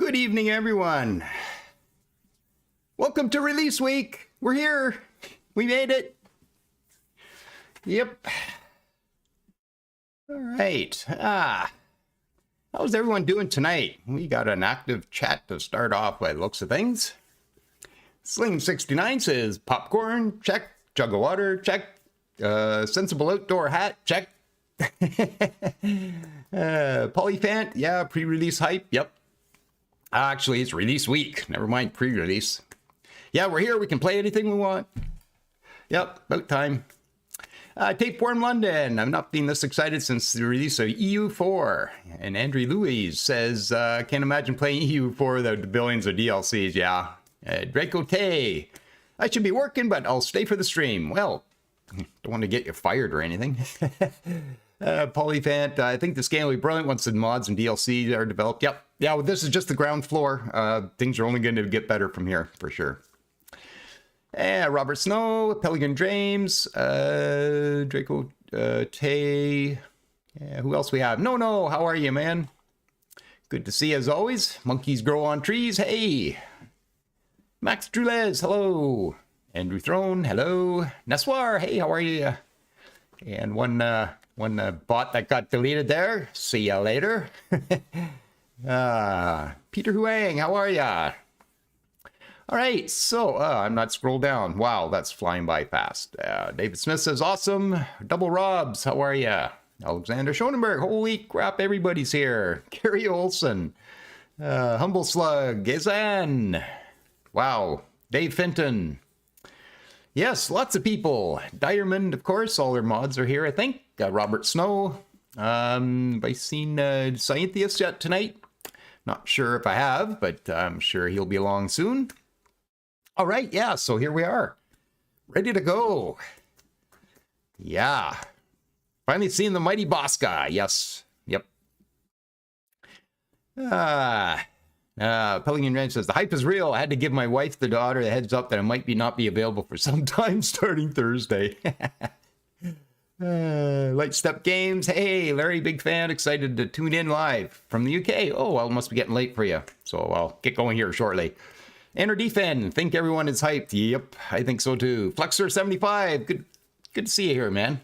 Good evening, everyone. Welcome to release week. We're here. We made it. Yep. All right. How's everyone doing tonight? We got an active chat to start off by the looks of things. Sling69 says popcorn, check. Jug of water, check. Sensible outdoor hat, check. Polyfant, yeah. Pre-release hype, yep. Actually, it's release week. Never mind pre-release. Yeah, we're here. We can play anything we want. Yep, about time. Tapeworm London. I've not been this excited since the release of EU4. And Andrew Louise says, can't imagine playing EU4 without the billions of DLCs. Yeah. Draco Tay. I should be working, but I'll stay for the stream. Well, don't want to get you fired or anything. Polyfant, I think this game will be brilliant once the mods and DLC are developed. Yep. Yeah, well, this is just the ground floor. Things are only going to get better from here, for sure. Robert Snow, Pelican James, Draco Tay. Who else we have? No, how are you, man? Good to see you as always. Monkeys grow on trees. Hey. Max Drulez, hello. Andrew Throne, hello. Neswar, hey, how are you? And one bot that got deleted there. See ya later. Peter Huang, how are ya? All right, so I'm not scrolled down. Wow, that's flying by fast. David Smith says, awesome. Double Robs, how are ya? Alexander Schonenberg, holy crap, everybody's here. Gary Olson, Humble Slug, Gazan. Wow, Dave Fenton. Yes, lots of people. Diamond, of course, all their mods are here, I think. Robert Snow. Have I seen Scienthius yet tonight? Not sure if I have, but I'm sure he'll be along soon. All right, yeah, so here we are. Ready to go. Yeah. Finally seen the mighty Bosca. Yes. Yep. Pelican Ranch says, the hype is real. I had to give my wife, the daughter, the heads up that I might not be available for some time starting Thursday. Light Step Games. Hey, Larry, big fan. Excited to tune in live from the UK. Oh, well, it must be getting late for you. So I'll get going here shortly. Enter Defend. Think everyone is hyped. Yep, I think so too. Flexer75. Good to see you here, man.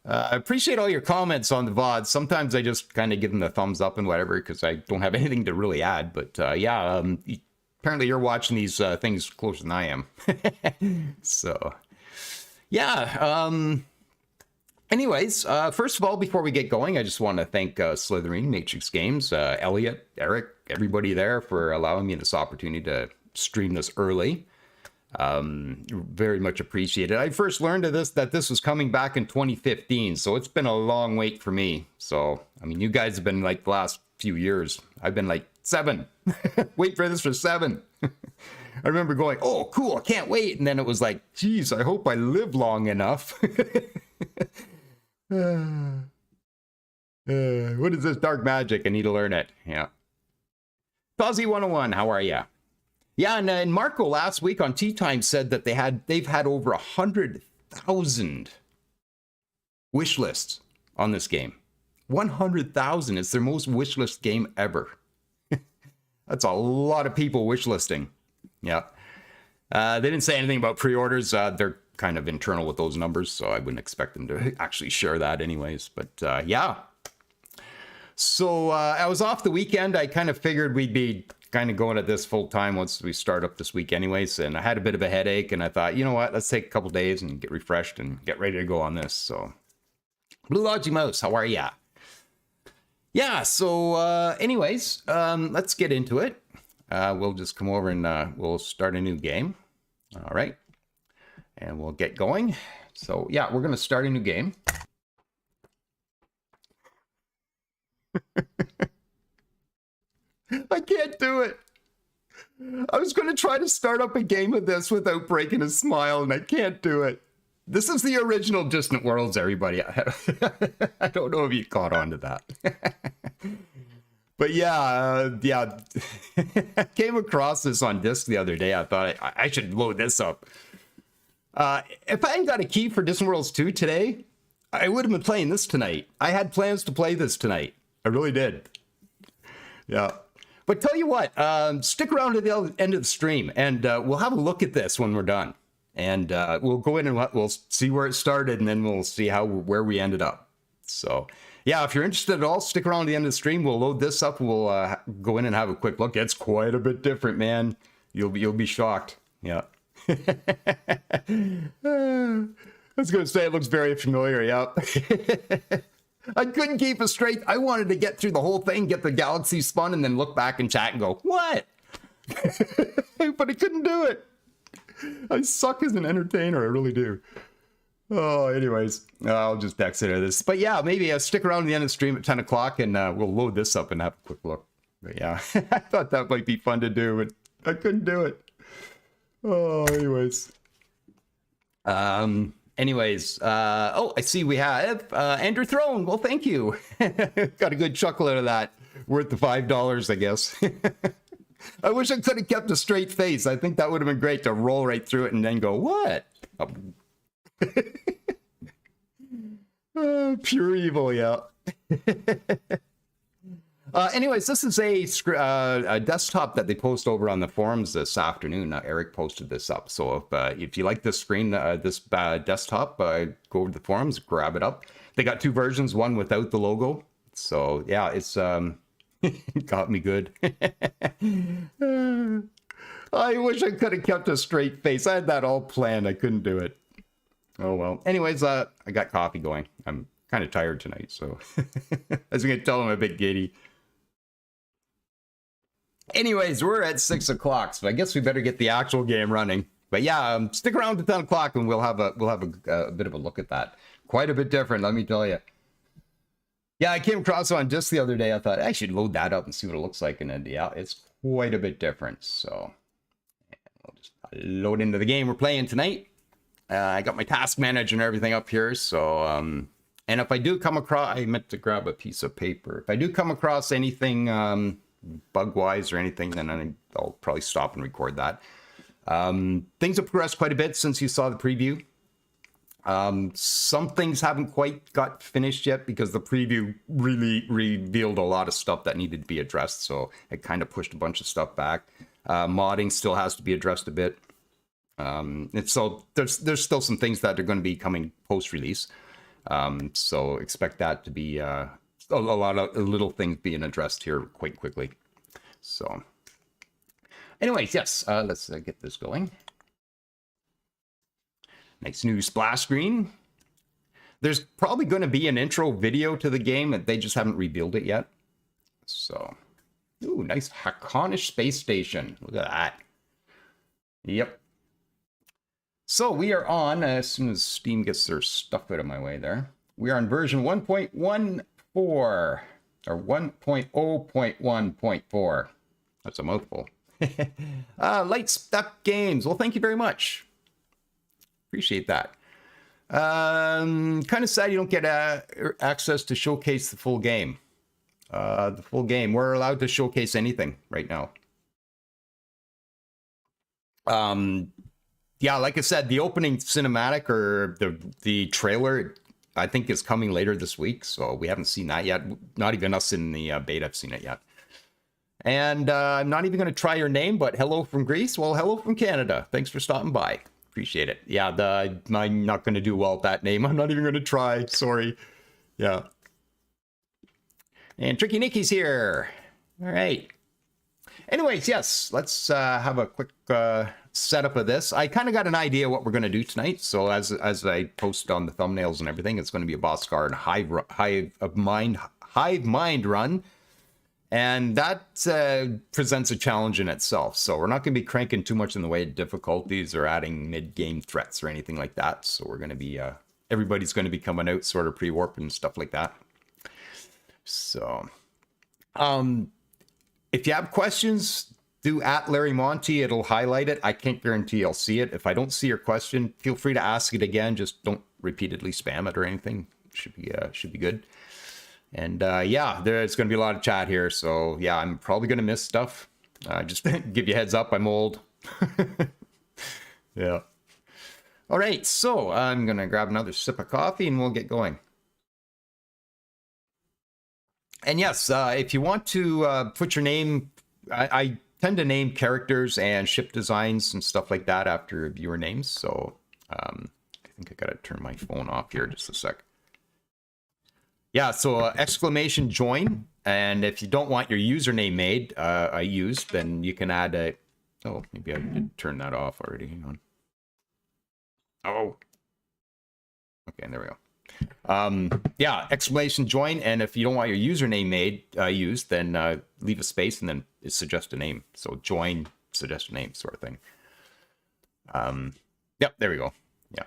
I appreciate all your comments on the VOD. Sometimes I just kind of give them the thumbs up and whatever because I don't have anything to really add. But yeah, apparently you're watching these things closer than I am. So, yeah. Anyways, first of all, before we get going, I just want to thank Slitherine, Matrix Games, Elliot, Eric, everybody there for allowing me this opportunity to stream this early. Very much appreciated. I first learned of that this was coming back in 2015, so it's been a long wait for me. So, I mean, you guys have been like the last few years. I've been like 7. Wait for this for 7. I remember going, oh, cool, I can't wait. And then it was like, geez, I hope I live long enough. What is this dark magic? I need to learn it. Yeah. Fuzzy 101, how are ya? Yeah, and Marco last week on Tea Time said that they've had over 100,000 wish lists on this game. 100,000 is their most wish list game ever. That's a lot of people wish listing. Yeah. They didn't say anything about pre-orders. They're kind of internal with those numbers, so I wouldn't expect them to actually share that anyways. But yeah. So I was off the weekend. I kind of figured we'd be kind of going at this full time once we start up this week anyways. And I had a bit of a headache and I thought, you know what, let's take a couple days and get refreshed and get ready to go on this. So Blue Logi Mouse, how are ya? Yeah, so anyways, let's get into it. We'll just come over and we'll start a new game. All right. And we'll get going. So yeah, we're going to start a new game. I can't do it. I was going to try to start up a game of this without breaking a smile, and I can't do it. This is the original Distant Worlds, everybody. I don't know if you caught on to that. But yeah, I came across this on disc the other day. I thought I should load this up. If I hadn't got a key for Distant Worlds 2 today, I would have been playing this tonight. I had plans to play this tonight. I really did. Yeah. But tell you what, stick around to the end of the stream, and we'll have a look at this when we're done. And we'll go in and we'll see where it started, and then we'll see where we ended up. So, yeah, if you're interested at all, stick around to the end of the stream. We'll load this up. We'll go in and have a quick look. It's quite a bit different, man. You'll be shocked. Yeah. I was going to say it looks very familiar. Yeah. I couldn't keep it straight. I wanted to get through the whole thing, get the galaxy spun, and then look back and chat and go, what? But I couldn't do it. I suck as an entertainer. I really do. Oh, anyways, I'll just exit this. But yeah, maybe stick around to the end of the stream at 10 o'clock and we'll load this up and have a quick look. But yeah, I thought that might be fun to do, but I couldn't do it. Oh, anyways. Oh, I see we have Andrew Throne. Well, thank you. Got a good chuckle out of that. Worth the $5, I guess. I wish I could have kept a straight face. I think that would have been great to roll right through it and then go, what? Pure evil, yeah. Anyways, this is a desktop that they post over on the forums this afternoon. Eric posted this up. So if you like this screen, this desktop, go over to the forums, grab it up. They got two versions, one without the logo. So yeah, it's got me good. I wish I could have kept a straight face. I had that all planned. I couldn't do it. Oh well. Anyways, I got coffee going. I'm kind of tired tonight, so as you can tell, I'm a bit giddy. Anyways, we're at 6 o'clock, so I guess we better get the actual game running. But yeah, stick around to 10 o'clock and we'll have a bit of a look at that. Quite a bit different, let me tell you. Yeah, I came across it on just the other day. I thought I should load that up and see what it looks like, and then yeah, it's quite a bit different. So we'll just load into the game we're playing tonight. I got my task manager and everything up here. So and if I do come across, I meant to grab a piece of paper. If I do come across anything bug-wise or anything, then I'll probably stop and record that. Things have progressed quite a bit since you saw the preview. Some things haven't quite got finished yet because the preview really revealed a lot of stuff that needed to be addressed, so it kind of pushed a bunch of stuff back. Modding still has to be addressed a bit. And so there's still some things that are going to be coming post-release. So expect that to be a lot of little things being addressed here quite quickly. So anyways, yes, let's get this going. Nice new splash screen. There's probably going to be an intro video to the game that they just haven't revealed it yet. So, ooh, nice Hakonish space station. Look at that. Yep. So we are on, as soon as Steam gets their stuff out of my way there, we are on version 1.14 or 1.0.1.4. That's a mouthful. Light Step Games. Well, thank you very much. Appreciate that. Kind of sad you don't get access to showcase the full game. The full game. We're allowed to showcase anything right now. Yeah, like I said, the opening cinematic or the trailer, I think is coming later this week. So we haven't seen that yet. Not even us in the beta have seen it yet. And I'm not even going to try your name, but hello from Greece. Well, hello from Canada. Thanks for stopping by. Appreciate it. Yeah, I'm not going to do well with that name. I'm not even going to try. Sorry. Yeah. And Tricky Nicky's here. All right. Anyways, yes, let's have a quick setup of this. I kind of got an idea what we're going to do tonight. So as I post on the thumbnails and everything, it's going to be a BOSKARAN Hive Mind run. And that presents a challenge in itself. So we're not going to be cranking too much in the way of difficulties or adding mid-game threats or anything like that. So we're going to be, everybody's going to be coming out sort of pre-warp and stuff like that. So, if you have questions, do at Larry Monty. It'll highlight it. I can't guarantee I'll see it. If I don't see your question, feel free to ask it again. Just don't repeatedly spam it or anything. Should be good. And yeah, there's going to be a lot of chat here. So yeah, I'm probably going to miss stuff. Just give you a heads up, I'm old. Yeah. All right, so I'm going to grab another sip of coffee and we'll get going. And yes, if you want to put your name I tend to name characters and ship designs and stuff like that after viewer names. So I think I gotta turn my phone off here just a sec. Yeah, so exclamation join, and if you don't want your username made, I used, then you can add a. Oh, maybe I did turn that off already. Hang on. Oh. Okay, there we go. Yeah, exclamation join, and if you don't want your username made used, then leave a space and then suggest a name. So join, suggest a name, sort of thing. Yep, there we go. Yeah.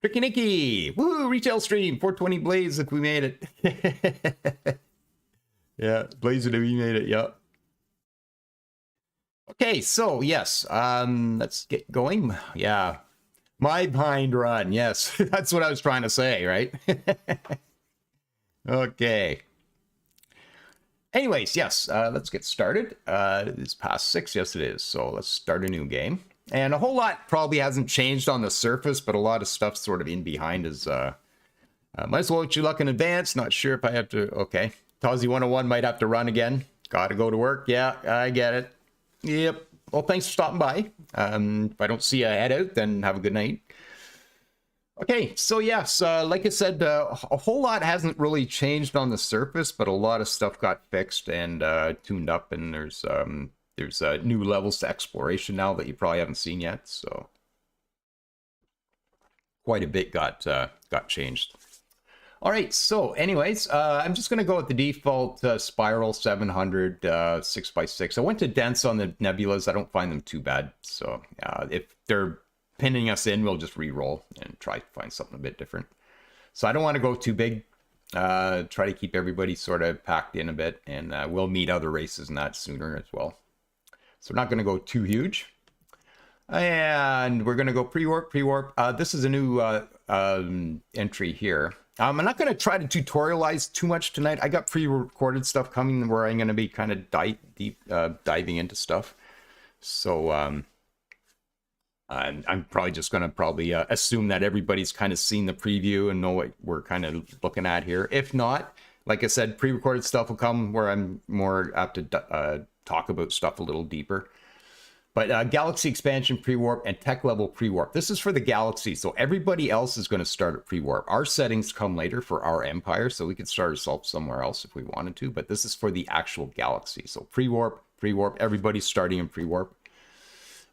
Tricky Nicky, woo! Retail stream 420 Blaze if we made it. Yeah, Blaze if we made it. Yep. Okay, so yes, let's get going. Yeah. My bind run, yes. That's what I was trying to say, right? Okay. Anyways, yes, let's get started. It's past 6, yes it is. So let's start a new game. And a whole lot probably hasn't changed on the surface, but a lot of stuff sort of in behind is, might as well wish you luck in advance. Not sure if I have to, okay. Tozzy 101 might have to run again. Gotta go to work, yeah, I get it. Yep. Well, thanks for stopping by. If I don't see a head out, then have a good night. Okay, so yes, like I said, a whole lot hasn't really changed on the surface, but a lot of stuff got fixed and tuned up, and there's new levels to exploration now that you probably haven't seen yet. So quite a bit got changed. All right, so anyways, I'm just going to go with the default Spiral 700 6x6. I went to dense on the nebulas. I don't find them too bad. So if they're pinning us in, we'll just re-roll and try to find something a bit different. So I don't want to go too big. Try to keep everybody sort of packed in a bit, and we'll meet other races and that sooner as well. So we're not going to go too huge. And we're going to go pre-warp. This is a new entry here. I'm not going to try to tutorialize too much tonight. I got pre-recorded stuff coming where I'm going to be kind of diving into stuff. So I'm probably just going to assume that everybody's kind of seen the preview and know what we're kind of looking at here. If not, like I said, pre-recorded stuff will come where I'm more apt to talk about stuff a little deeper. But Galaxy Expansion pre-warp and Tech Level pre-warp. This is for the Galaxy, so everybody else is going to start at pre-warp. Our settings come later for our Empire, so we could start ourselves somewhere else if we wanted to, but this is for the actual Galaxy. So pre-warp, everybody's starting in pre-warp.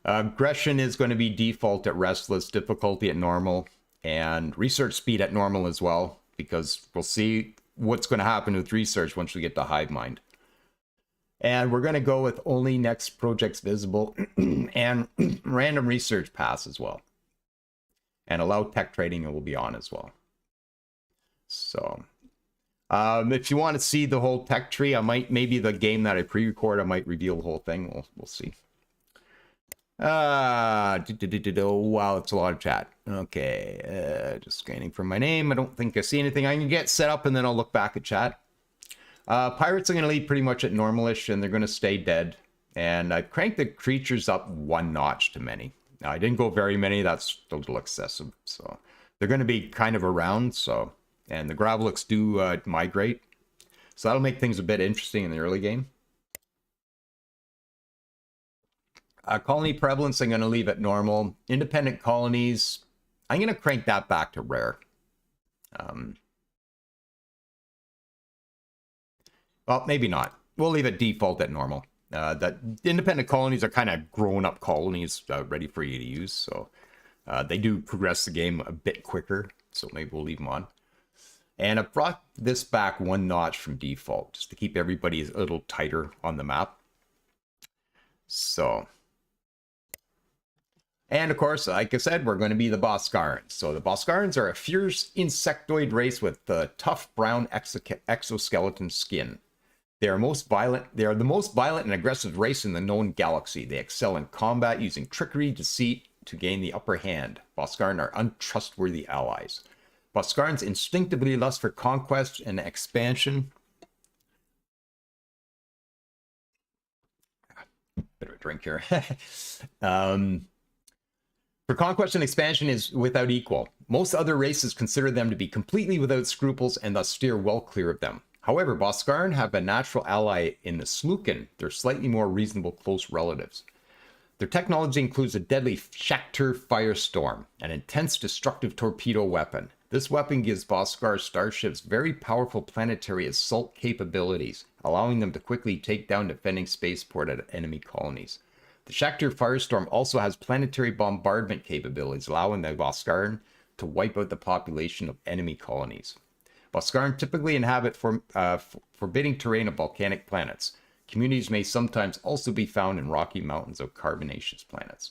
Aggression is going to be default at Restless, difficulty at normal, and research speed at normal as well, because we'll see what's going to happen with research once we get to Hive Mind. And we're going to go with only next projects visible and random research pass as well. And allow tech trading, it will be on as well. So if you want to see the whole tech tree, I might, maybe the game that I pre-record, I might reveal the whole thing. We'll see. Wow, it's a lot of chat. Okay, just scanning for my name. I don't think I see anything. I can get set up and then I'll look back at chat. Pirates are going to leave pretty much at normalish, and they're going to stay dead. And I've cranked the creatures up 1 notch to many. Now, I didn't go very many. That's a little excessive. So they're going to be kind of around. So, and the Gravelics do migrate. So that'll make things a bit interesting in the early game. Colony prevalence, I'm going to leave at normal. Independent colonies, I'm going to crank that back to rare. Well, maybe not. We'll leave it default at normal. That independent colonies are kind of grown-up colonies ready for you to use. So they do progress the game a bit quicker. So maybe we'll leave them on. And I've brought this back 1 notch from default, just to keep everybody a little tighter on the map. So... And of course, like I said, we're going to be the Boskarans. So the Boskarans are a fierce insectoid race with tough brown exoskeleton skin. They are the most violent and aggressive race in the known galaxy. They excel in combat using trickery, deceit to gain the upper hand. Boskaran are untrustworthy allies. Boskarans instinctively lust for conquest and expansion. Bit of a drink here. For conquest and expansion is without equal. Most other races consider them to be completely without scruples and thus steer well clear of them. However, BOSKARAN have a natural ally in the Slitherine. They're slightly more reasonable close relatives. Their technology includes a deadly Shachter Firestorm, an intense destructive torpedo weapon. This weapon gives Boskar starships very powerful planetary assault capabilities, allowing them to quickly take down defending spaceport at enemy colonies. The Shachter Firestorm also has planetary bombardment capabilities, allowing the Boskaran to wipe out the population of enemy colonies. Boskaran typically inhabit forbidding terrain of volcanic planets. Communities may sometimes also be found in rocky mountains of carbonaceous planets.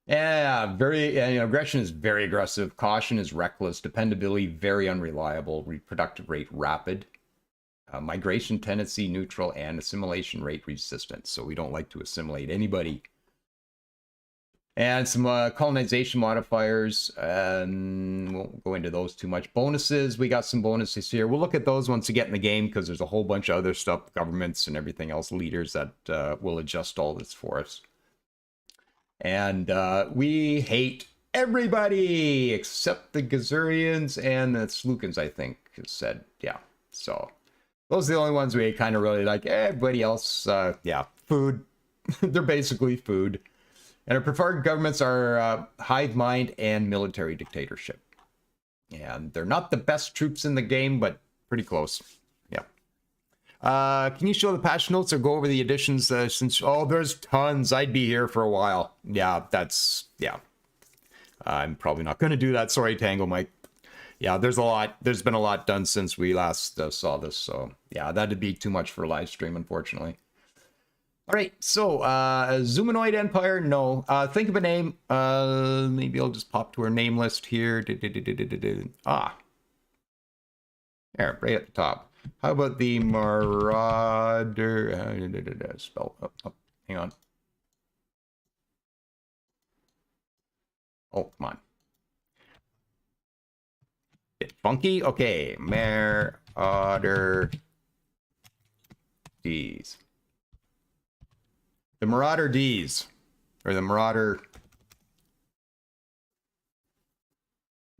Yeah, aggression is very aggressive. Caution is reckless. Dependability very unreliable. Reproductive rate rapid. Migration tendency neutral, and assimilation rate resistant. So we don't like to assimilate anybody. And some colonization modifiers. Won't go into those too much. Bonuses, we got some bonuses here. We'll look at those once we get in the game because there's a whole bunch of other stuff, governments and everything else, leaders that will adjust all this for us. And we hate everybody except the Gazurians and the Slukins, I think, has said. Yeah, so those are the only ones we kind of really like. Everybody else, yeah, food. They're basically food. And our preferred governments are hive mind and military dictatorship. And they're not the best troops in the game, but pretty close. Yeah. Can you show the patch notes or go over the additions since... Oh, there's tons. I'd be here for a while. Yeah, that's... Yeah. I'm probably not going to do that. Sorry, Tango Mike. Yeah, there's a lot. There's been a lot done since we last saw this. So, yeah, that'd be too much for a live stream, unfortunately. All right, so Zumanoid Empire, no. Think of a name. Maybe I'll just pop to our name list here. Ah, there, right at the top. How about the Marauder? Spell. Oh, hang on. Oh, come on. Bit funky. Okay, Marauder D's. The Marauder D's, or the Marauder.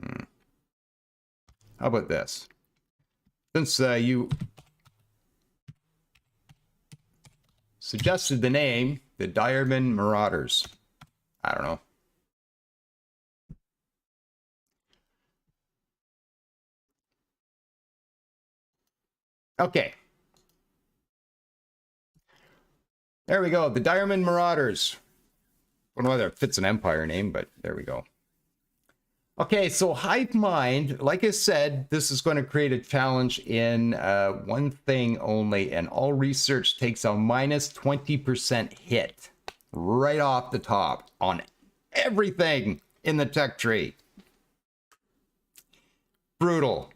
How about this? Since you suggested the name, the Diamond Marauders. I don't know. Okay. There we go, the Diamond Marauders. I don't know whether it fits an Empire name, but there we go. Okay, so Hive Mind, like I said, this is going to create a challenge in one thing only, and all research takes a minus 20% hit right off the top on everything in the tech tree. Brutal.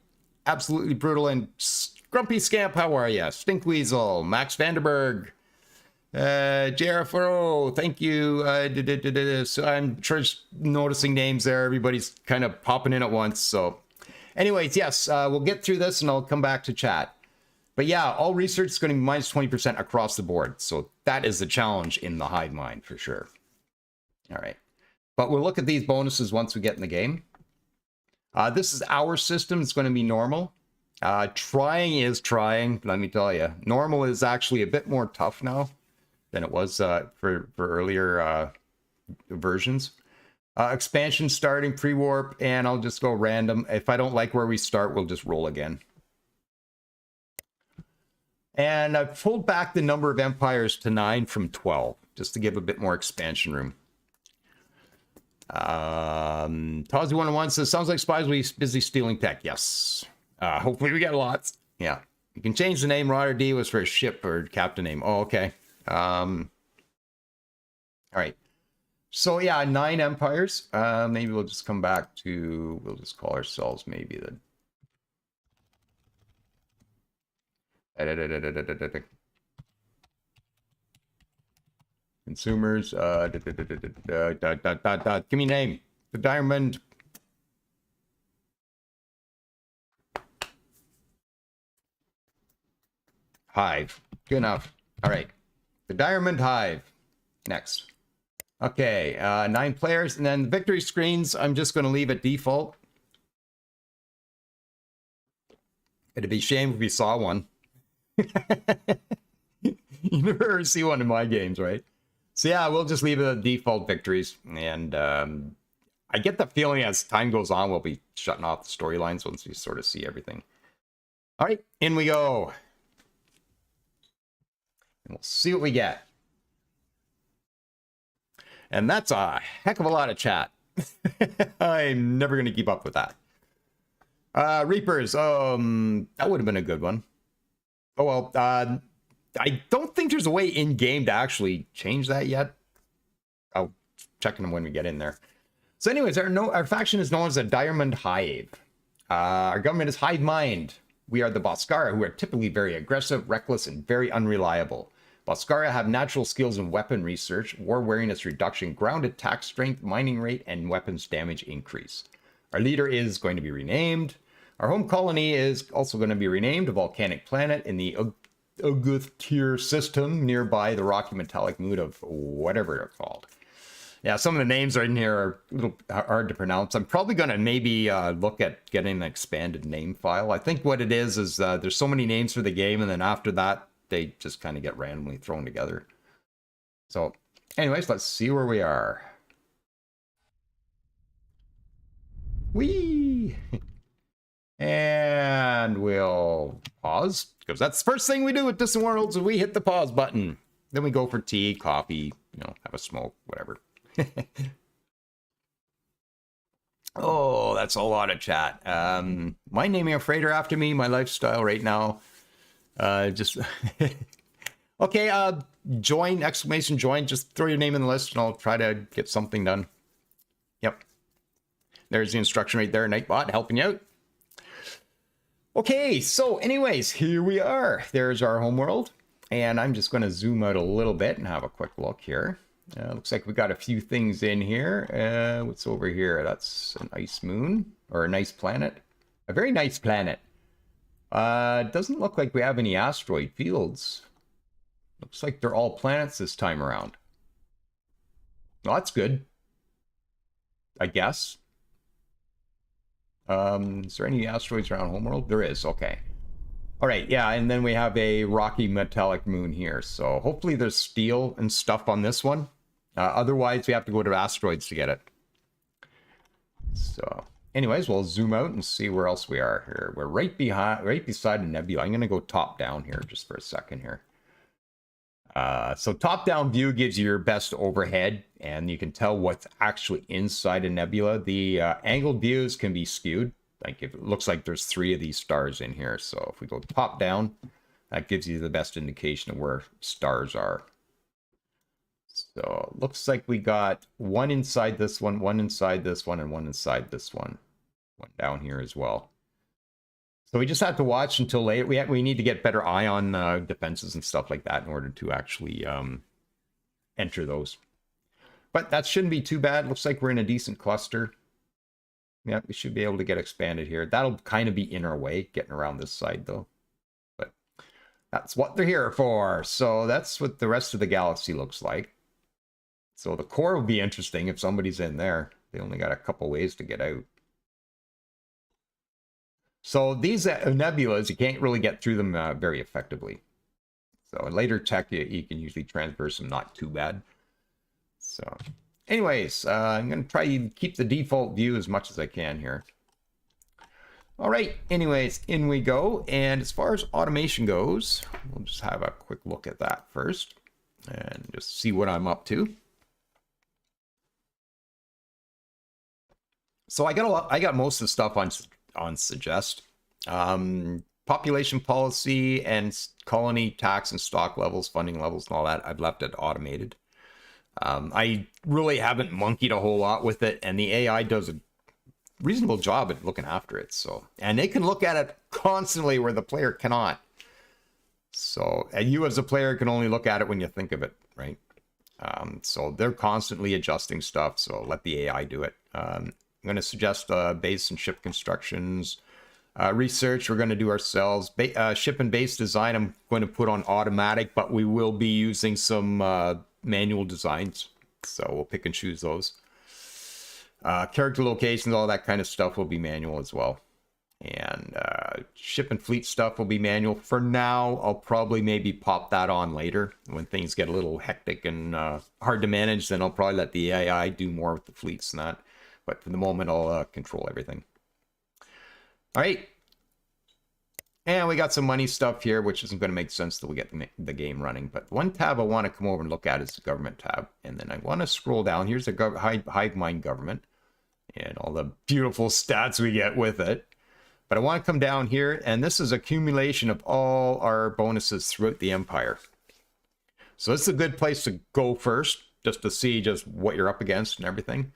Absolutely brutal. And Grumpy Scamp, how are you? Stinkweasel, Max Vanderberg. JRFO, thank you. So I'm just noticing names there. Everybody's kind of popping in at once. So anyways, yes, we'll get through this and I'll come back to chat. But yeah, all research is going to be minus 20% across the board. So that is the challenge in the Hive Mind for sure. All right. But we'll look at these bonuses once we get in the game. This is our system. It's going to be normal. Trying is trying, let me tell you. Normal is actually a bit more tough now than it was for earlier versions. Expansion starting, pre-warp, and I'll just go random. If I don't like where we start, we'll just roll again. And I've pulled back the number of empires to 9 from 12, just to give a bit more expansion room. Tawzy101 says, sounds like spies will be busy stealing tech. Yes. Hopefully we get lots. Yeah. You can change the name. Marauder D was for a ship or captain name. Oh, okay. All right. So yeah, 9 empires. Maybe we'll just come back to, we'll just call ourselves maybe the consumers. Give me a name. The Diamond. Hive. Good enough. All right. The Diamond Hive. Next. Okay. 9 players. And then the victory screens, I'm just going to leave at default. It'd be a shame if we saw one. You never see one in my games, right? So yeah, we'll just leave it at default victories. And I get the feeling as time goes on, we'll be shutting off the storylines once we sort of see everything. All right, in we go. And we'll see what we get. And that's a heck of a lot of chat. I'm never going to keep up with that. Reapers, that would have been a good one. Oh, well, I don't think there's a way in-game to actually change that yet. I'll check them when we get in there. So anyways, our faction is known as a Diamond Hive. Our government is Hive Mind. We are the Boskara, who are typically very aggressive, reckless, and very unreliable. Boskara have natural skills in weapon research, war wariness reduction, ground attack strength, mining rate, and weapons damage increase. Our leader is going to be renamed. Our home colony is also going to be renamed, a volcanic planet in the Uguth-Tier system nearby the rocky metallic moon of whatever they're called. Yeah, some of the names are in here are a little hard to pronounce. I'm probably going to maybe look at getting an expanded name file. I think what it is there's so many names for the game, and then after that, they just kind of get randomly thrown together. So, anyways, let's see where we are. Whee! And we'll pause, because that's the first thing we do with Distant Worlds, is we hit the pause button. Then we go for tea, coffee, have a smoke, whatever. Oh, that's a lot of chat. My naming a freighter after me, my lifestyle right now. Just okay, join, exclamation join, just throw your name in the list and I'll try to get something done. Yep. There's the instruction right there, Nightbot, helping you out. Okay, so anyways, here we are. There's our homeworld. And I'm just going to zoom out a little bit and have a quick look here. Looks like we got a few things in here. What's over here? That's an ice moon, or a nice planet. A very nice planet. Doesn't look like we have any asteroid fields. Looks like they're all planets this time around. Well, that's good, I guess. Is there any asteroids around homeworld? There is, okay. All right, yeah, and then we have a rocky metallic moon here. So hopefully there's steel and stuff on this one. Otherwise, we have to go to asteroids to get it. So anyways, we'll zoom out and see where else we are here. We're right beside a nebula. I'm going to go top down here just for a second here. So top-down view gives you your best overhead, and you can tell what's actually inside a nebula. The angled views can be skewed. Like if it looks like there's 3 of these stars in here. So if we go top down, that gives you the best indication of where stars are. So it looks like we got one inside this one inside this one, and one inside this one. One down here as well. So we just have to watch until later. We need to get better ion defenses and stuff like that in order to actually enter those. But that shouldn't be too bad. Looks like we're in a decent cluster. Yeah, we should be able to get expanded here. That'll kind of be in our way, getting around this side though. But that's what they're here for. So that's what the rest of the galaxy looks like. So the core will be interesting if somebody's in there. They only got a couple ways to get out. So these nebulas, you can't really get through them very effectively. So in later tech, you can usually transverse them not too bad. So anyways, I'm going to try to keep the default view as much as I can here. All right, anyways, in we go. And as far as automation goes, we'll just have a quick look at that first and just see what I'm up to. So I got most of the stuff on suggest. Population policy and colony tax and stock levels, funding levels and all that, I've left it automated. I really haven't monkeyed a whole lot with it, and the AI does a reasonable job at looking after it. So, and they can look at it constantly where the player cannot. So, and you as a player can only look at it when you think of it, right? So they're constantly adjusting stuff. So let the AI do it. I'm going to suggest base and ship constructions. Research we're going to do ourselves. Ship and base design I'm going to put on automatic, but we will be using some manual designs. So we'll pick and choose those. Character locations, all that kind of stuff will be manual as well. And ship and fleet stuff will be manual. For now, I'll probably maybe pop that on later. When things get a little hectic and hard to manage, then I'll probably let the AI do more with the fleets and that. But for the moment, I'll control everything. All right. And we got some money stuff here, which isn't going to make sense till we get the game running. But one tab I want to come over and look at is the government tab. And then I want to scroll down. Here's the Hive Mind government and all the beautiful stats we get with it. But I want to come down here, and this is accumulation of all our bonuses throughout the empire. So this is a good place to go first, just to see just what you're up against and everything.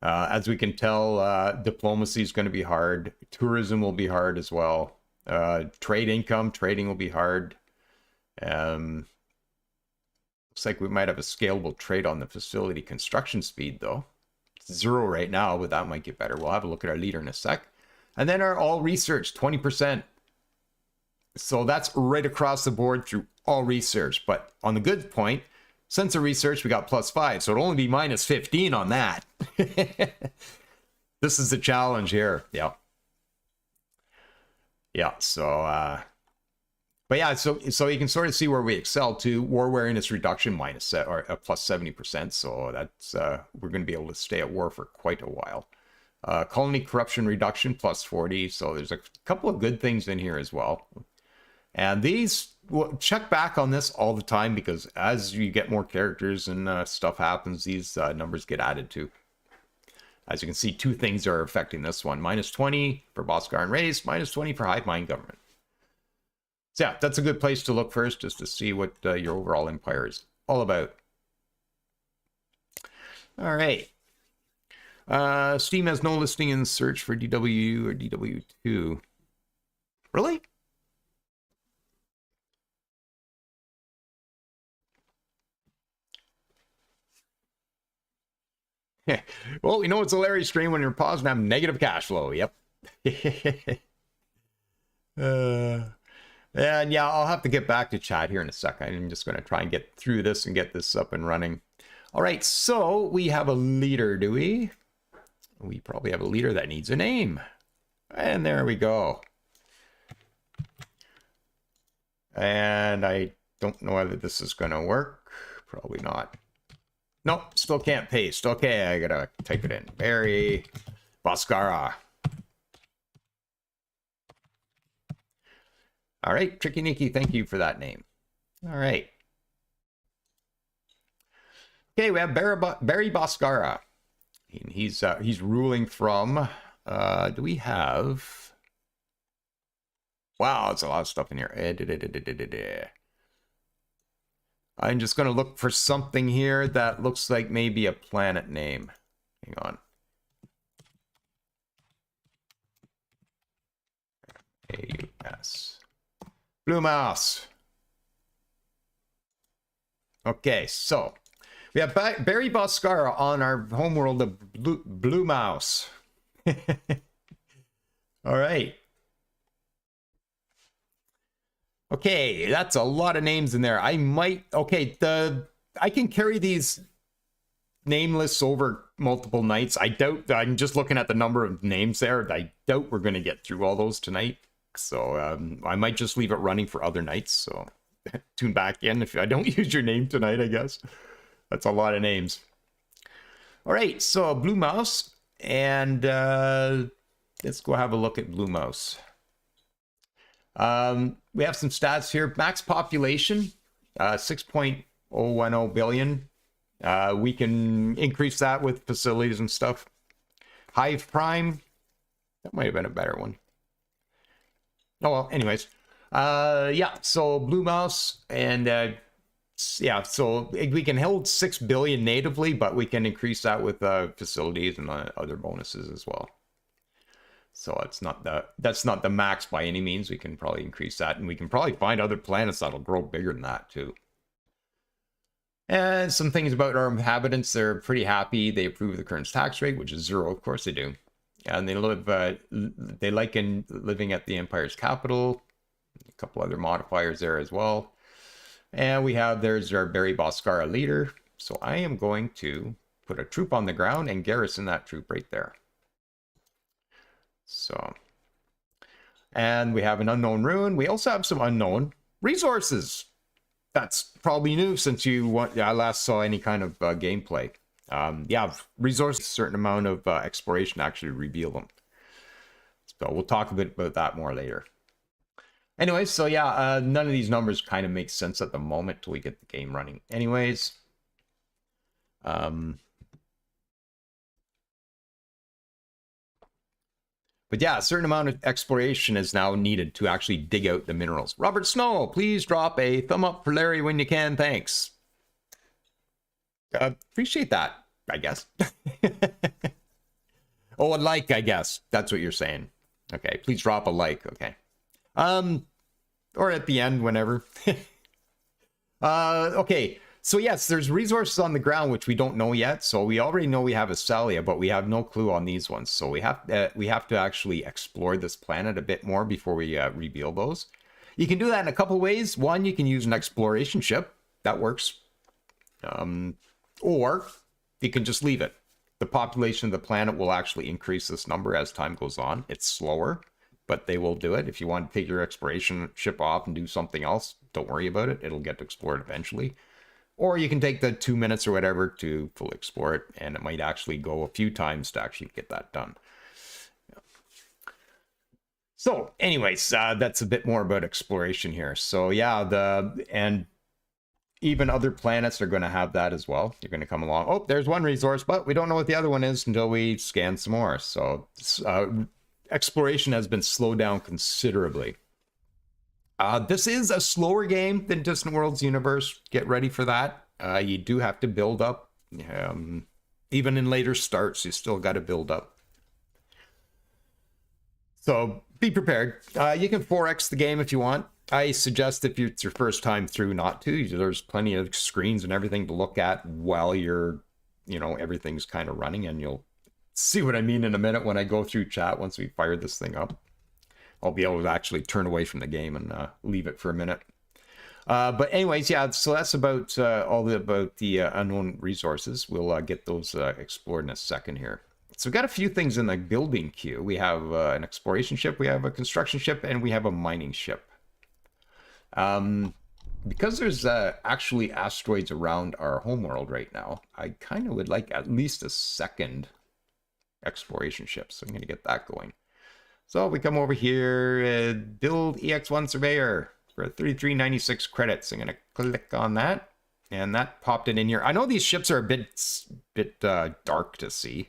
As we can tell, diplomacy is going to be hard. Tourism will be hard as well. Trade income, trading will be hard. Looks like we might have a scalable trade on the facility construction speed, though. It's 0 right now, but that might get better. We'll have a look at our leader in a sec. And then our all research, 20%. So that's right across the board through all research. But on the good point, sensor research, we got +5. So it'll only be -15 on that. This is the challenge here. Yeah. Yeah, so... but yeah, so you can sort of see where we excel to. War wariness reduction +70%. So that's we're going to be able to stay at war for quite a while. Colony corruption reduction +40. So there's a couple of good things in here as well. And these, we'll check back on this all the time, because as you get more characters and stuff happens, these numbers get added to. As you can see, 2 things are affecting this one. -20 for BOSKARAN race, -20 for Hive Mind government. So yeah, that's a good place to look first, just to see what your overall empire is all about. All right. Steam has no listing in search for DW or DW2. Really? Well, you know it's a Larry stream when you're paused and have negative cash flow. Yep. And yeah, I'll have to get back to chat here in a second. I'm just going to try and get through this and get this up and running. All right, so we have a leader, do we? We probably have a leader that needs a name. And there we go. And I don't know whether this is going to work. Probably not. Nope, still can't paste. Okay, I gotta type it in. Barry Boskara. All right, Tricky Nikki, thank you for that name. All right. Okay, we have Barry Boskara. He's ruling from. Do we have? Wow, it's a lot of stuff in here. I'm just going to look for something here that looks like maybe a planet name. Hang on. AUS. Blue Mouse. Okay, so we have Barry Boskara on our homeworld of Blue Mouse. All right. Okay, that's a lot of names in there. I might... Okay, I can carry these name lists over multiple nights. I doubt... I'm just looking at the number of names there. I doubt we're going to get through all those tonight. So I might just leave it running for other nights. So tune back in if I don't use your name tonight, I guess. That's a lot of names. All right, so Blue Mouse. And let's go have a look at Blue Mouse. We have some stats here. Max population, 6.010 billion. We can increase that with facilities and stuff. Hive Prime, that might have been a better one. Oh, well, anyways. Yeah, so Blue Mouse, and yeah, so we can hold 6 billion natively, but we can increase that with facilities and other bonuses as well. So that's not the max by any means. We can probably increase that, and we can probably find other planets that'll grow bigger than that too. And some things about our inhabitants, they're pretty happy. They approve of the current tax rate, which is 0, of course they do. And they like living at the Empire's capital. A couple other modifiers there as well. And there's our Barry Boskara leader. So I am going to put a troop on the ground and garrison that troop right there. So And we have an unknown rune. We also have some unknown resources. That's probably new since I last saw any kind of gameplay. Yeah, resources, a certain amount of exploration to actually reveal them. So we'll talk a bit about that more later. Anyways, so yeah, none of these numbers kind of make sense at the moment till we get the game running. Anyways, but yeah, a certain amount of exploration is now needed to actually dig out the minerals. Robert Snow, please drop a thumb up for Larry when you can. Thanks. Appreciate that, I guess. Oh, a like, I guess. That's what you're saying. Okay, please drop a like, okay. Or at the end, whenever. Okay, so yes, there's resources on the ground which we don't know yet. So we already know we have Asalia, but we have no clue on these ones. So we have to actually explore this planet a bit more before we reveal those. You can do that in a couple ways. One, you can use an exploration ship. That works. Or you can just leave it. The population of the planet will actually increase this number as time goes on. It's slower, but they will do it. If you want to take your exploration ship off and do something else, don't worry about it. It'll get explored eventually. Or you can take the 2 minutes or whatever to fully explore it, and it might actually go a few times to actually get that done. So anyways, that's a bit more about exploration here. So yeah, and even other planets are going to have that as well. You're going to come along. Oh, there's one resource, but we don't know what the other one is until we scan some more. So exploration has been slowed down considerably. This is a slower game than Distant Worlds Universe. Get ready for that. You do have to build up. Even in later starts, you still got to build up. So be prepared. You can 4x the game if you want. I suggest if it's your first time through not to. There's plenty of screens and everything to look at while you're, everything's kind of running, and you'll see what I mean in a minute when I go through chat once we fire this thing up. I'll be able to actually turn away from the game and leave it for a minute. But anyways, yeah, so that's about about the unknown resources. We'll get those explored in a second here. So we've got a few things in the building queue. We have an exploration ship, we have a construction ship, and we have a mining ship. Because there's actually asteroids around our homeworld right now, I kind of would like at least a second exploration ship. So I'm going to get that going. So we come over here, build EX1 Surveyor for 3396 credits. I'm going to click on that, and that popped it in here. I know these ships are a bit dark to see.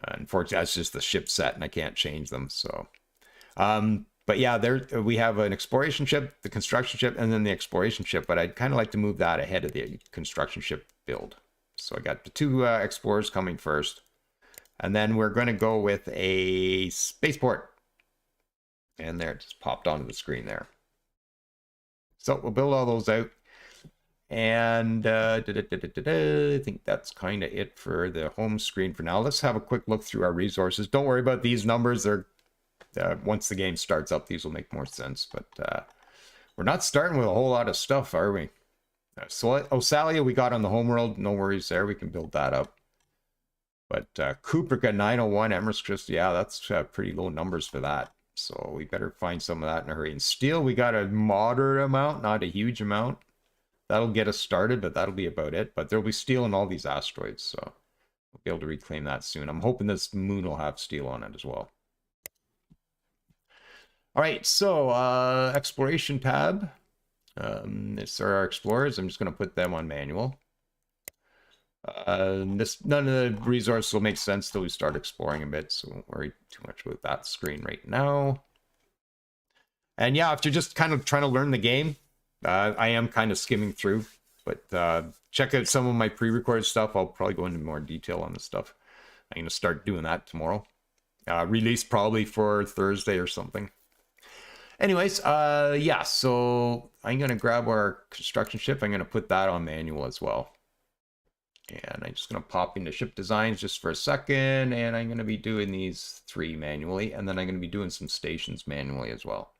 Unfortunately, that's just the ship set, and I can't change them. So, but yeah, there we have an exploration ship, the construction ship, and then the exploration ship. But I'd kind of like to move that ahead of the construction ship build. So I got the two explorers coming first. And then we're going to go with a spaceport. And there, it just popped onto the screen there. So we'll build all those out. And I think that's kind of it for the home screen for now. Let's have a quick look through our resources. Don't worry about these numbers. They're once the game starts up, these will make more sense. But we're not starting with a whole lot of stuff, are we? So Osalia we got on the homeworld. No worries there. We can build that up. But Kuprika 901, Emerald Crystal, yeah, that's pretty low numbers for that. So we better find some of that in a hurry. And steel, we got a moderate amount, not a huge amount. That'll get us started, but that'll be about it. But there'll be steel in all these asteroids, so we'll be able to reclaim that soon. I'm hoping this moon will have steel on it as well. All right, so exploration tab. These are our explorers. I'm just going to put them on manual. None of the resources will make sense till we start exploring a bit, so won't worry too much about that screen right now. And yeah, if you're just kind of trying to learn the game, I am kind of skimming through, but check out some of my pre-recorded stuff. I'll probably go into more detail on this stuff. I'm going to start doing that tomorrow. Release probably for Thursday or something. Anyways, yeah, so I'm going to grab our construction ship. I'm going to put that on manual as well. And I'm just going to pop into ship designs just for a second. And I'm going to be doing these 3 manually. And then I'm going to be doing some stations manually as well.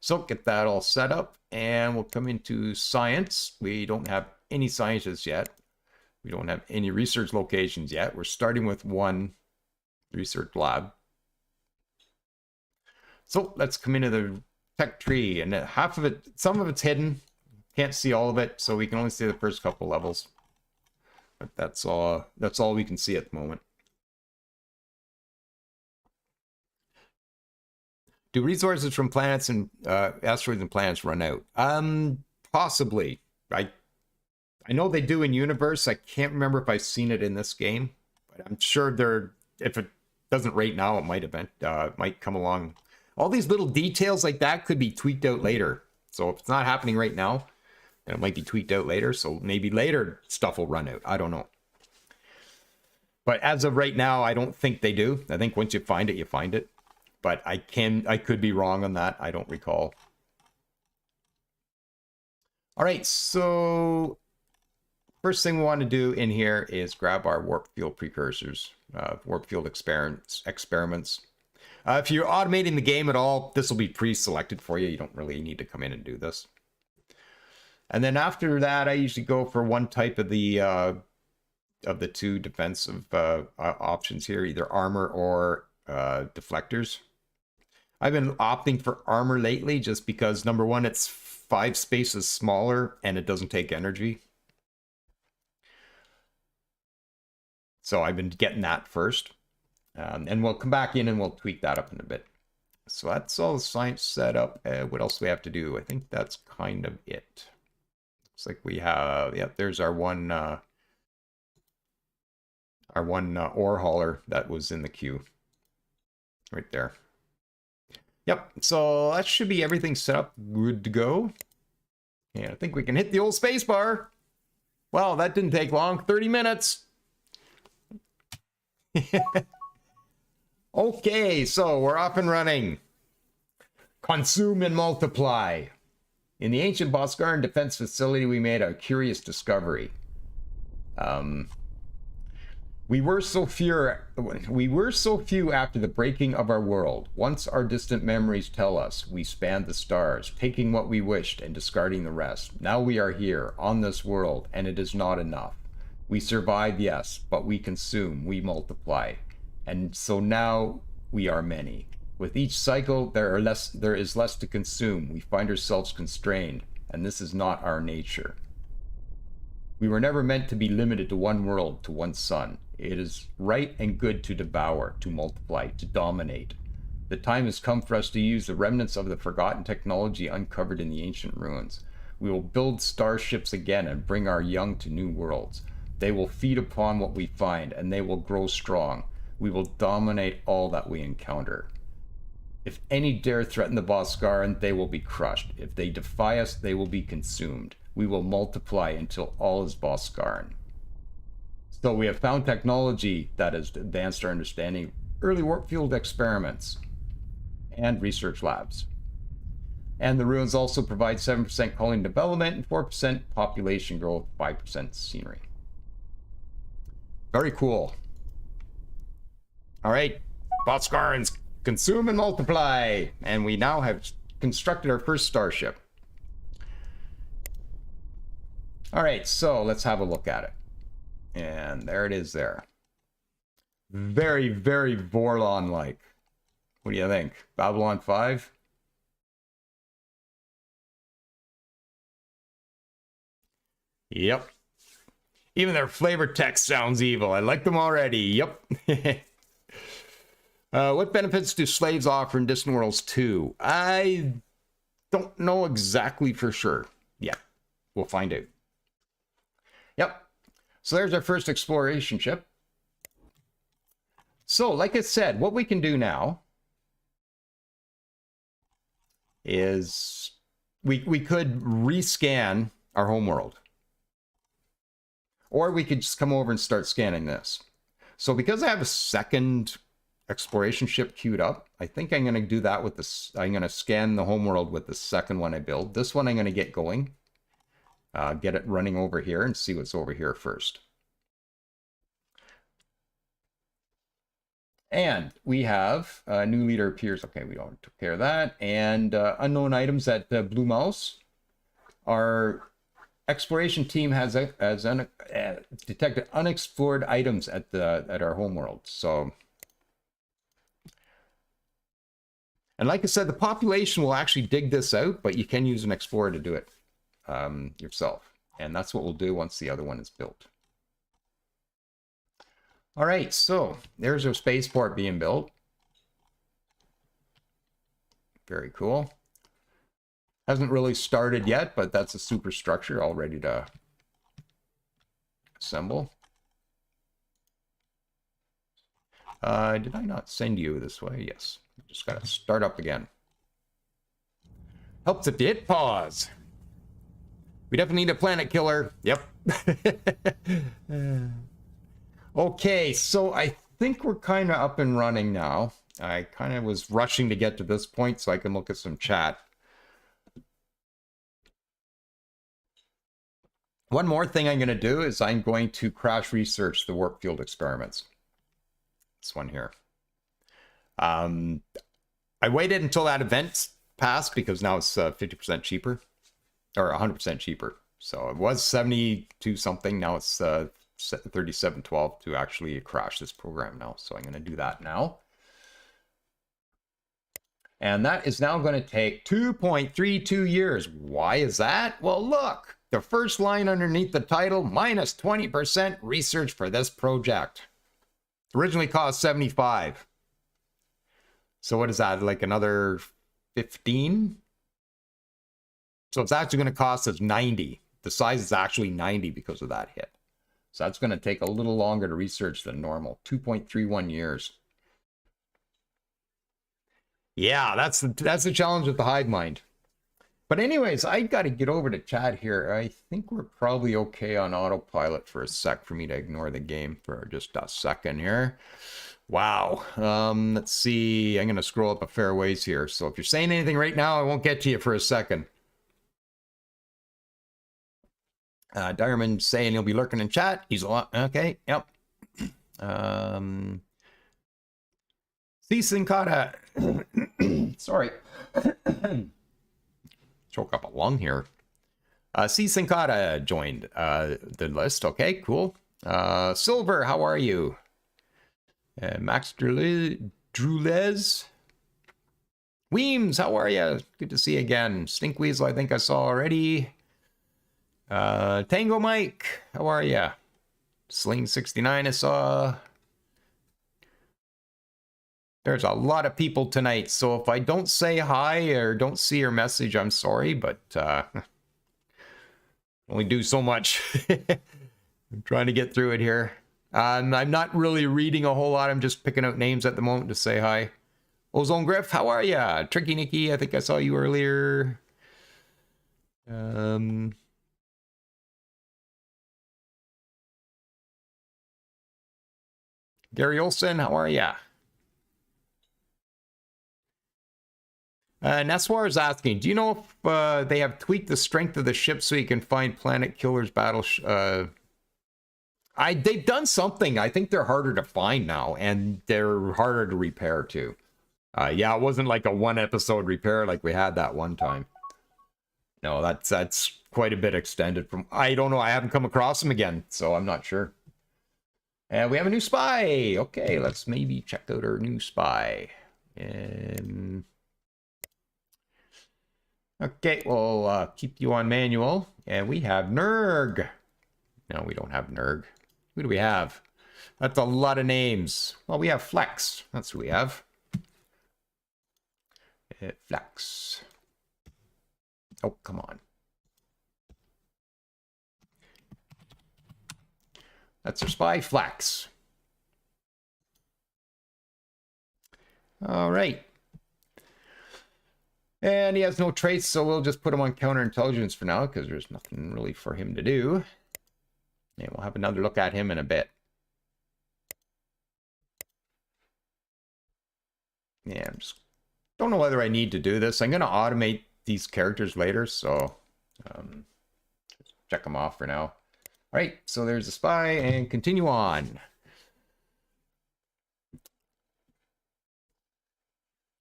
So get that all set up. And we'll come into science. We don't have any scientists yet. We don't have any research locations yet. We're starting with 1 research lab. So let's come into the tech tree, and half of it, some of it's hidden. Can't see all of it, so we can only see the first couple levels. But that's all we can see at the moment. Do resources from planets and asteroids and planets run out? Possibly. I know they do in universe. I can't remember if I've seen it in this game, but I'm sure they're, if it doesn't right now, it might have been, might come along. All these little details like that could be tweaked out later. So if it's not happening right now, then it might be tweaked out later. So maybe later stuff will run out. I don't know. But as of right now, I don't think they do. I think once you find it, you find it. But I could be wrong on that. I don't recall. All right, so first thing we want to do in here is grab our warp field precursors, warp field experiments. If you're automating the game at all, this will be pre-selected for you. You don't really need to come in and do this. And then after that, I usually go for one type of the two defensive options here, either armor or deflectors. I've been opting for armor lately just because, number one, it's 5 spaces smaller and it doesn't take energy. So I've been getting that first. And we'll come back in and we'll tweak that up in a bit. So that's all the science set up. What else do we have to do? I think that's kind of it. Looks like we have, yep, there's our one ore hauler that was in the queue. Right there. Yep, so that should be everything set up, good to go. And I think we can hit the old space bar. Well, that didn't take long, 30 minutes. Okay, so we're off and running. Consume and multiply. In the ancient BOSKARAN defense facility, we made a curious discovery. We were so few after the breaking of our world. Once our distant memories tell us, we spanned the stars, taking what we wished and discarding the rest. Now we are here, on this world, and it is not enough. We survive, yes, but we consume, we multiply. And so now we are many. With each cycle, there is less to consume. We find ourselves constrained, and this is not our nature. We were never meant to be limited to one world, to one sun. It is right and good to devour, to multiply, to dominate. The time has come for us to use the remnants of the forgotten technology uncovered in the ancient ruins. We will build starships again and bring our young to new worlds. They will feed upon what we find, and they will grow strong. We will dominate all that we encounter. If any dare threaten the BOSKARAN, they will be crushed. If they defy us, they will be consumed. We will multiply until all is BOSKARAN. So we have found technology that has advanced our understanding, early warp field experiments, and research labs. And the ruins also provide 7% colony development and 4% population growth, 5% scenery. Very cool. All right, BOSKARANs, consume and multiply. And we now have constructed our first starship. All right, so let's have a look at it. And there it is there. Very, very Vorlon-like. What do you think? Babylon 5? Yep. Even their flavor text sounds evil. I like them already. Yep. What benefits do slaves offer in Distant Worlds 2? I don't know exactly for sure. Yeah, we'll find out. Yep. So there's our first exploration ship. So, like I said, what we can do now is we could rescan our homeworld. Or we could just come over and start scanning this. So because I have a second exploration ship queued up, I think I'm going to do that with this. I'm going to scan the homeworld with the second one I build. This one I'm going to get going. Get it running over here and see what's over here first. And we have a new leader appears. Okay, we already took care of that. And unknown items at Blue Mouse. Our exploration team has detected unexplored items at our homeworld. So And like I said, the population will actually dig this out, but you can use an explorer to do it yourself. And that's what we'll do once the other one is built. All right, so there's our spaceport being built. Very cool. Hasn't really started yet, but that's a superstructure all ready to assemble. Did I not send you this way? Yes. Just got to start up again. Helps if you hit pause. We definitely need a planet killer. Yep. Okay, so I think we're kind of up and running now. I kind of was rushing to get to this point so I can look at some chat. One more thing I'm going to do is I'm going to crash research the warp field experiments. This one here. I waited until that event passed because now it's 50% cheaper or 100% cheaper. So it was 72 something. Now it's 37.12 to actually crash this program now. So I'm going to do that now. And that is now going to take 2.32 years. Why is that? Well, look, the first line underneath the title, minus 20% research for this project. Originally cost 75. So what is that? Like another 15? So it's actually going to cost us 90. The size is actually 90 because of that hit. So that's going to take a little longer to research than normal. 2.31 years. Yeah, that's the challenge with the hive mind. But anyways, I got to get over to chat here. I think we're probably okay on autopilot for a sec for me to ignore the game for just a second here. Wow. Let's see. I'm going to scroll up a fair ways here. So if you're saying anything right now, I won't get to you for a second. Diamond saying he'll be lurking in chat. He's a lot. Okay. Yep. Sinkata. Sorry. Choke up a lung here. Sinkata joined the list. Okay, cool. Silver, how are you? Max Drulez. Weems, how are you? Good to see you again. Stinkweasel, I think I saw already. Tango Mike, how are you? Sling69, I saw. There's a lot of people tonight, so if I don't say hi or don't see your message, I'm sorry, but only do so much. I'm trying to get through it here. I'm not really reading a whole lot. I'm just picking out names at the moment to say hi. Ozone Griff, how are ya? Tricky Nikki, I think I saw you earlier. Gary Olson, how are ya? Neswar is asking, do you know if they have tweaked the strength of the ship so you can find planet killers battle? They've done something. I think they're harder to find now, and they're harder to repair too. Yeah, it wasn't like a one episode repair like we had that one time. No, that's quite a bit extended from. I don't know. I haven't come across them again, so I'm not sure. And we have a new spy. Okay, let's maybe check out our new spy. Okay, we'll keep you on manual. And we have Nerg. No, we don't have Nerg. Who do we have? That's a lot of names. Well, we have Flex. That's who we have. Flex. Oh, come on. That's our spy, Flex. All right. And he has no traits, so we'll just put him on counterintelligence for now, because there's nothing really for him to do. And we'll have another look at him in a bit. Yeah, I just don't know whether I need to do this. I'm going to automate these characters later, so check them off for now. All right, so there's the spy, and continue on.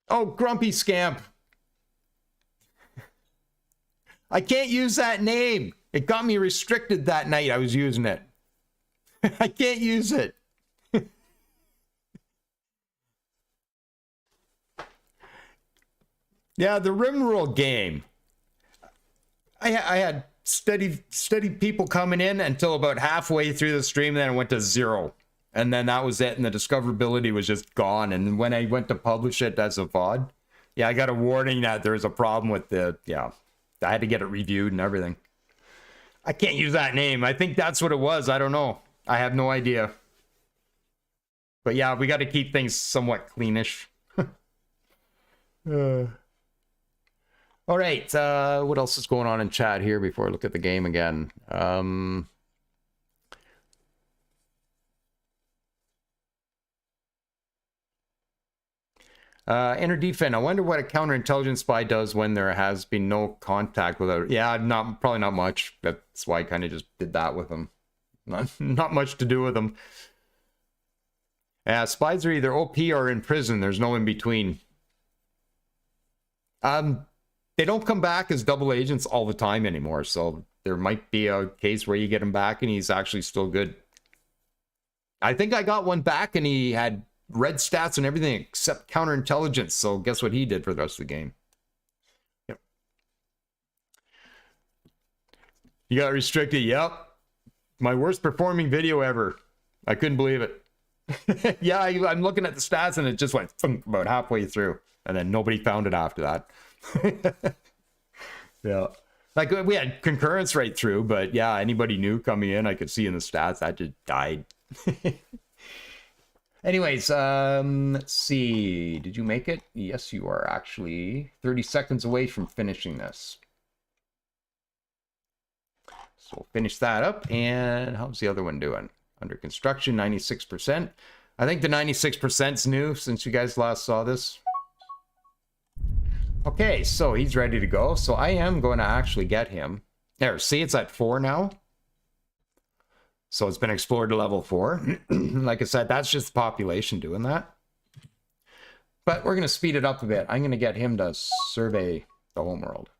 Oh, Grumpy Scamp. I can't use that name. It got me restricted that night I was using it. I can't use it. Yeah, the Rimworld game. I had steady people coming in until about halfway through the stream, then it went to 0. And then that was it, and the discoverability was just gone. And when I went to publish it as a VOD, yeah, I got a warning that there was a problem with the, yeah, I had to get it reviewed and everything. I can't use that name. I think that's what it was. I don't know. I have no idea. But yeah, we got to keep things somewhat cleanish. All right, what else is going on in chat here before I look at the game again? Inner defend. I wonder what a counterintelligence spy does when there has been no contact with it. Yeah, probably not much. That's why I kind of just did that with them. Not much to do with them. Yeah, spies are either OP or in prison. There's no in between. They don't come back as double agents all the time anymore, so there might be a case where you get him back and he's actually still good. I think I got one back and he had red stats and everything except counterintelligence, so guess what he did for the rest of the game? Yep. You got restricted. Yep. My worst performing video ever. I couldn't believe it. Yeah, I'm looking at the stats and it just went about halfway through, and then nobody found it after that. Yeah, like we had concurrence right through, but yeah, anybody new coming in, I could see in the stats that just died. Anyways, let's see. Did you make it? Yes, you are actually 30 seconds away from finishing this. So we'll finish that up. And how's the other one doing? Under construction, 96%. I think the 96%'s new since you guys last saw this. Okay, so he's ready to go. So I am going to actually get him. There, see, it's at 4 now. So it's been explored to level 4. Like I said, that's just the population doing that. But we're going to speed it up a bit. I'm going to get him to survey the homeworld.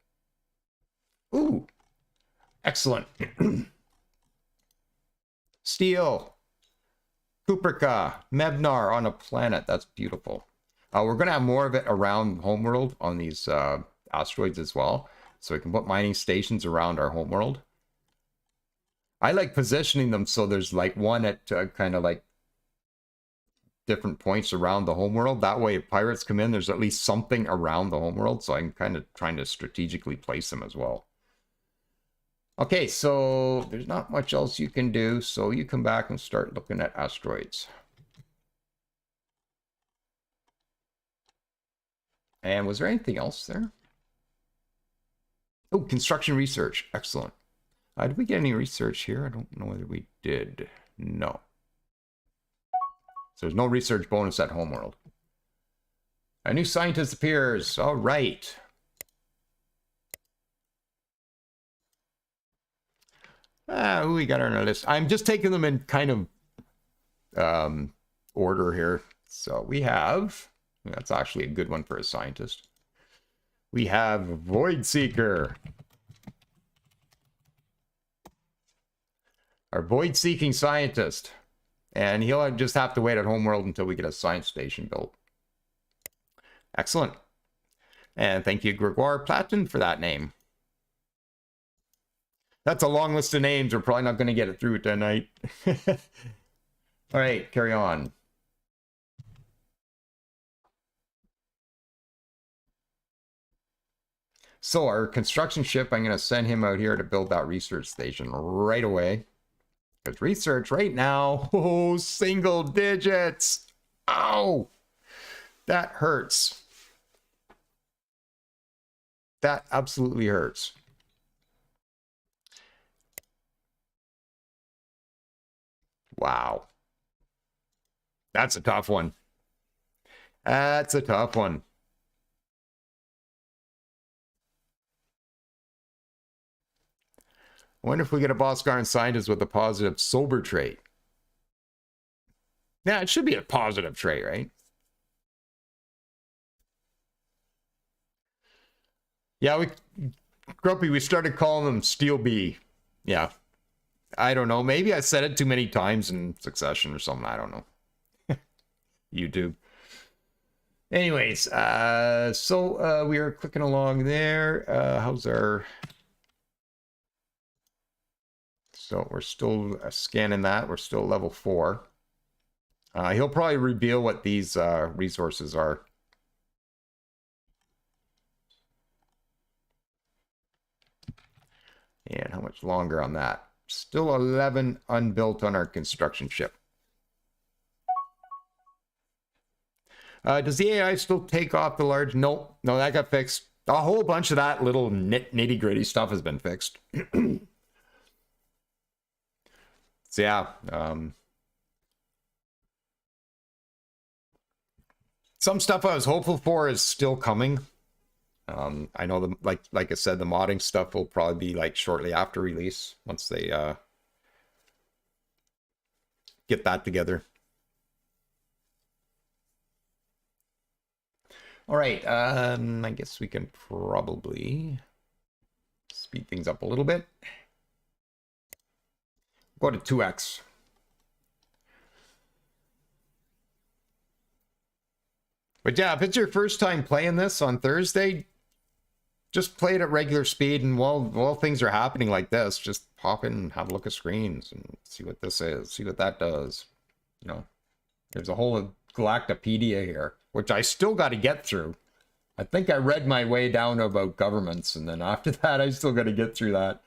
Ooh, excellent. Steel, Kuprika, Mebnar on a planet. That's beautiful. We're going to have more of it around homeworld on these asteroids as well. So we can put mining stations around our homeworld. I like positioning them so there's like one at kind of like different points around the homeworld. That way if pirates come in, there's at least something around the homeworld. So I'm kind of trying to strategically place them as well. Okay, so there's not much else you can do. So you come back and start looking at asteroids. And was there anything else there? Oh, construction research. Excellent. Did we get any research here? I don't know whether we did. No. So there's no research bonus at homeworld. A new scientist appears. All right. Who we got on our list? I'm just taking them in kind of order here. So we have... That's actually a good one for a scientist. We have Void Seeker. Our void-seeking scientist. And he'll just have to wait at homeworld until we get a science station built. Excellent. And thank you, Gregoire Platin, for that name. That's a long list of names. We're probably not going to get it through tonight. All right, carry on. So our construction ship, I'm going to send him out here to build that research station right away. Because research right now, oh, single digits. Ow, that hurts. That absolutely hurts. Wow. That's a tough one. That's a tough one. I wonder if we get a BOSKARAN scientist with a positive sober trait. Yeah, it should be a positive trait, right? Yeah, Grumpy, we started calling them Steel Bee. Yeah. I don't know. Maybe I said it too many times in succession or something. I don't know. YouTube. Anyways, so we are clicking along there. How's our... So we're still scanning that. We're still level 4. He'll probably reveal what these resources are. And how much longer on that? Still 11 unbuilt on our construction ship. Does the AI still take off the large? Nope. No, that got fixed. A whole bunch of that little nitty gritty stuff has been fixed. So yeah, some stuff I was hopeful for is still coming. I know the like I said, the modding stuff will probably be like shortly after release once they get that together. All right, I guess we can probably speed things up a little bit. Go to 2x. But yeah, if it's your first time playing this on Thursday, just play it at regular speed, and while things are happening like this, just pop in and have a look at screens and see what this is, see what that does. You know, there's a whole Galactopedia here, which I still got to get through. I think I read my way down about governments, and then after that, I still got to get through that.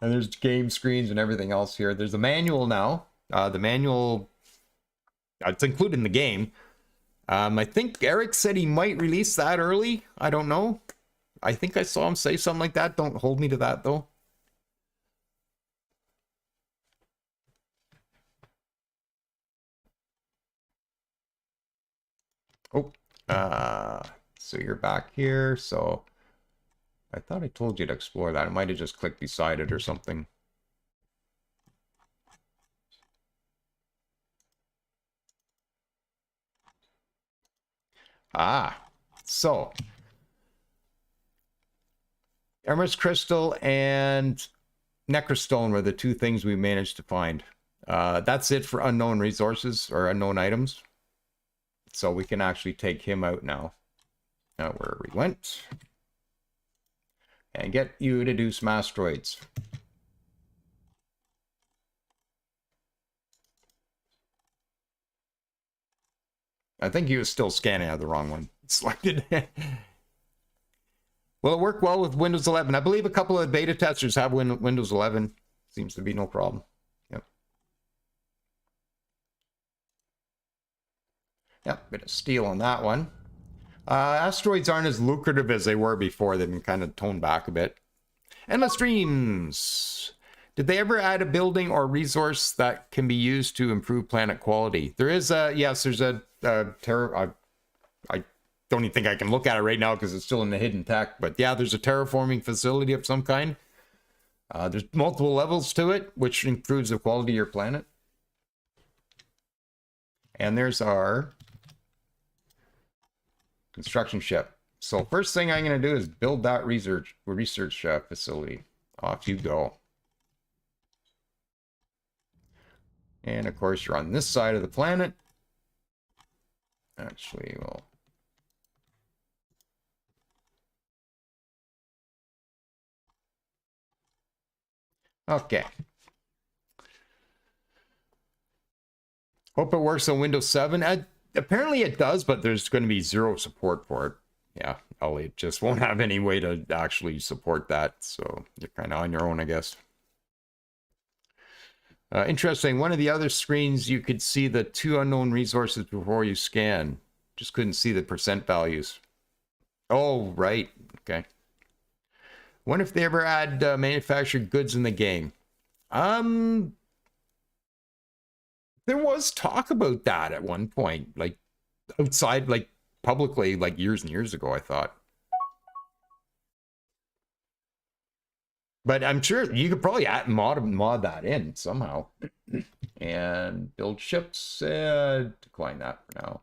And there's game screens and everything else here. There's a manual now. The manual, it's included in the game. I think Eric said he might release that early. I don't know. I think I saw him say something like that. Don't hold me to that, though. Oh, so you're back here. So I thought I told you to explore that. I might have just clicked beside it or something. So Emerald Crystal and Necrostone were the two things we managed to find. That's it for unknown resources or unknown items. So we can actually take him out now. Where we went. And get you to do some asteroids. I think he was still scanning out the wrong one. Selected. Will it work well with Windows 11? I believe a couple of beta testers have Windows 11. Seems to be no problem. Yep. Yep, bit of steel on that one. Asteroids aren't as lucrative as they were before. They've been kind of toned back a bit. Endless Streams. Did they ever add a building or resource that can be used to improve planet quality? There is a, yes, there's a I don't even think I can look at it right now because it's still in the hidden tech. But yeah, there's a terraforming facility of some kind. There's multiple levels to it, which improves the quality of your planet. And there's our construction ship. So first thing I'm going to do is build that research facility. Off you go. And of course, you're on this side of the planet. Actually, well, okay. Hope it works on Windows 7. Apparently it does, but there's going to be zero support for it. Yeah, Elliot just won't have any way to actually support that. So you're kind of on your own, I guess. Interesting. One of the other screens, you could see the 2 unknown resources before you scan. Just couldn't see the percent values. Oh, right. Okay. Wonder if they ever add manufactured goods in the game. There was talk about that at one point, like outside, like publicly, like years and years ago, I thought. But I'm sure you could probably mod that in somehow. And build ships. Decline that for now.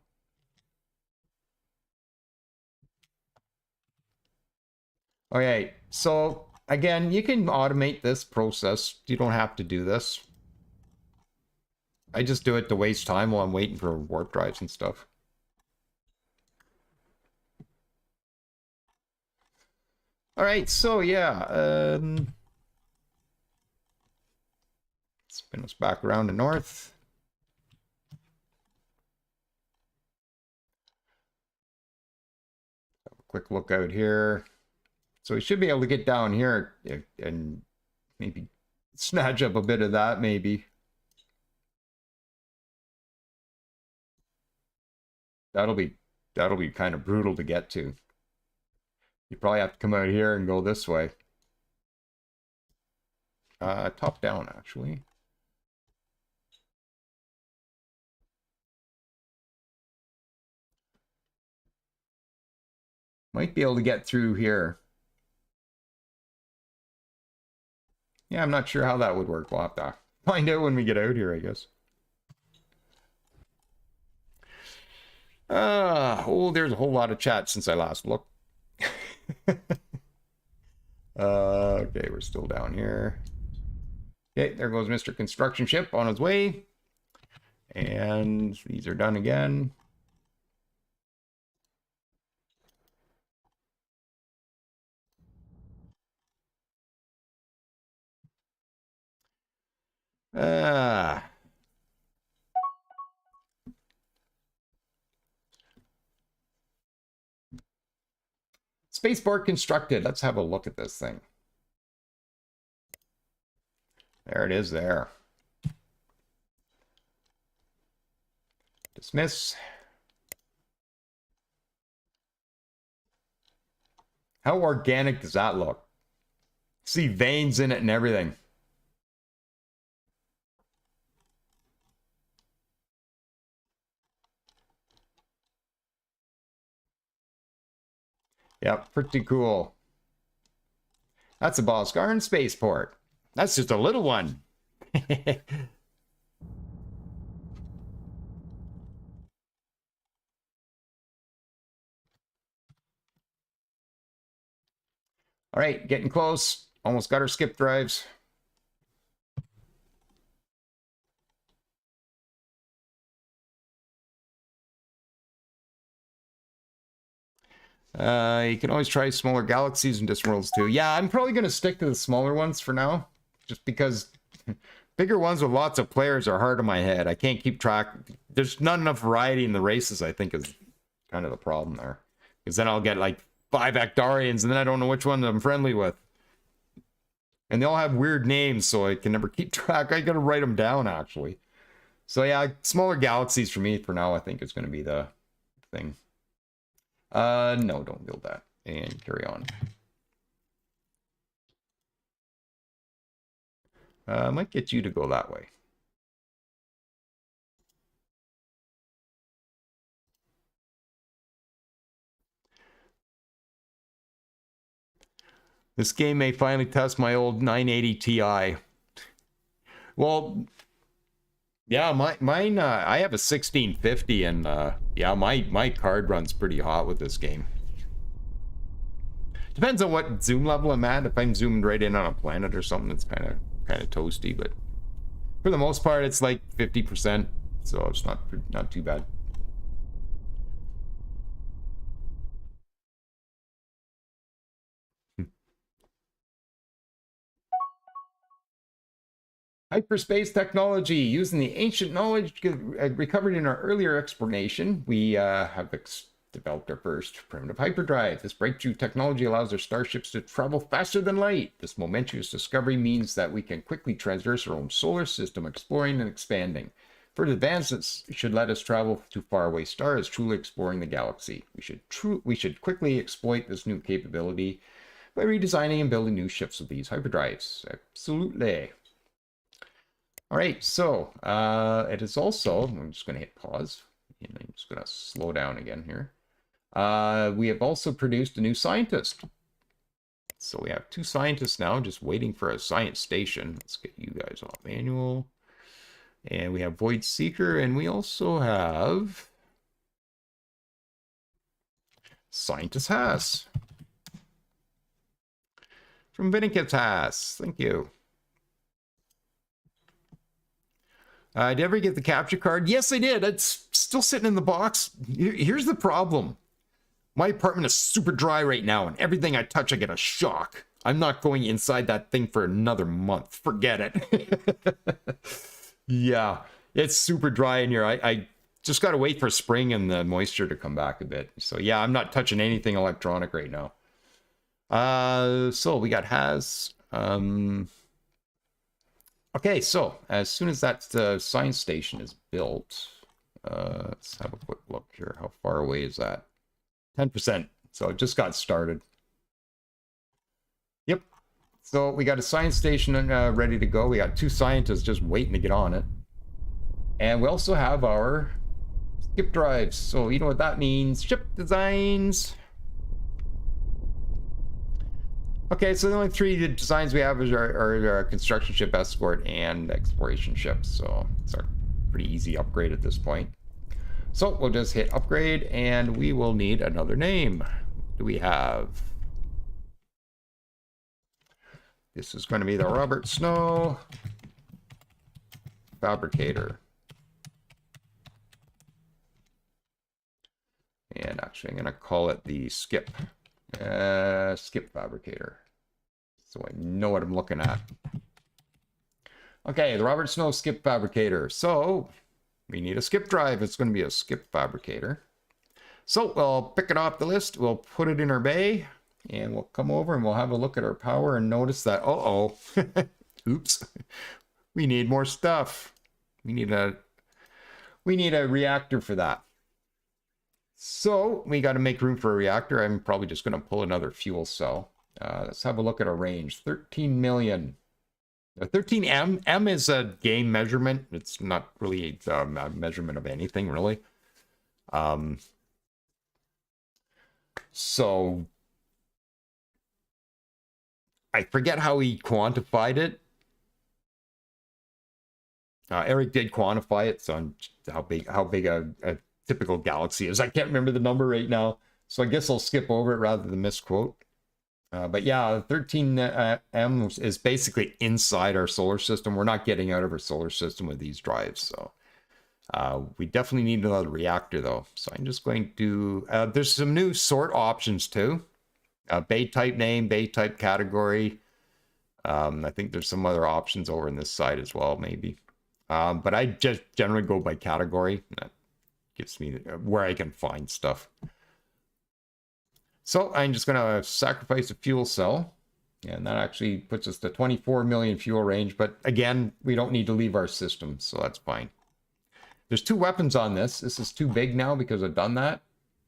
Okay, so again, you can automate this process. You don't have to do this. I just do it to waste time while I'm waiting for warp drives and stuff. All right, so yeah, spin us back around to north. Have a quick look out here. So we should be able to get down here and maybe snatch up a bit of that, maybe. That'll be kind of brutal to get to. You probably have to come out here and go this way. Top down, actually. Might be able to get through here. Yeah, I'm not sure how that would work. We'll have to find out when we get out here, I guess. Oh, there's a whole lot of chat since I last looked. Okay, we're still down here. Okay, there goes Mr. Construction Ship on his way. And these are done again. Spaceport constructed. Let's have a look at this thing. There it is there. Dismiss. How organic does that look? See veins in it and everything. Yep, pretty cool. That's a BOSKARAN spaceport. That's just a little one. All right, getting close. Almost got our skip drives. You can always try smaller galaxies and distant worlds too. Yeah, I'm probably going to stick to the smaller ones for now. Just because bigger ones with lots of players are hard on my head. I can't keep track. There's not enough variety in the races, I think, is kind of the problem there. Because then I'll get like 5 Actarians, and then I don't know which one I'm friendly with. And they all have weird names, so I can never keep track. I gotta write them down, actually. So yeah, smaller galaxies for me for now, I think, is going to be the thing. No, don't build that. And carry on. I might get you to go that way. This game may finally test my old 980 Ti. Well, yeah, mine, I have a 1650, and yeah, my card runs pretty hot with this game. Depends on what zoom level I'm at. If I'm zoomed right in on a planet or something, it's kind of toasty, but for the most part, it's like 50%, so it's not too bad. Hyperspace technology. Using the ancient knowledge recovered in our earlier explanation, we have developed our first primitive hyperdrive. This breakthrough technology allows our starships to travel faster than light. This momentous discovery means that we can quickly traverse our own solar system, exploring and expanding. Further advances should let us travel to faraway stars, truly exploring the galaxy. We should quickly exploit this new capability by redesigning and building new ships with these hyperdrives. Absolutely. All right, so it is also, I'm just going to hit pause, and I'm just going to slow down again here. We have also produced a new scientist. So we have 2 scientists now, just waiting for a science station. Let's get you guys off manual. And we have Void Seeker, and we also have Scientist Haas. From Vinnikit's Haas, thank you. Did you ever get the capture card? Yes, I did. It's still sitting in the box. Here's the problem. My apartment is super dry right now, and everything I touch, I get a shock. I'm not going inside that thing for another month. Forget it. Yeah, it's super dry in here. I just got to wait for spring and the moisture to come back a bit. So yeah, I'm not touching anything electronic right now. So we got has. Okay, so as soon as that science station is built, let's have a quick look here. How far away is that? 10%. So it just got started. Yep. So we got a science station ready to go. We got 2 scientists just waiting to get on it. And we also have our skip drives. So you know what that means. Ship designs. Okay, so the only 3 designs we have is our construction ship, escort, and exploration ship. So it's a pretty easy upgrade at this point. So we'll just hit upgrade, and we will need another name. What do we have? This is going to be the Robert Snow Fabricator. And actually, I'm going to call it the Skip. Skip Fabricator. So I know what I'm looking at. Okay, the Robert Snow Skip Fabricator. So we need a skip drive. It's going to be a skip fabricator. So we'll pick it off the list. We'll put it in our bay. And we'll come over and we'll have a look at our power and notice that, uh-oh, oops, we need more stuff. We need a reactor for that. So we got to make room for a reactor. I'm probably just going to pull another fuel cell. Let's have a look at our range. 13 million. 13M. M is a game measurement. It's not really a measurement of anything, really. So I forget how he quantified it. Eric did quantify it, so how big a typical galaxy is. I can't remember the number right now, so I guess I'll skip over it rather than misquote. But yeah, 13M is basically inside our solar system. We're not getting out of our solar system with these drives, so we definitely need another reactor though. So I'm just going to, there's some new sort options too. Bay type name, bay type category. I think there's some other options over in this side as well, maybe. But I just generally go by category. That gives me where I can find stuff. So I'm just going to sacrifice a fuel cell. And that actually puts us to 24 million fuel range. But again, we don't need to leave our system, so that's fine. There's 2 weapons on this. This is too big now because I've done that.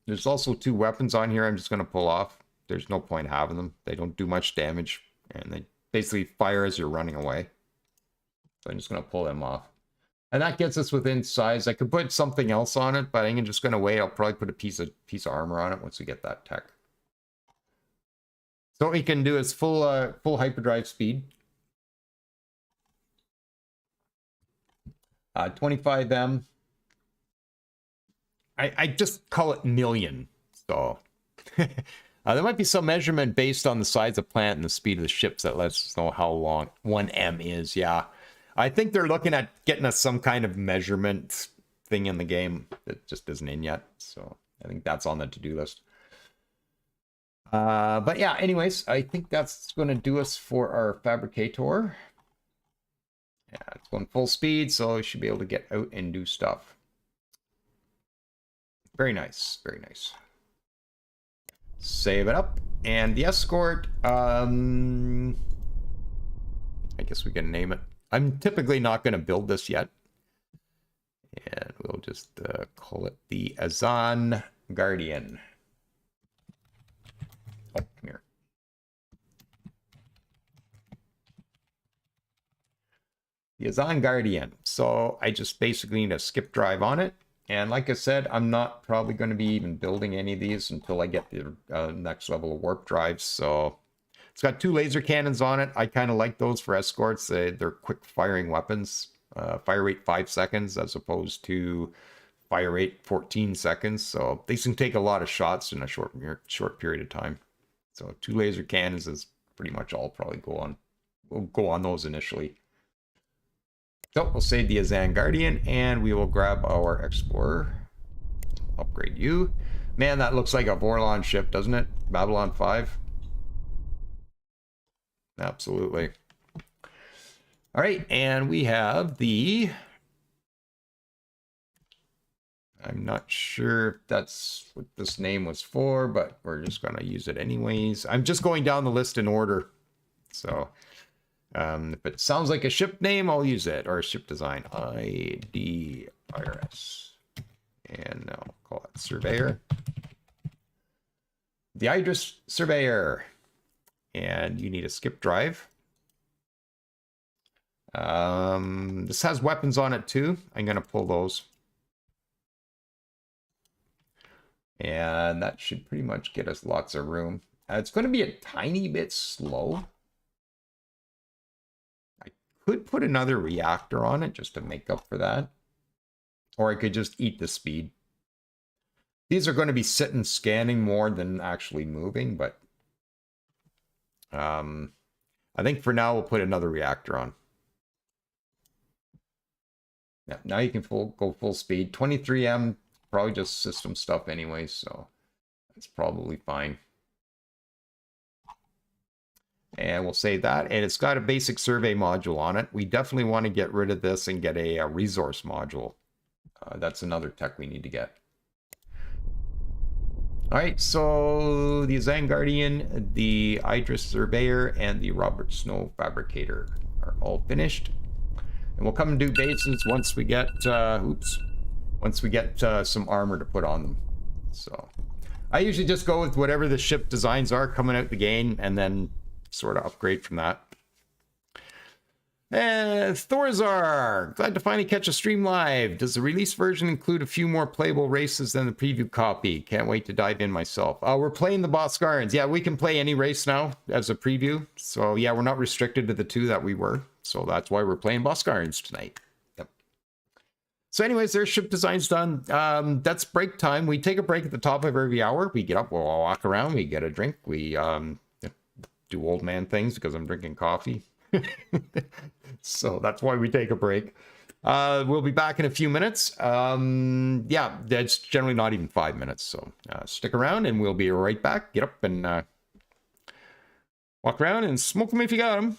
There's also 2 weapons on here I'm just going to pull off. There's no point having them. They don't do much damage. And they basically fire as you're running away. So I'm just going to pull them off. And that gets us within size. I could put something else on it, but I'm just going to wait. I'll probably put a piece of armor on it once we get that tech. So what we can do is full hyperdrive speed. 25M. I just call it million. So there might be some measurement based on the size of plant and the speed of the ships that lets us know how long 1M is. Yeah. I think they're looking at getting us some kind of measurement thing in the game that just isn't in yet. So I think that's on the to-do list. But yeah, anyways, I think that's going to do us for our fabricator. Yeah, it's going full speed, so we should be able to get out and do stuff. Very nice, very nice. Save it up. And the escort, I guess we can name it. I'm typically not going to build this yet. And we'll just call it the Azan Guardian. Oh, come here. The Azan Guardian. So I just basically need a skip drive on it. And like I said, I'm not probably going to be even building any of these until I get the next level of warp drives. So it's got 2 laser cannons on it. I kind of like those for escorts. They're quick firing weapons. Fire rate 5 seconds as opposed to fire rate 14 seconds. So these can take a lot of shots in a short period of time. So 2 laser cannons is pretty much all probably go on. We'll go on those initially. So we'll save the Azan Guardian and we will grab our Explorer. Upgrade you. Man, that looks like a Vorlon ship, doesn't it? Babylon 5. Absolutely. All right, and we have the... I'm not sure if that's what this name was for, but we're just going to use it anyways. I'm just going down the list in order. So if it sounds like a ship name, I'll use it, or a ship design. IDRS. And I'll call it Surveyor. The Idris Surveyor. And you need a skip drive. This has weapons on it too. I'm going to pull those. And that should pretty much get us lots of room. It's going to be a tiny bit slow. I could put another reactor on it just to make up for that. Or I could just eat the speed. These are going to be sitting scanning more than actually moving, but I think for now we'll put another reactor on. Yeah, now you can go full speed. 23M, probably just system stuff anyway, so that's probably fine. And we'll save that. And it's got a basic survey module on it. We definitely want to get rid of this and get a resource module. That's another tech we need to get. All right, so the Zangardian, the Idris Surveyor, and the Robert Snow Fabricator are all finished. And we'll come and do bases once we get, once we get some armor to put on them. So I usually just go with whatever the ship designs are coming out the game and then sort of upgrade from that. And Thorzar, glad to finally catch a stream live. Does the release version include a few more playable races than the preview copy? Can't wait to dive in myself. We're playing the Boskarans. Yeah, we can play any race now as a preview. So yeah, we're not restricted to the two that we were. So that's why we're playing Boskarans tonight. Yep. So anyways, their ship design's done. That's break time. We take a break at the top of every hour. We get up, we'll walk around, we get a drink. We do old man things because I'm drinking coffee. So that's why we take a break. We'll be back in a few minutes. Yeah, that's generally not even 5 minutes. So stick around and we'll be right back. Get up and walk around and smoke them if you got them.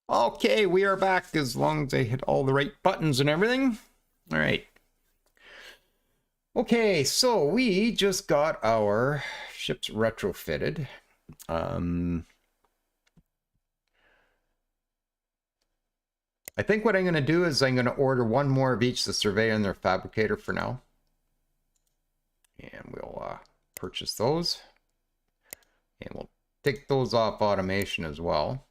Okay, we are back as long as I hit all the right buttons and everything. All right. Okay, so we just got our ships retrofitted. I think what I'm going to do is I'm going to order one more of each, the surveyor and their fabricator for now. And we'll purchase those. And we'll take those off automation as well.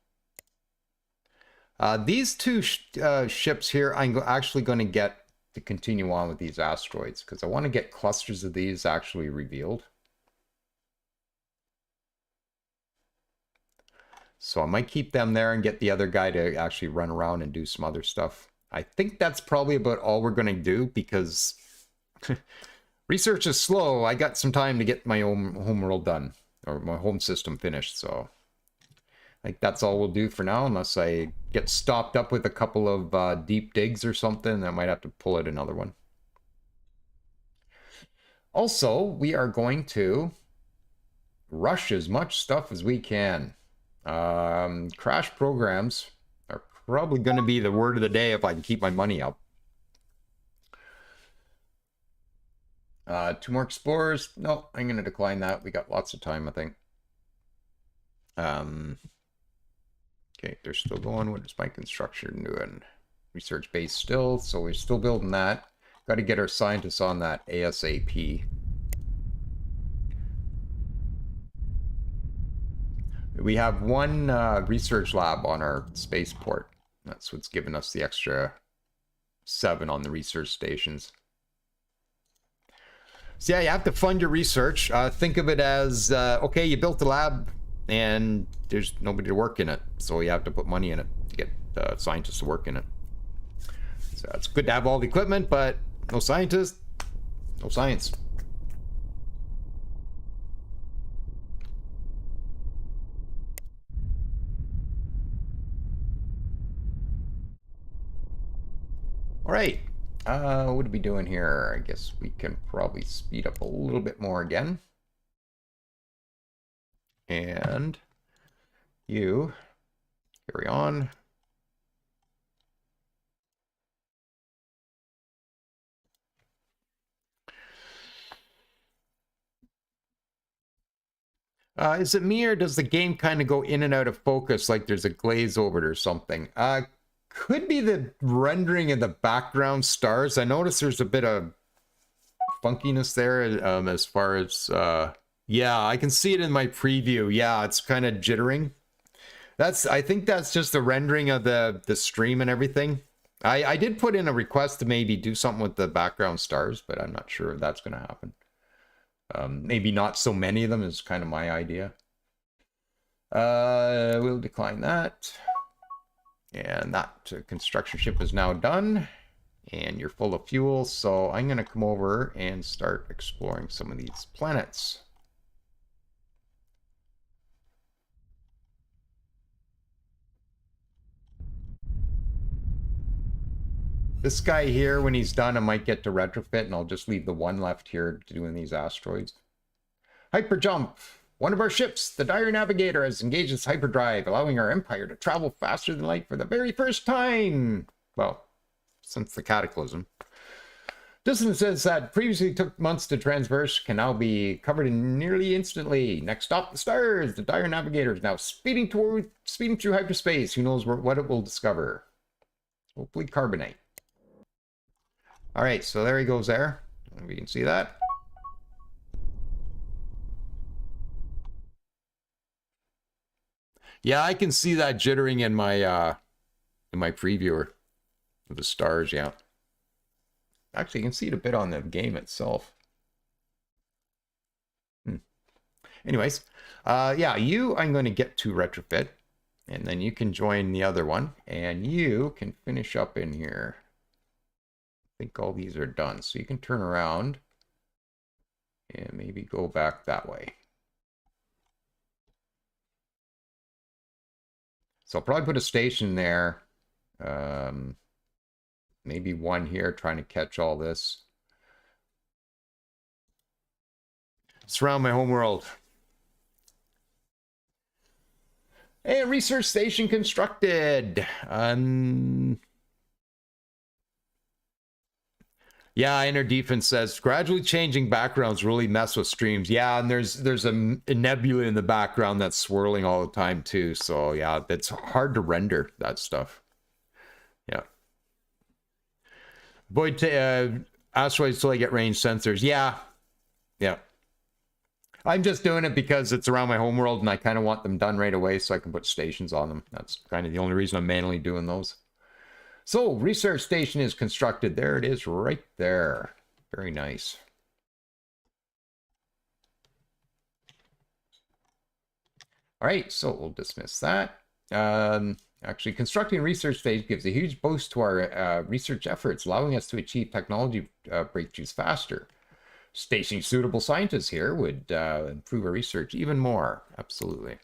These two ships here, I'm actually going to get to continue on with these asteroids because I want to get clusters of these actually revealed. So I might keep them there and get the other guy to actually run around and do some other stuff. I think that's probably about all we're going to do because research is slow. I got some time to get my own homeworld done, or my home system finished, so I think that's all we'll do for now, unless I get stopped up with a couple of deep digs or something. I might have to pull out another one. Also, we are going to rush as much stuff as we can. Crash programs are probably going to be the word of the day if I can keep my money up. 2 more explorers. No, I'm going to decline that. We got lots of time, I think. Okay, they're still going. What is my construction doing? Research base still, so we're still building that. Got to get our scientists on that ASAP. We have one research lab on our spaceport. That's what's given us the extra 7 on the research stations. So yeah, you have to fund your research. Think of it as, okay, you built a lab and there's nobody to work in it. So you have to put money in it to get scientists to work in it. So it's good to have all the equipment, but no scientists, no science. All right, what are we doing here? I guess we can probably speed up a little bit more again. And you carry on. Is it me or does the game kind of go in and out of focus like there's a glaze over it or something? Could be the rendering of the background stars. I noticed there's a bit of funkiness there as far as... yeah, I can see it in my preview. Yeah, it's kind of jittering. I think that's just the rendering of the stream and everything. I did put in a request to maybe do something with the background stars, but I'm not sure if that's going to happen. Maybe not so many of them is kind of my idea. We'll decline that. And that construction ship is now done. And you're full of fuel, so I'm going to come over and start exploring some of these planets. This guy here, when he's done, I might get to retrofit, and I'll just leave the one left here doing these asteroids. Hyper jump! One of our ships, the Dire Navigator, has engaged its hyperdrive, allowing our Empire to travel faster than light for the very first time! Well, since the Cataclysm. Distances that previously took months to traverse can now be covered in nearly instantly. Next stop, the stars! The Dire Navigator is now speeding through hyperspace. Who knows what it will discover? Hopefully carbonite. All right, so there he goes there. We can see that. Yeah, I can see that jittering in my previewer of the stars, yeah. Actually, you can see it a bit on the game itself. Anyways, yeah, I'm going to get to retrofit, and then you can join the other one, and you can finish up in here. I think all these are done, so you can turn around and maybe go back that way. So I'll probably put a station there. Maybe one here trying to catch all this. Surround my homeworld. Hey, research station constructed. Yeah, Inner Defense says gradually changing backgrounds really mess with streams. Yeah, and there's a nebula in the background that's swirling all the time too. So yeah, it's hard to render that stuff. Yeah. Void asteroids till I get range sensors. Yeah. Yeah. I'm just doing it because it's around my homeworld and I kind of want them done right away so I can put stations on them. That's kind of the only reason I'm manually doing those. So, research station is constructed. There it is right there. Very nice. All right, so we'll dismiss that. Actually, constructing a research station gives a huge boost to our research efforts, allowing us to achieve technology breakthroughs faster. Stationing suitable scientists here would improve our research even more. Absolutely.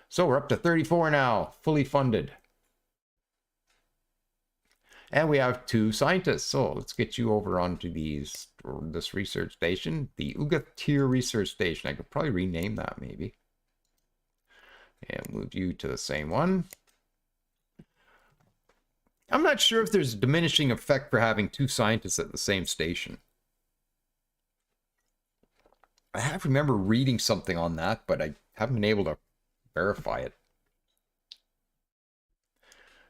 So we're up to 34 now, fully funded. And we have 2 scientists. So let's get you over onto this research station, the Ugatir Research Station. I could probably rename that maybe. And move you to the same one. I'm not sure if there's a diminishing effect for having 2 scientists at the same station. I have remember reading something on that, but I haven't been able to verify it.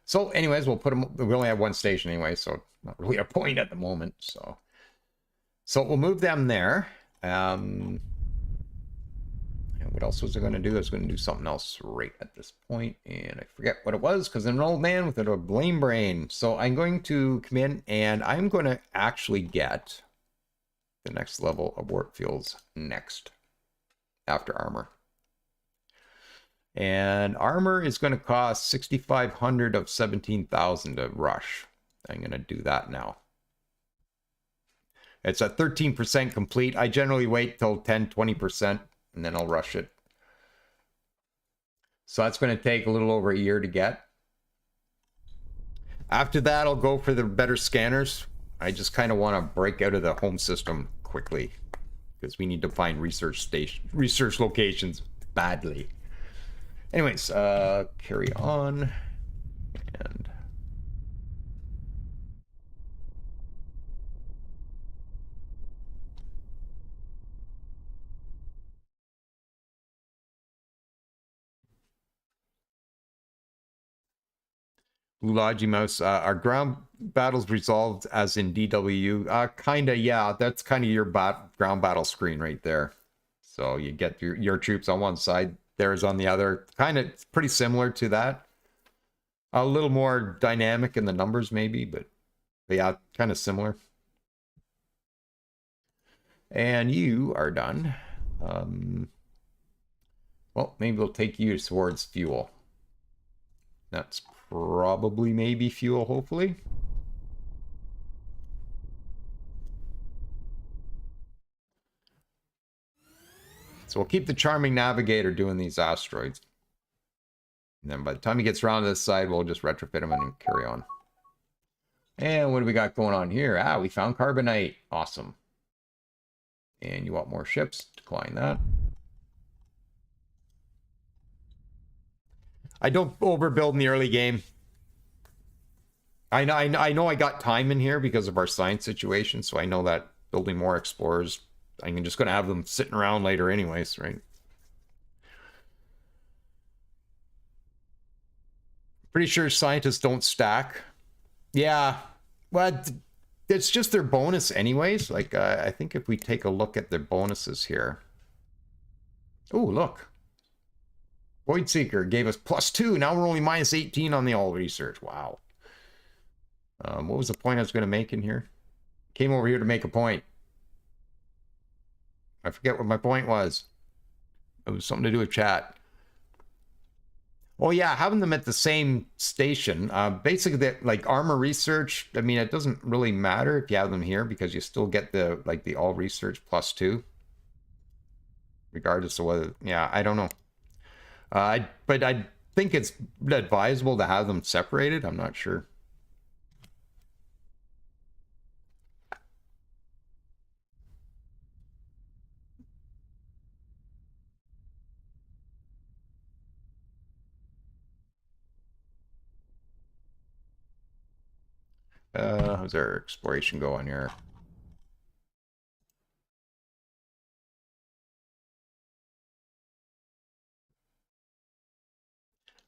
So anyways, we'll put them, we only have 1 station anyway, so not really a point at the moment. So we'll move them there. And what else was I going to do? I was going to do something else right at this point, and I forget what it was because I'm an old man with a blame brain. So I'm going to come in and I'm going to actually get the next level of warp fuels next after armor. And armor is going to cost 6,500 of 17,000 to rush. I'm going to do that now. It's at 13% complete. I generally wait till 10-20% and then I'll rush it. So that's going to take a little over a year to get. After that, I'll go for the better scanners. I just kind of want to break out of the home system quickly because we need to find research locations badly. Anyways, carry on. And Ulaji Mouse, are ground battles resolved as in DW? Kinda, yeah. That's kind of your ground battle screen right there. So you get your troops on one side, theirs on the other. Kind of pretty similar to that. A little more dynamic in the numbers maybe, but yeah, kind of similar. And you are done. Well, maybe we'll take you towards fuel. That's probably maybe fuel, hopefully. So we'll keep the Charming Navigator doing these asteroids. And then by the time he gets around to this side, we'll just retrofit him and carry on. And what do we got going on here? Ah, we found carbonite. Awesome. And you want more ships? Decline that. I don't overbuild in the early game. I know I got time in here because of our science situation, so I know that building more explorers, I'm just going to have them sitting around later anyways, right? Pretty sure scientists don't stack. Yeah, but it's just their bonus anyways. Like, I think if we take a look at their bonuses here. Oh, look. Void Seeker gave us +2. Now we're only -18 on the all research. Wow. What was the point I was going to make in here? Came over here to make a point. I forget what my point was. It was something to do with chat. Oh yeah, having them at the same station. Basically, like armor research. I mean, it doesn't really matter if you have them here because you still get the all research +2, regardless of whether. Yeah, I don't know. But I think it's advisable to have them separated. I'm not sure. How's our exploration going here?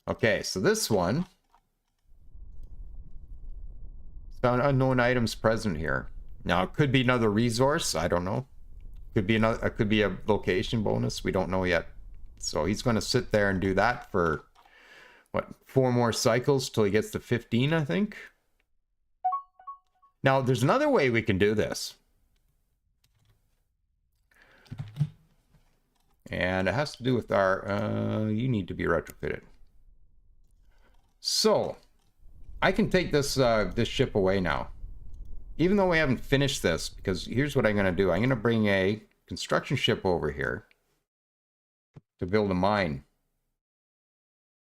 Okay, so this one found unknown items present here. Now it could be another resource. I don't know. Could be another. It could be a location bonus. We don't know yet. So he's going to sit there and do that for what, 4 more cycles till he gets to 15, I think. Now there's another way we can do this, and it has to do with our. You need to be retrofitted. So I can take this this ship away now, even though we haven't finished this, because here's what I'm going to do. I'm going to bring a construction ship over here to build a mine.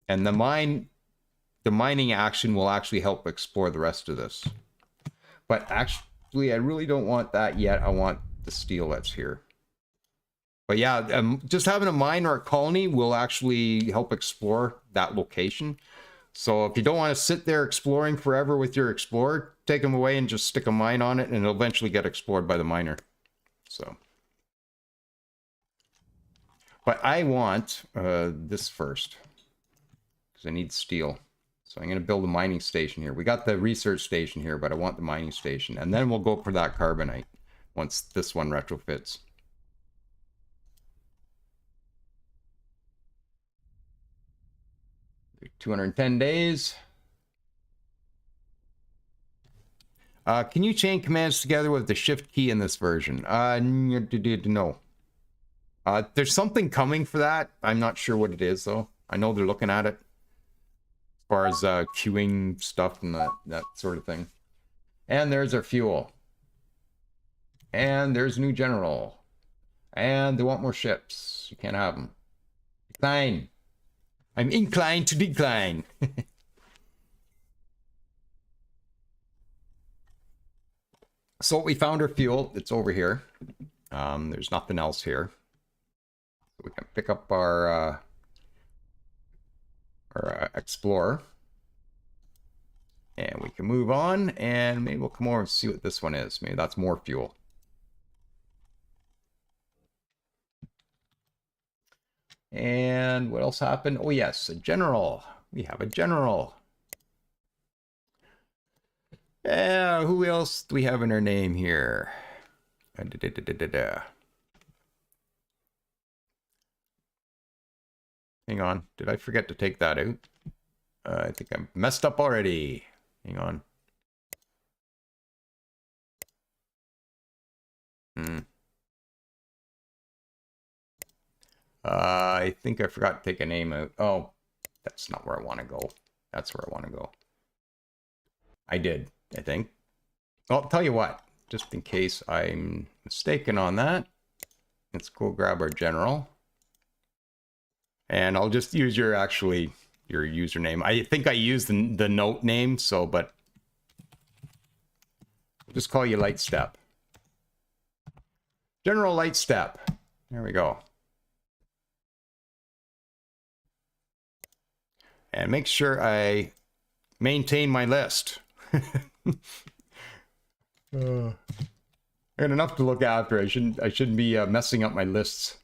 And the mining action will actually help explore the rest of this. But actually, I really don't want that yet. I want the steel that's here. But yeah, just having a mine or a colony will actually help explore that location. So if you don't want to sit there exploring forever with your explorer, take them away and just stick a mine on it, and it'll eventually get explored by the miner. So, but I want this first, because I need steel. So I'm going to build a mining station here. We got the research station here, but I want the mining station. And then we'll go for that carbonite once this one retrofits. 210 days. Can you chain commands together with the shift key in this version? No. There's something coming for that. I'm not sure what it is, though. I know they're looking at it as far as queuing stuff and that sort of thing. And there's our fuel. And there's a new general. And they want more ships. You can't have them. Decline. I'm inclined to decline. So we found our fuel. It's over here. There's nothing else here. So we can pick up our Explorer. And we can move on, and maybe we'll come over and see what this one is. Maybe that's more fuel. And what else happened? Oh yes, a general. We have a general. Who else do we have in our name here? Hang on, did I forget to take that out? I think I'm messed up already. Hang on. I think I forgot to take a name out. Oh, that's not where I want to go. That's where I want to go. I did, I think. Well, I'll tell you what, just in case I'm mistaken on that, let's go grab our general. And I'll just use your username. I think I used the note name, so, but I'll just call you Lightstep. General Lightstep. There we go. And make sure I maintain my list. I got enough to look after. I shouldn't be messing up my lists.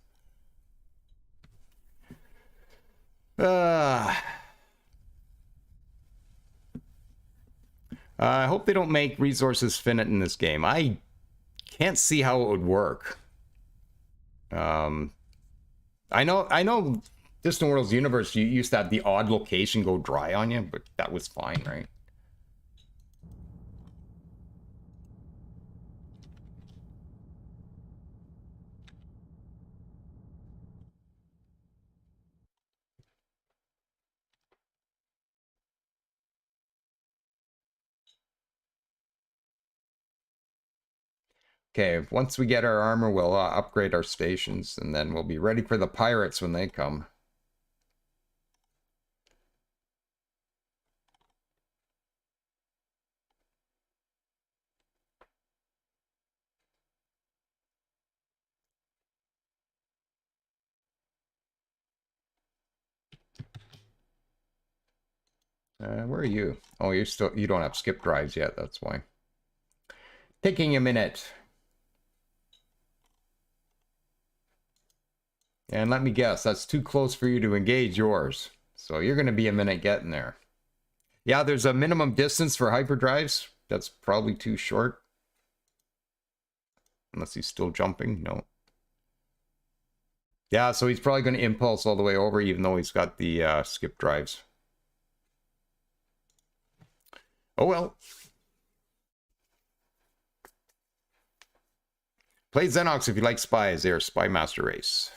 I hope they don't make resources finite in this game. I can't see how it would work. I know Distant Worlds Universe, you used to have the odd location go dry on you, but that was fine, right? Okay, once we get our armor, we'll upgrade our stations, and then we'll be ready for the pirates when they come. Where are you? Oh, you don't have skip drives yet, that's why. Taking a minute. And let me guess, that's too close for you to engage yours. So you're going to be a minute getting there. Yeah, there's a minimum distance for hyperdrives. That's probably too short. Unless he's still jumping. No. Yeah, so he's probably going to impulse all the way over, even though he's got the skip drives. Oh well. Play Xenox if you like spies. They're Spy Master Race.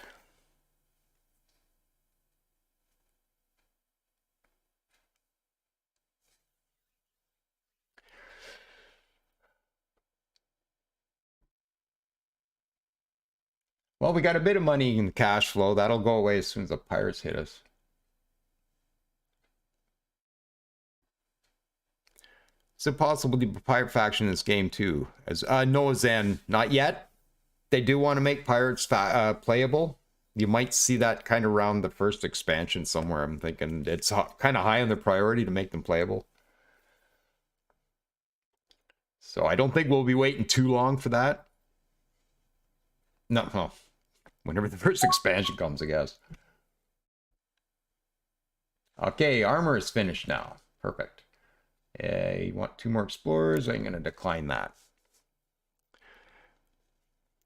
Well, we got a bit of money in the cash flow. That'll go away as soon as the pirates hit us. Is it possible to be a pirate faction in this game too? As no, Zen, not yet. They do want to make pirates playable. You might see that kind of around the first expansion somewhere. I'm thinking it's kind of high on the priority to make them playable. So I don't think we'll be waiting too long for that. No. Whenever the first expansion comes, I guess. Okay, armor is finished now. Perfect. You want 2 more explorers? I'm going to decline that.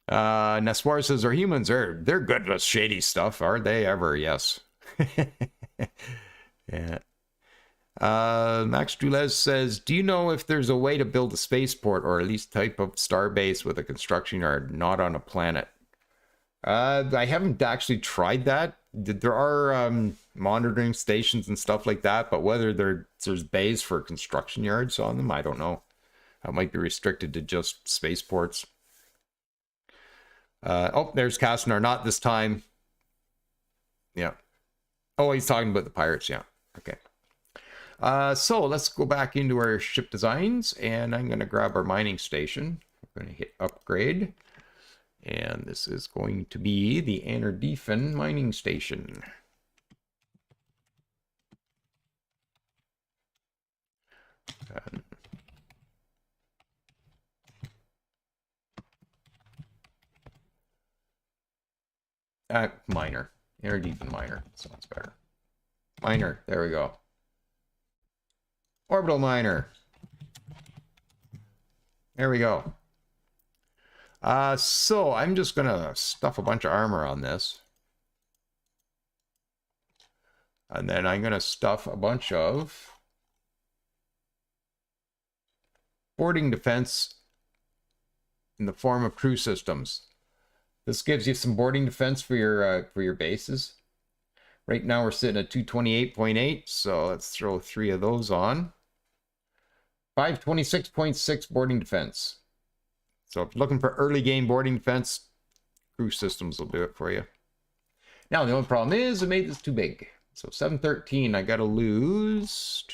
Neswar says, are humans, they're good with shady stuff, are they ever? Yes. Yeah. Max Dulez says, do you know if there's a way to build a spaceport or at least type of starbase with a construction yard not on a planet? I haven't actually tried that. There are monitoring stations and stuff like that, but whether there's bays for construction yards on them, I don't know. That might be restricted to just spaceports. Oh, there's Castanar, not this time. Yeah. Oh, he's talking about the pirates, yeah. Okay. So let's go back into our ship designs, and I'm going to grab our mining station. We're going to hit upgrade. And this is going to be the Anardiefen mining station. Miner. Anardiefen miner. Sounds better. Miner. There we go. Orbital miner. There we go. So I'm just going to stuff a bunch of armor on this. And then I'm going to stuff a bunch of boarding defense in the form of crew systems. This gives you some boarding defense for your bases. Right now we're sitting at 228.8, so let's throw 3 of those on. 526.6 boarding defense. So if you're looking for early game boarding defense, crew systems will do it for you. Now the only problem is I made this too big. So 713, I got to lose.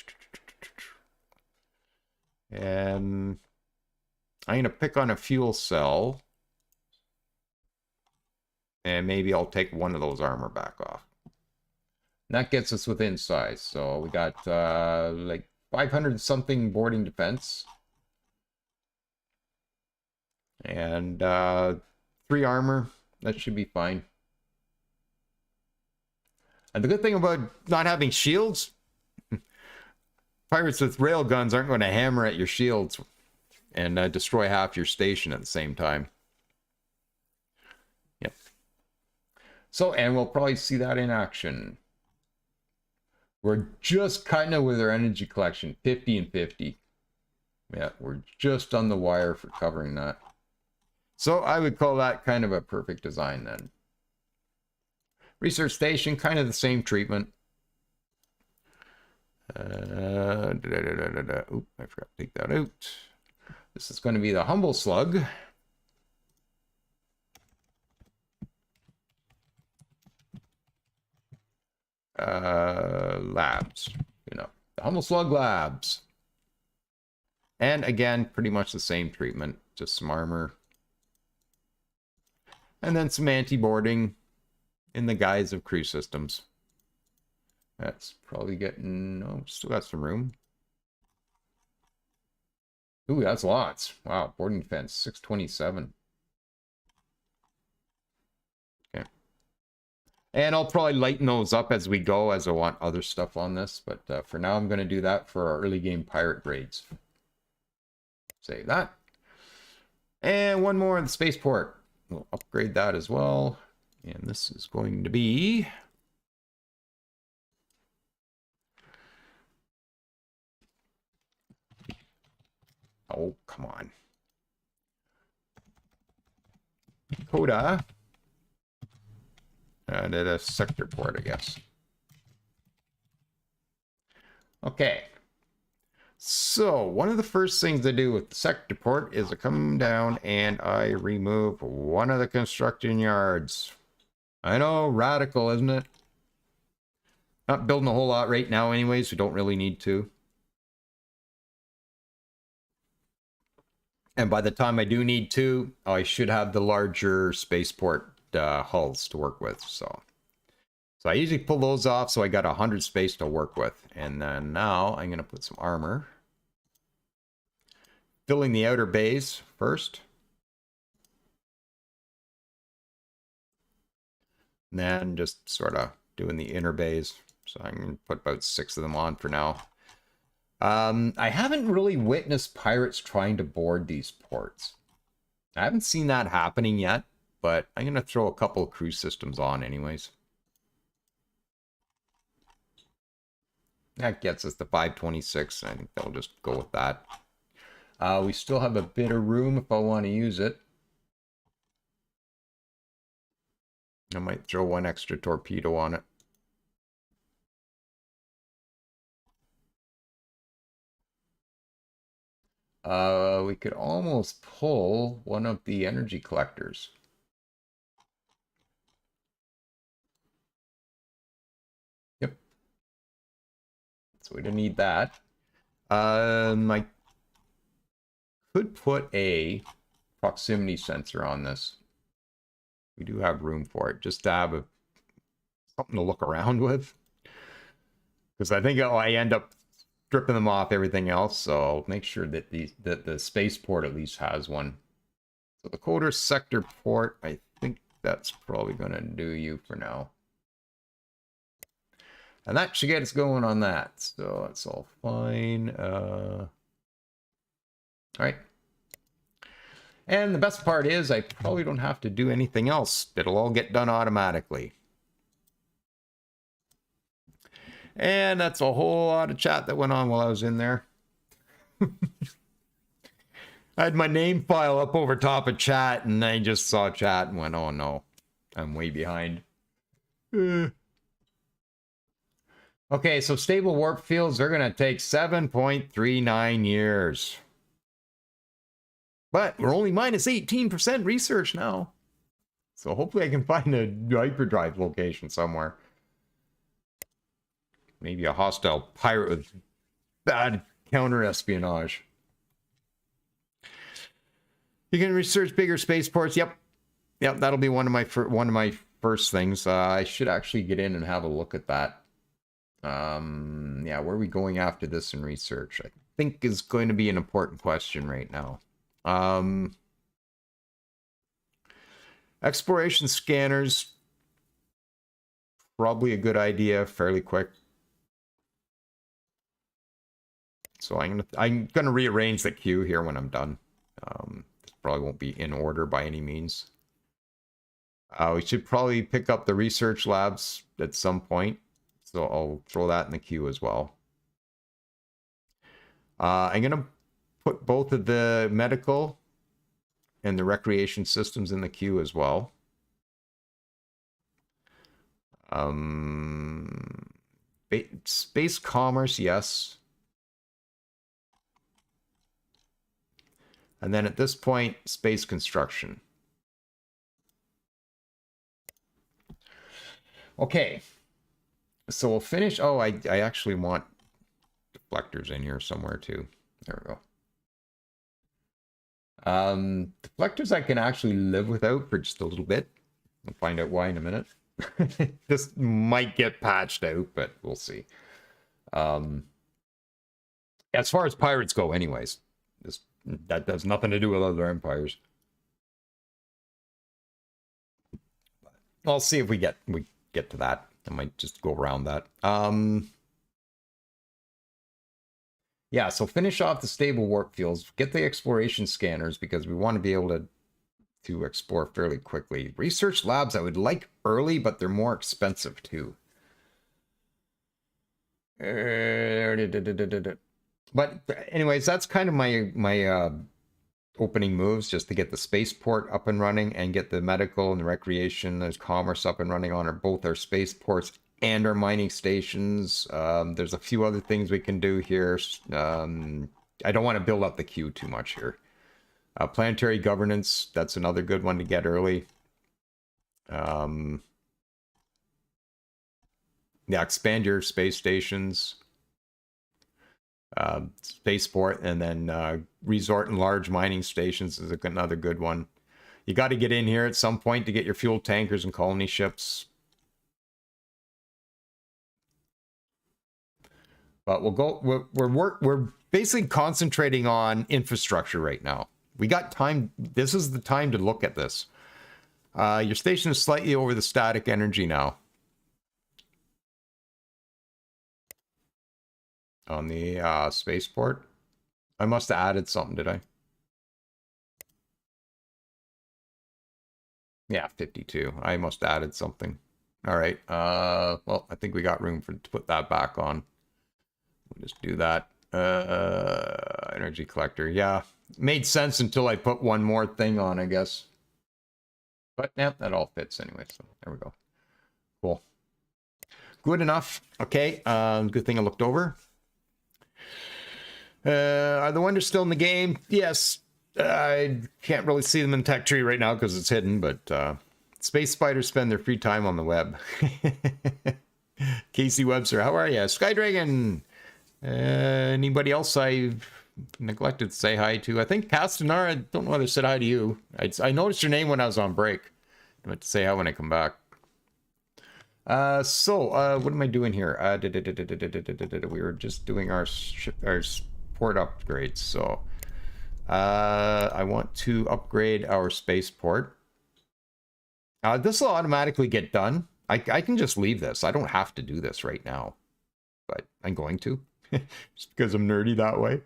And I'm going to pick on a fuel cell. And maybe I'll take one of those armor back off. And that gets us within size. So we got like 500 something boarding defense. And 3 armor. That should be fine. And the good thing about not having shields, pirates with rail guns aren't going to hammer at your shields and destroy half your station at the same time. Yep. So, and we'll probably see that in action. We're just kind of with our energy collection, 50 and 50. Yeah, we're just on the wire for covering that. So I would call that kind of a perfect design then. Research station, kind of the same treatment. Oop, I forgot to take that out. This is going to be the Humble Slug. Labs, the Humble Slug Labs. And again, pretty much the same treatment, just some armor. And then some anti-boarding in the guise of crew systems. That's probably getting... Oh, still got some room. Ooh, that's lots. Wow, boarding fence, 627. Okay. And I'll probably lighten those up as we go, as I want other stuff on this. But for now, I'm going to do that for our early game pirate grades. Save that. And one more in the spaceport. We'll upgrade that as well. And this is going to be... Oh, come on. Coda. Did a sector port, I guess. Okay. So, one of the first things I do with the sector port is I come down and I remove one of the construction yards. I know, radical, isn't it? Not building a whole lot right now anyways, we don't really need to. And by the time I do need to, I should have the larger spaceport hulls to work with. So I usually pull those off, so I got 100 space to work with. And then now I'm going to put some armor. Filling the outer bays first. And then just sort of doing the inner bays. So I'm going to put about 6 of them on for now. I haven't really witnessed pirates trying to board these ports. I haven't seen that happening yet, but I'm going to throw a couple of cruise systems on anyways. That gets us to 526. I think they'll just go with that. We still have a bit of room if I want to use it. I might throw one extra torpedo on it. We could almost pull one of the energy collectors. Yep. So we don't need that. I could put a proximity sensor on this. We do have room for it, just to have something to look around with. Because I think I end up stripping them off everything else, so I'll make sure that the spaceport at least has one. So the Coder sector port, I think that's probably going to do you for now. And that should get us going on that, so that's all fine. All right. And the best part is I probably don't have to do anything else. It'll all get done automatically. And that's a whole lot of chat that went on while I was in there. I had my name file up over top of chat, and I just saw chat and went, oh no, I'm way behind. Okay, so stable warp fields are going to take 7.39 years. But we're only minus 18% research now. So hopefully I can find a hyperdrive location somewhere. Maybe a hostile pirate with bad counter-espionage. You can research bigger spaceports. Yep, that'll be one of my first things. I should actually get in and have a look at that. Yeah, where are we going after this in research? I think is going to be an important question right now. Exploration scanners, probably a good idea, fairly quick. So I'm gonna rearrange the queue here when I'm done. This probably won't be in order by any means. We should probably pick up the research labs at some point, so I'll throw that in the queue as well. I'm gonna put both of the medical and the recreation systems in the queue as well. Space commerce, yes. And then at this point, space construction. Okay. So we'll finish. Oh, I actually want deflectors in here somewhere too. There we go. Deflectors I can actually live without for just a little bit. We'll find out why in a minute. This might get patched out, but we'll see. As far as pirates go, anyways, that has nothing to do with other empires. I'll see if we get to that. I might just go around that. Yeah, so finish off the stable warp fields. Get the exploration scanners because we want to be able to explore fairly quickly. Research labs I would like early, but they're more expensive too. But anyways, that's kind of my opening moves, just to get the spaceport up and running and get the medical and the recreation, there's commerce up and running on both our spaceports and our mining stations. There's a few other things we can do here. I don't want to build up the queue too much here. Planetary governance, that's another good one to get early. Yeah, expand your space stations. Spaceport, and then resort and large mining stations is another good one. You got to get in here at some point to get your fuel tankers and colony ships. But we'll go. We're basically concentrating on infrastructure right now. We got time. This is the time to look at this. Your station is slightly over the static energy now. On the spaceport. I must have added something, did I? Yeah, 52. I must have added something. All right. Well, I think we got room to put that back on. We'll just do that. Energy collector. Yeah, made sense until I put one more thing on, I guess. But yeah, that all fits anyway. So there we go. Cool. Good enough. Okay. Good thing I looked over. Are the Wonders still in the game? Yes. I can't really see them in tech tree right now because it's hidden, but space spiders spend their free time on the web. Casey Webster, how are you? Skydragon. Anybody else I've neglected to say hi to? I think Castanar, I don't know whether I said hi to you. I noticed your name when I was on break. I meant to say hi when I come back. What am I doing here? We were just doing our port upgrades. So I want to upgrade our spaceport. This will automatically get done. I can just leave this. I don't have to do this right now, but I'm going to just because I'm nerdy that way.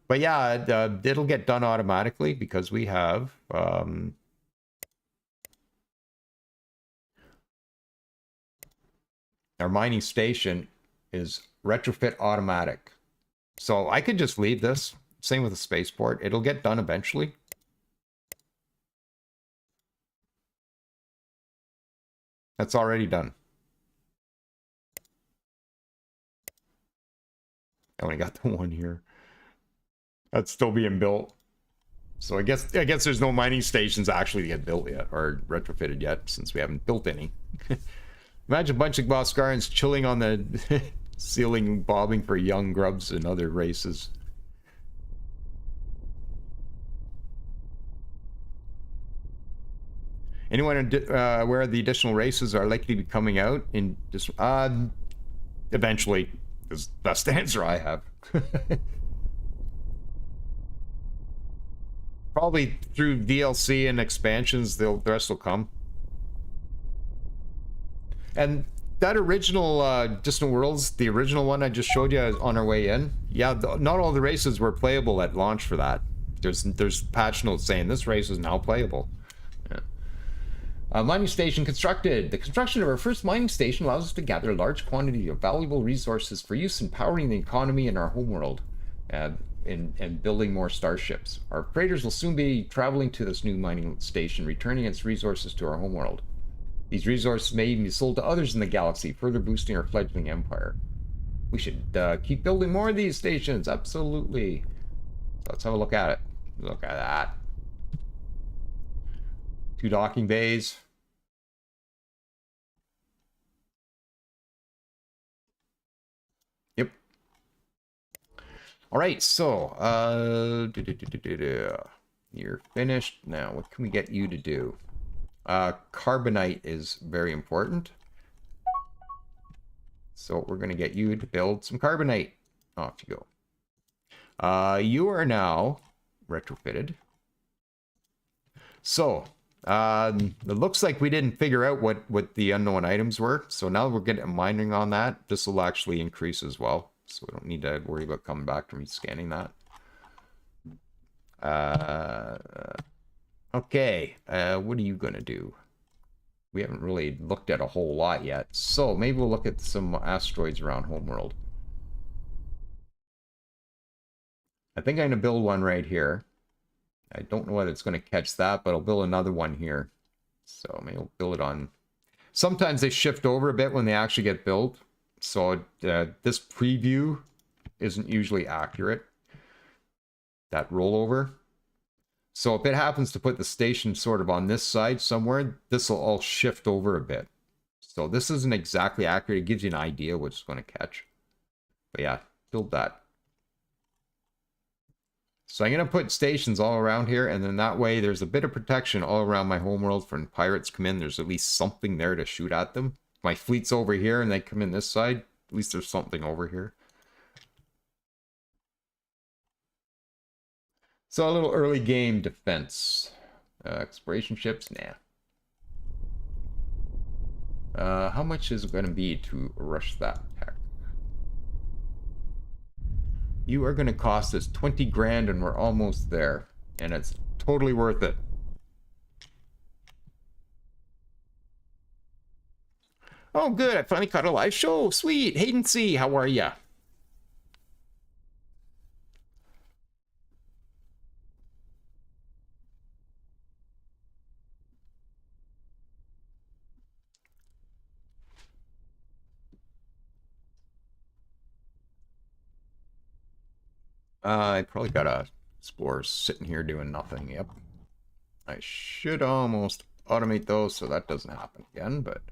But yeah, it'll get done automatically because we have our mining station is retrofit automatic. So I could just leave this. Same with the spaceport. It'll get done eventually. That's already done. I only got the one here. That's still being built. So I guess there's no mining stations actually to get built yet or retrofitted yet since we haven't built any. Imagine a bunch of Boskarans chilling on the ceiling, bobbing for young grubs and other races. Anyone aware the additional races are likely to be coming out in just eventually? Is the best answer I have. Probably through DLC and expansions, the rest will come. And that original Distant Worlds, the original one I just showed you on our way in, yeah, not all the races were playable at launch for that. There's patch notes saying this race is now playable. Yeah. Mining station constructed. The construction of our first mining station allows us to gather a large quantity of valuable resources for use in powering the economy in our homeworld and building more starships. Our freighters will soon be traveling to this new mining station, returning its resources to our homeworld. These resources may even be sold to others in the galaxy, further boosting our fledgling empire. We should keep building more of these stations, absolutely. So let's have a look at it. Look at that. 2 docking bays. Yep. All right, so you're finished. Now, what can we get you to do? Carbonite is very important. So we're going to get you to build some carbonite. Off you go. You are now retrofitted. So, it looks like we didn't figure out what the unknown items were. So now we're getting mining on that. This will actually increase as well. So we don't need to worry about coming back from scanning that. Okay, what are you going to do? We haven't really looked at a whole lot yet. So maybe we'll look at some asteroids around Homeworld. I think I'm going to build one right here. I don't know whether it's going to catch that, but I'll build another one here. So maybe I'll build it on... Sometimes they shift over a bit when they actually get built. So this preview isn't usually accurate. That rollover. So if it happens to put the station sort of on this side somewhere, this will all shift over a bit. So this isn't exactly accurate. It gives you an idea what it's going to catch. But yeah, build that. So I'm going to put stations all around here, and then that way there's a bit of protection all around my homeworld. For when pirates come in, there's at least something there to shoot at them. If my fleet's over here and they come in this side, at least there's something over here. So a little early game defense. Exploration ships, nah. How much is it going to be to rush that tech? You are going to cost us 20 grand and we're almost there. And it's totally worth it. Oh, good. I finally caught a live show. Sweet. Hayden C., how are ya? I probably got a Explorer sitting here doing nothing. Yep. I should almost automate those so that doesn't happen again, but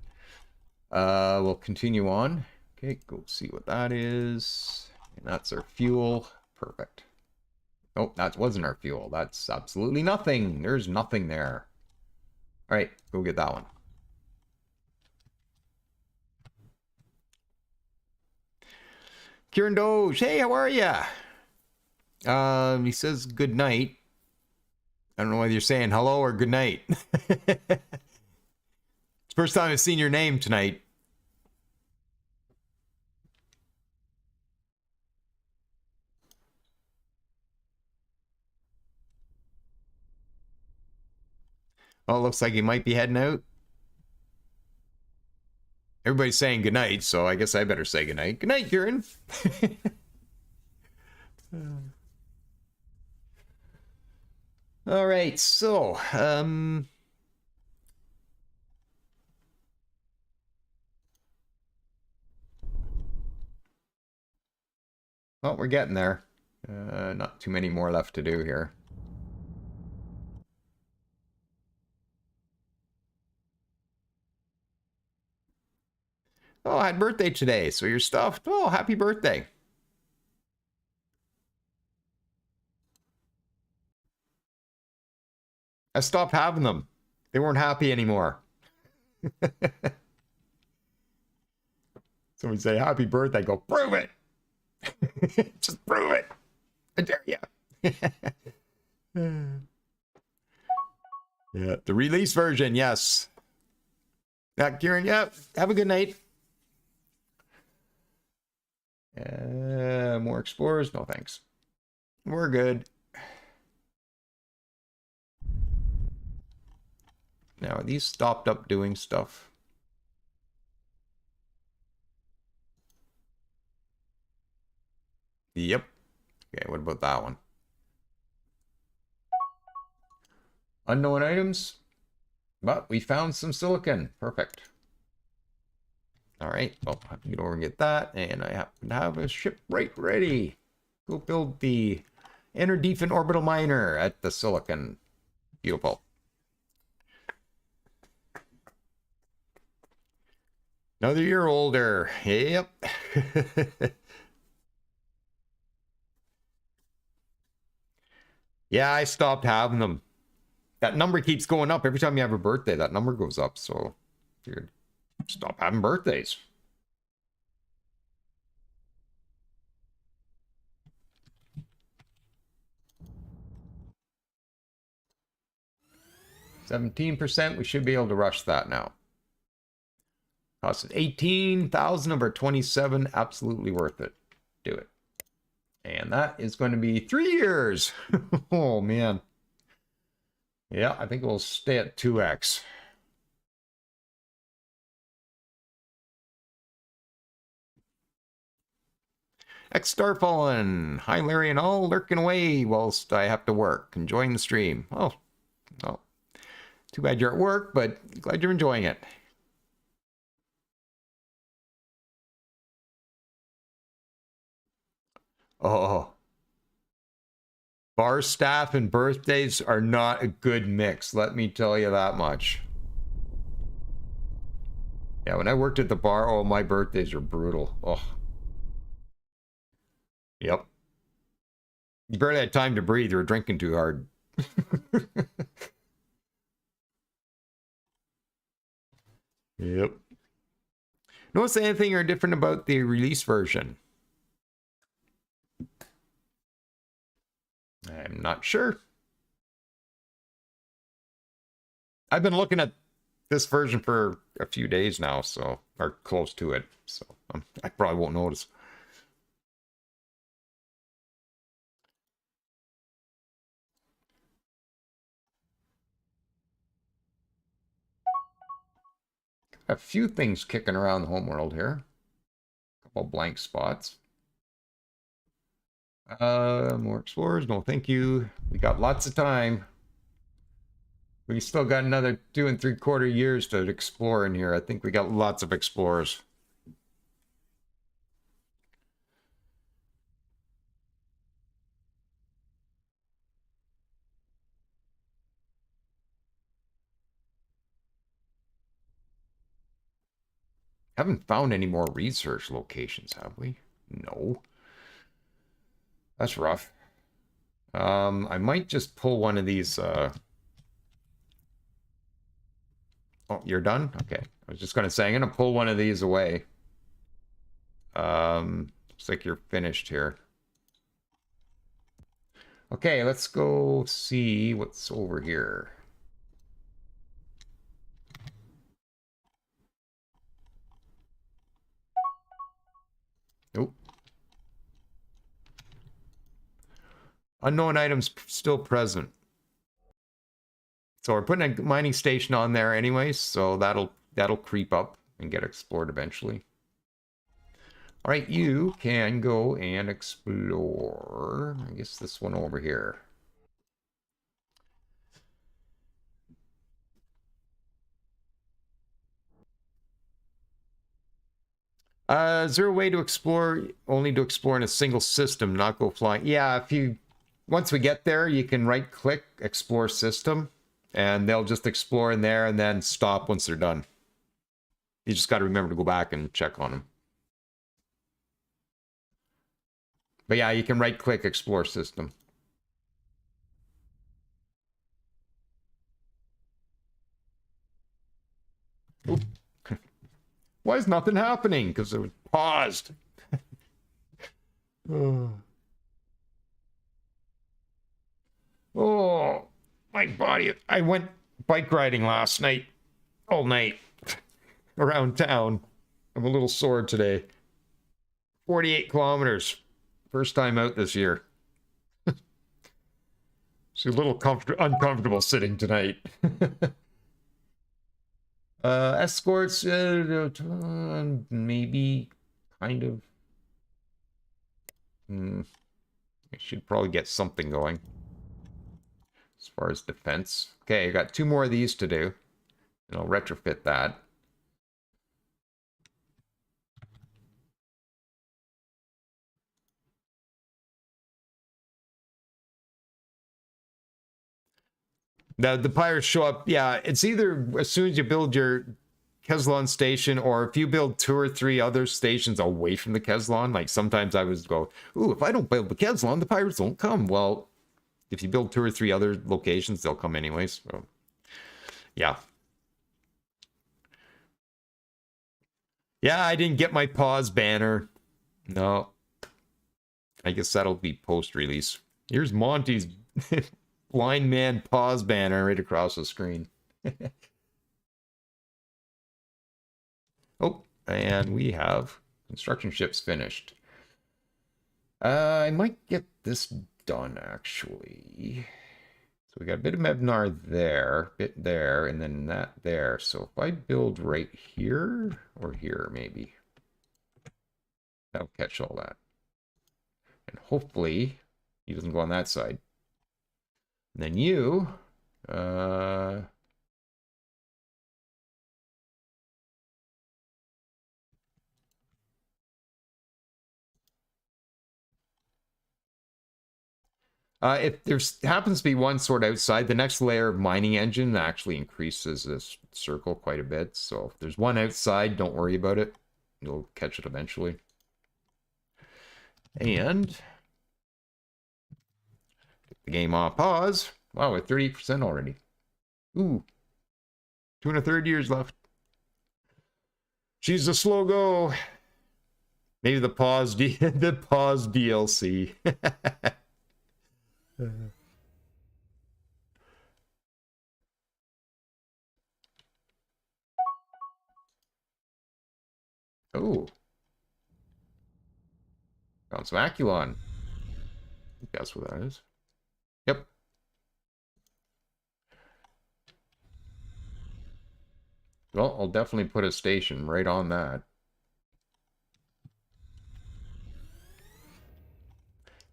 we'll continue on. Okay, go see what that is. And that's our fuel. Perfect. Oh, that wasn't our fuel. That's absolutely nothing. There's nothing there. All right, go get that one. Kieran Doge, hey, how are ya? He says good night. I don't know whether you're saying hello or good night. It's the first time I've seen your name tonight. Well, it looks like he might be heading out. Everybody's saying good night, so I guess I better say good night. Good night, Kieran. All right, so well, we're getting there. Not too many more left to do here. Oh, I had birthday today, so you're stuffed. Oh, happy birthday. I stopped having them. They weren't happy anymore. Somebody say, happy birthday. I go, prove it. Just prove it. I dare you. Yeah, the release version, yes. Yeah, Kieran, yeah, have a good night. More explorers? No, thanks. We're good. Now, are these stopped up doing stuff? Yep. Okay, what about that one? Unknown items? But we found some silicon. Perfect. All right, well, I have to get over and get that, and I happen to have a ship right ready. Go build the Interdefin Orbital Miner at the silicon. Beautiful. Another year older. Yep. Yeah, I stopped having them. That number keeps going up. Every time you have a birthday, that number goes up. So, figured, stop having birthdays. 17%. We should be able to rush that now. Cost 18,000 over 27. Absolutely worth it. Do it. And that is going to be 3 years. Oh, man. Yeah, I think we'll stay at 2x. X-Starfallen. Hi, Larry and all. Lurking away whilst I have to work. Enjoying the stream. Oh, well. Too bad you're at work, but glad you're enjoying it. Oh. Bar staff and birthdays are not a good mix, let me tell you that much. Yeah, when I worked at the bar, oh, my birthdays are brutal. Oh. Yep. You barely had time to breathe. You were drinking too hard. Yep. Notice anything or different about the release version? I'm not sure. I've been looking at this version for a few days now, so, or close to it, so I probably won't notice. A few things kicking around the homeworld here. A couple blank spots. More explorers, no thank you. We got lots of time. We still got another 2 3/4 years to explore in here. I think we got lots of explorers. Haven't found any more research locations, have we? No. That's rough. I might just pull one of these. Oh, you're done? Okay. I was just going to say, I'm going to pull one of these away. Looks like you're finished here. Okay, let's go see what's over here. Nope. Unknown items still present. So we're putting a mining station on there anyways, so that'll creep up and get explored eventually. All right, you can go and explore. I guess this one over here. Is there a way to explore, only to explore in a single system, not go flying? Yeah, once we get there, you can right-click, explore system, and they'll just explore in there and then stop once they're done. You just got to remember to go back and check on them. But yeah, you can right-click, explore system. Oop. Why is nothing happening? Because it was paused. Oh, my body. I went bike riding last night, all night, around town. I'm a little sore today. 48 kilometers. First time out this year. It's a little uncomfortable sitting tonight. Escorts, maybe, kind of. I should probably get something going as far as defense. Okay, I got 2 more of these to do, and I'll retrofit that. The pirates show up. Yeah, it's either as soon as you build your Keslan station, or if you build 2 or 3 other stations away from the Keslan. Like sometimes I was go, ooh, if I don't build the Keslan, the pirates won't come. Well, if you build 2 or 3 other locations, they'll come anyways. So, yeah. Yeah, I didn't get my pause banner. No. I guess that'll be post-release. Here's Monty's blind man pause banner right across the screen. Oh, and we have construction ships finished. I might get this done, actually. So we got a bit of Mevnar there, bit there, and then that there. So if I build right here, or here, maybe. That'll catch all that. And hopefully, he doesn't go on that side. And then you, if there happens to be one sort outside, the next layer of mining engine actually increases this circle quite a bit. So if there's one outside, don't worry about it. You'll catch it eventually. And the game on pause. Wow, we're 30% already. Ooh. 2 1/3 years left. She's a slow go. Maybe the pause the pause DLC. Oh. Found some Aculon. That's what that is. Yep. Well, I'll definitely put a station right on that.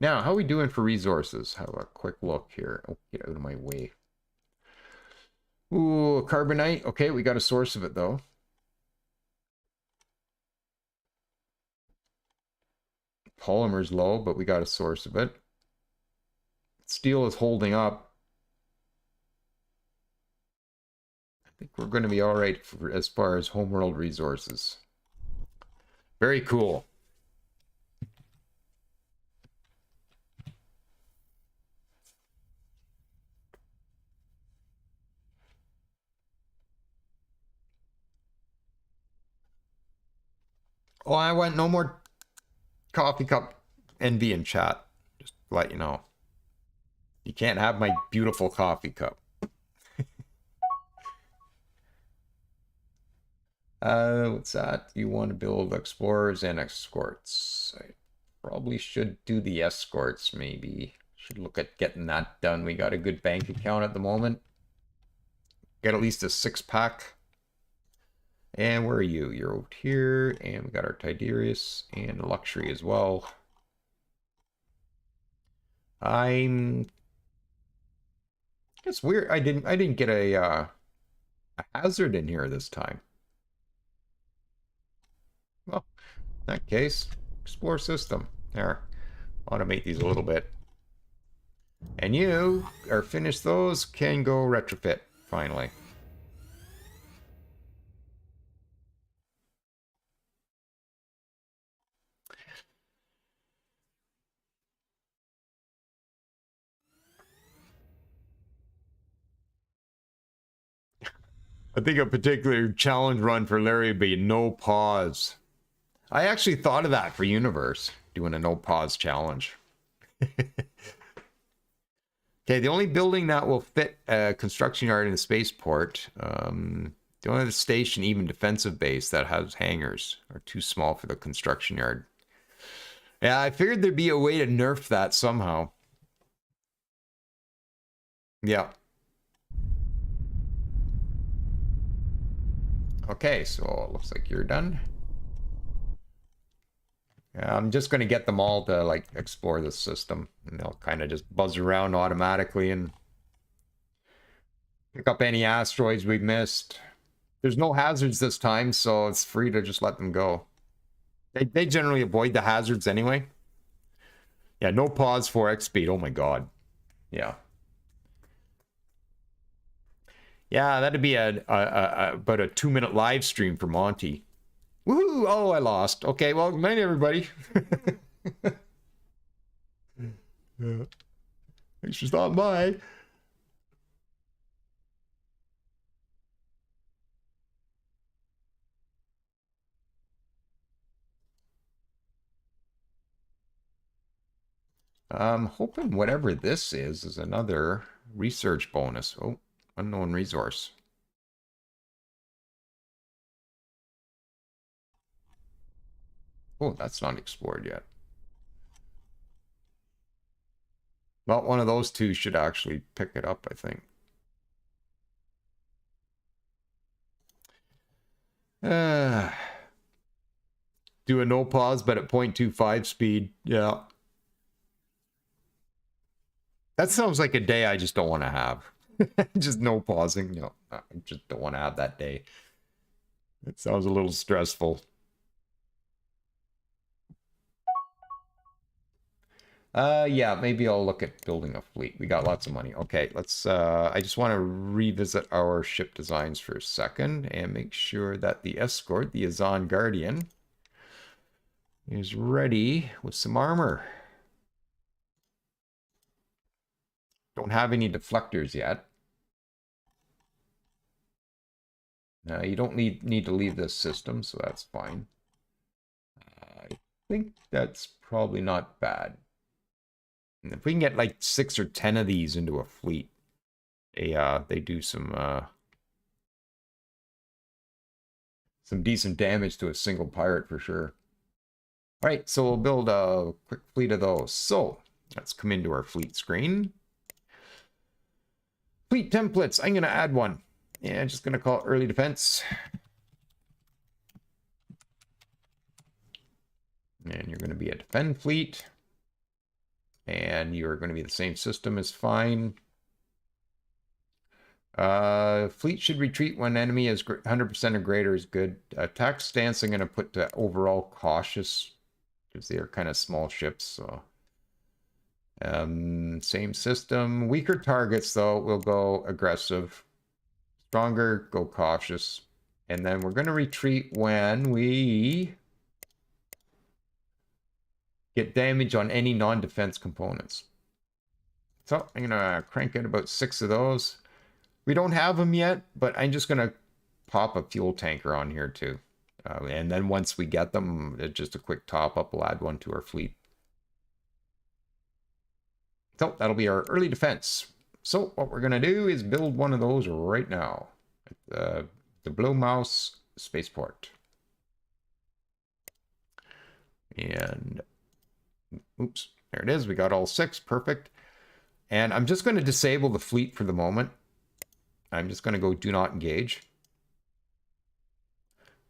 Now, how are we doing for resources? Have a quick look here. Oh, get out of my way. Ooh, carbonite. Okay, we got a source of it, though. Polymer's low, but we got a source of it. Steel is holding up. I think we're going to be all right for, as far as homeworld resources. Very cool. Oh, I want no more coffee cup envy in chat. Just to let you know. You can't have my beautiful coffee cup. What's that? You want to build explorers and escorts. I probably should do the escorts, maybe. Should look at getting that done. We got a good bank account at the moment. Get at least a 6-pack. And where are you? You're out here. And we got our Tiberius and luxury as well. It's weird. I didn't get a hazard in here this time. Well, in that case, explore system. There. Automate these a little bit. And you are finished those, can go retrofit, finally. I think a particular challenge run for Larry would be no pause. I actually thought of that for Universe, doing a no pause challenge. Okay, the only building that will fit a construction yard in a spaceport, the only station, even defensive base that has hangars, are too small for the construction yard. Yeah, I figured there'd be a way to nerf that somehow. Yeah. Okay, so it looks like you're done. Yeah, I'm just going to get them all to like explore the system, and they'll kind of just buzz around automatically and pick up any asteroids we've missed. There's no hazards this time, so it's free to just let them go. They generally avoid the hazards anyway. Yeah, no pause 4x speed. Oh my god. Yeah. Yeah, that'd be about a 2-minute live stream for Monty. Woohoo! Oh, I lost. Okay, well, good night, everybody. Yeah. Thanks for stopping by. I'm hoping whatever this is another research bonus. Oh, unknown resource. Oh, that's not explored yet. Well, one of those two should actually pick it up, I think. Do a no pause, but at 0.25 speed. Yeah. That sounds like a day I just don't want to have. Just no pausing. No, I just don't want to have that day. It sounds a little stressful. Yeah, maybe I'll look at building a fleet. We got lots of money. Okay, let's, I just want to revisit our ship designs for a second and make sure that the escort, the Azan Guardian, is ready with some armor. Don't have any deflectors yet. You don't need to leave this system, so that's fine. I think that's probably not bad. And if we can get like 6 or 10 of these into a fleet, they do some decent damage to a single pirate for sure. All right, so we'll build a quick fleet of those. So let's come into our fleet screen. Fleet templates. I'm going to add one. Yeah, I'm just going to call it early defense. And you're going to be a defend fleet. And you're going to be the same system is fine. Fleet should retreat when enemy is 100% or greater is good. Attack stance I'm going to put to overall cautious because they are kind of small ships. So same system. Weaker targets though will go aggressive. Stronger, go cautious. And then we're going to retreat when we get damage on any non-defense components. So I'm going to crank out about 6 of those. We don't have them yet, but I'm just going to pop a fuel tanker on here too. And then once we get them, just a quick top up, we'll add one to our fleet. So that'll be our early defense. So what we're going to do is build one of those right now. The Blowmouse spaceport. And oops, there it is. We got all 6. Perfect. And I'm just going to disable the fleet for the moment. I'm just going to go do not engage.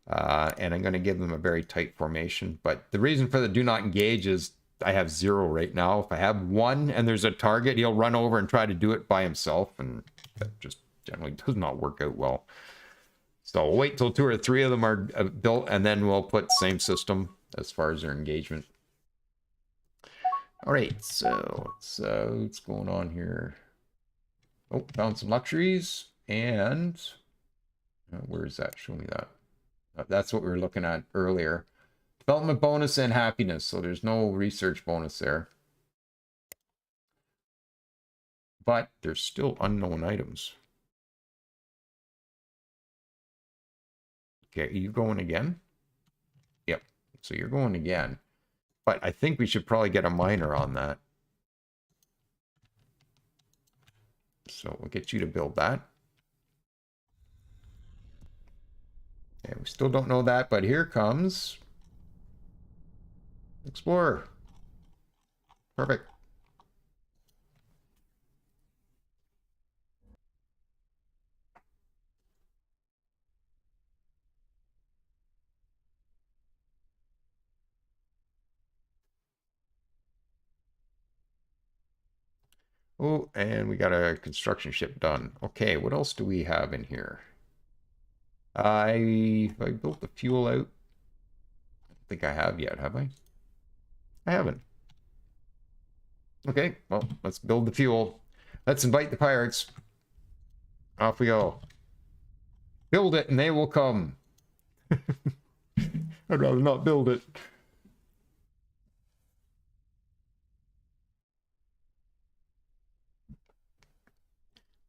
And I'm going to give them a very tight formation. But the reason for the do not engage is I have 0 right now. If I have 1 and there's a target, he'll run over and try to do it by himself. And that just generally does not work out well. So we'll wait till 2 or 3 of them are built, and then we'll put same system as far as their engagement. All right, so what's going on here? Oh, found some luxuries, and where is that? Show me that. That's what we were looking at earlier. Development bonus and happiness, so there's no research bonus there. But there's still unknown items. Okay, are you going again? Yep, so you're going again. But I think we should probably get a miner on that. So we'll get you to build that. Okay, we still don't know that, but here comes Explorer. Perfect. Oh, and we got a construction ship done. Okay, what else do we have in here? I built the fuel out. I don't think I have yet, have I? I haven't. Okay, well, let's build the fuel. Let's invite the pirates. Off we go. Build it and they will come. I'd rather not build it.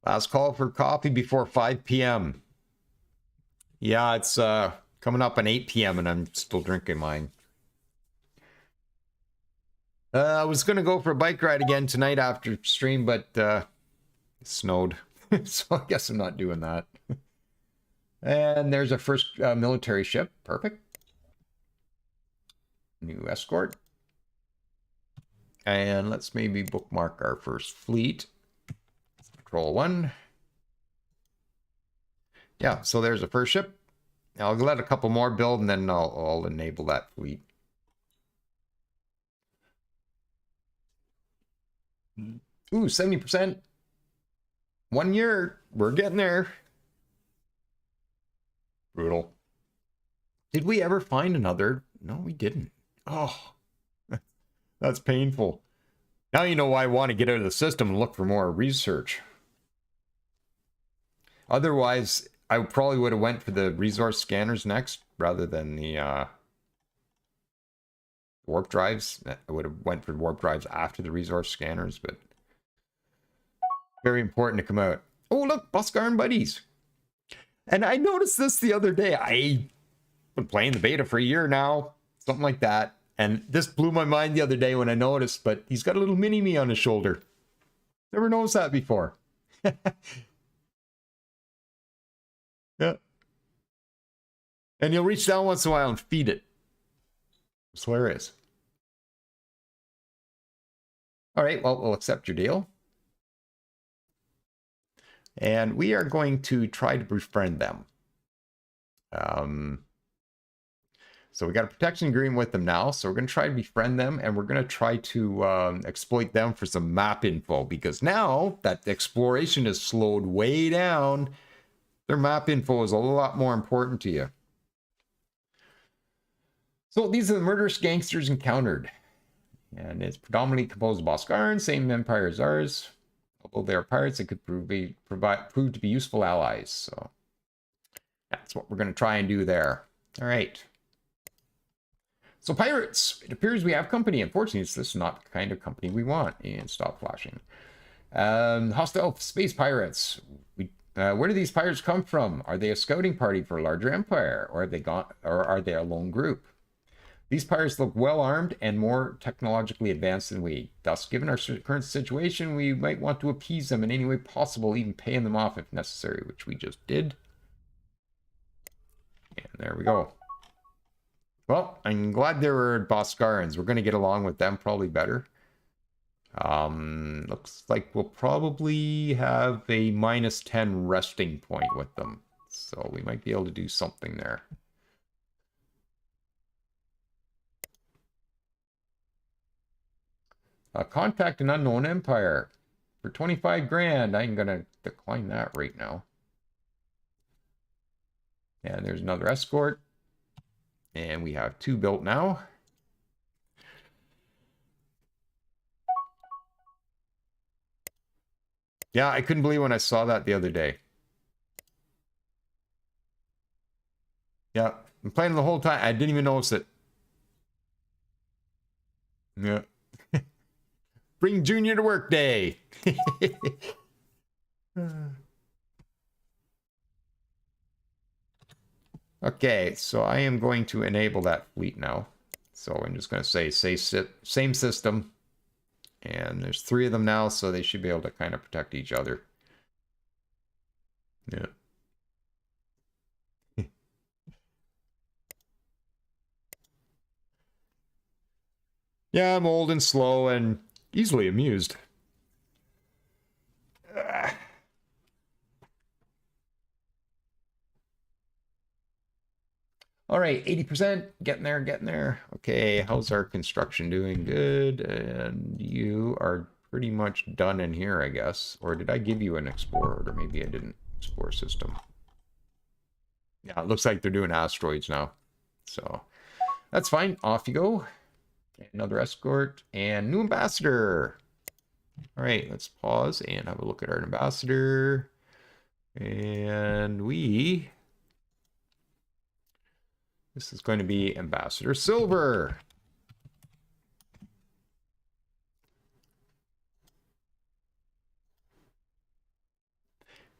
Last call for coffee before 5 p.m. Yeah, it's coming up on 8 p.m. and I'm still drinking mine. I was going to go for a bike ride again tonight after stream, but it snowed. So I guess I'm not doing that. And there's a first military ship. Perfect. New escort. And let's maybe bookmark our first fleet. Control 1. Yeah, so there's the first ship. I'll let a couple more build, and then I'll enable that fleet. Ooh, 70%. 1 year. We're getting there. Brutal. Did we ever find another? No, we didn't. Oh, that's painful. Now you know why I want to get out of the system and look for more research. Otherwise, I probably would have went for the resource scanners next rather than the warp drives. I would have went for warp drives after the resource scanners, but very important to come out. Oh, look, BOSKARAN buddies. And I noticed this the other day. I've been playing the beta for a year now, something like that. And this blew my mind the other day when I noticed, but he's got a little mini-me on his shoulder. Never noticed that before. Yeah. And you'll reach down once in a while and feed it. It's hilarious. All right, well, we'll accept your deal. And we are going to try to befriend them. So we got a protection agreement with them now. So we're going to try to befriend them, and we're going to try to exploit them for some map info, because now that the exploration has slowed way down, their map info is a lot more important to you. So these are the murderous gangsters encountered. And it's predominantly composed of BOSKARAN, same empire as ours. Although they're pirates, they could prove to be useful allies. So that's what we're going to try and do there. All right. So pirates, it appears we have company. Unfortunately, this is not the kind of company we want. And stop flashing. Hostile space pirates. Where do these pirates come from? Are they a scouting party for a larger empire, or are they a lone group? These pirates look well armed and more technologically advanced than we. Thus, given our current situation, we might want to appease them in any way possible, even paying them off if necessary, which we just did. And there we go. Well, I'm glad they were BOSKARANs. We're going to get along with them probably better. Looks like we'll probably have a -10 resting point with them. So we might be able to do something there. Contact an unknown empire for 25 grand. I'm going to decline that right now. And there's another escort. And we have 2 built now. Yeah, I couldn't believe when I saw that the other day. Yeah, I'm playing the whole time. I didn't even notice it. Yeah. Bring Junior to work day. Okay, so I am going to enable that fleet now. So I'm just going to say same system. And there's 3 of them now, so they should be able to kind of protect each other. Yeah. Yeah, I'm old and slow and easily amused. All right, 80%, getting there, getting there. Okay, how's our construction doing? Good, and you are pretty much done in here, I guess. Or did I give you an explorer? Or maybe I didn't. Explore system. Yeah, it looks like they're doing asteroids now. So that's fine. Off you go. Another escort and new ambassador. All right, let's pause and have a look at our ambassador. And this is going to be Ambassador Silver.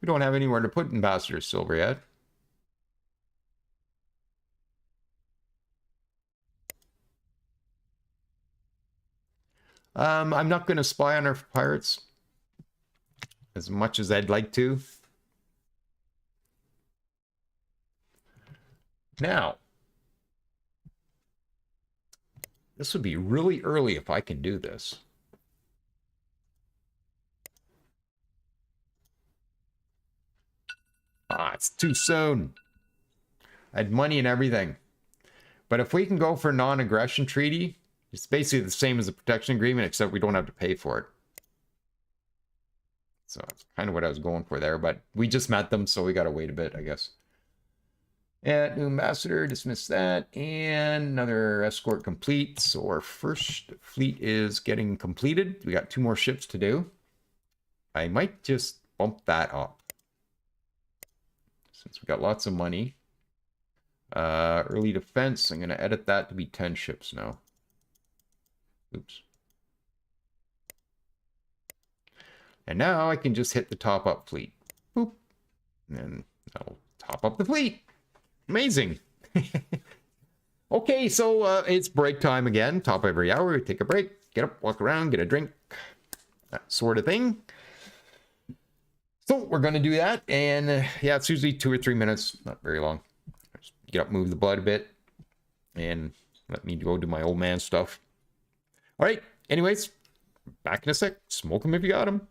We don't have anywhere to put Ambassador Silver yet. I'm not going to spy on our pirates as much as I'd like to. Now, This would be really early if I can do this. Ah, it's too soon. I had money and everything. But if we can go for non-aggression treaty, it's basically the same as the protection agreement, except we don't have to pay for it. So that's kind of what I was going for there, but we just met them, so we got to wait a bit, I guess. And new ambassador, dismiss that, and another escort complete. So our first fleet is getting completed. We got 2 more ships to do. I might just bump that up, since we got lots of money. Early defense, I'm going to edit that to be 10 ships now. Oops. And now I can just hit the top up fleet. Boop. And then I'll top up the fleet. Amazing. Okay, so it's break time again. Top every hour, we take a break, get up, walk around, get a drink, that sort of thing. So we're going to do that. And yeah, it's usually 2 or 3 minutes, not very long. Just get up, move the blood a bit, and let me go do my old man stuff. All right, anyways, back in a sec. Smoke them if you got them.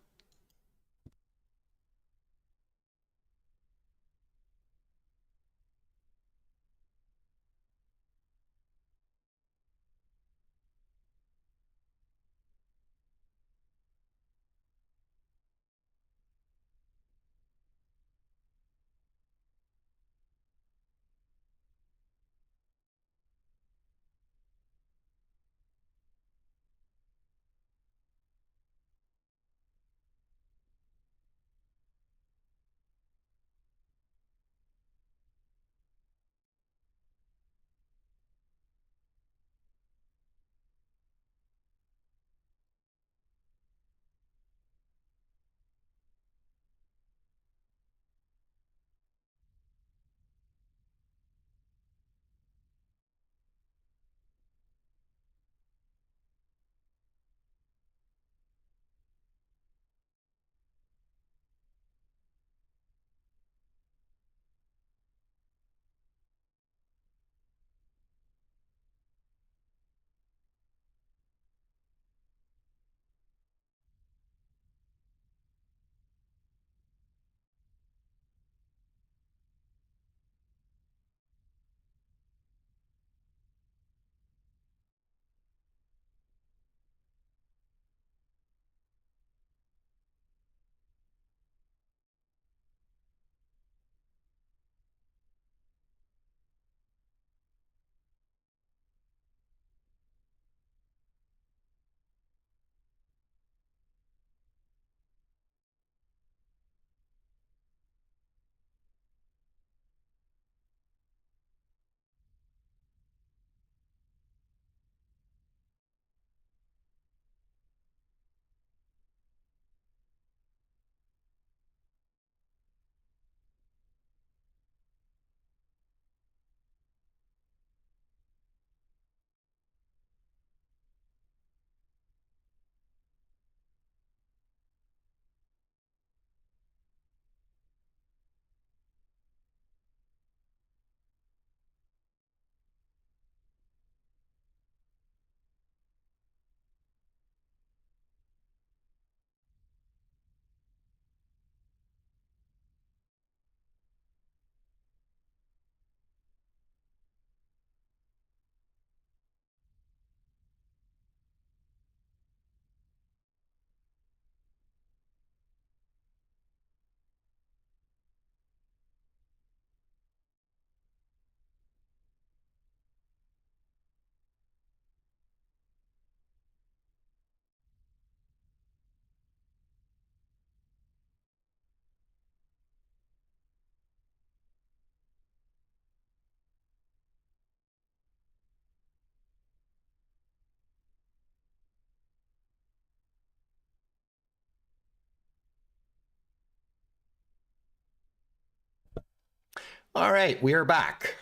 All right, we are back.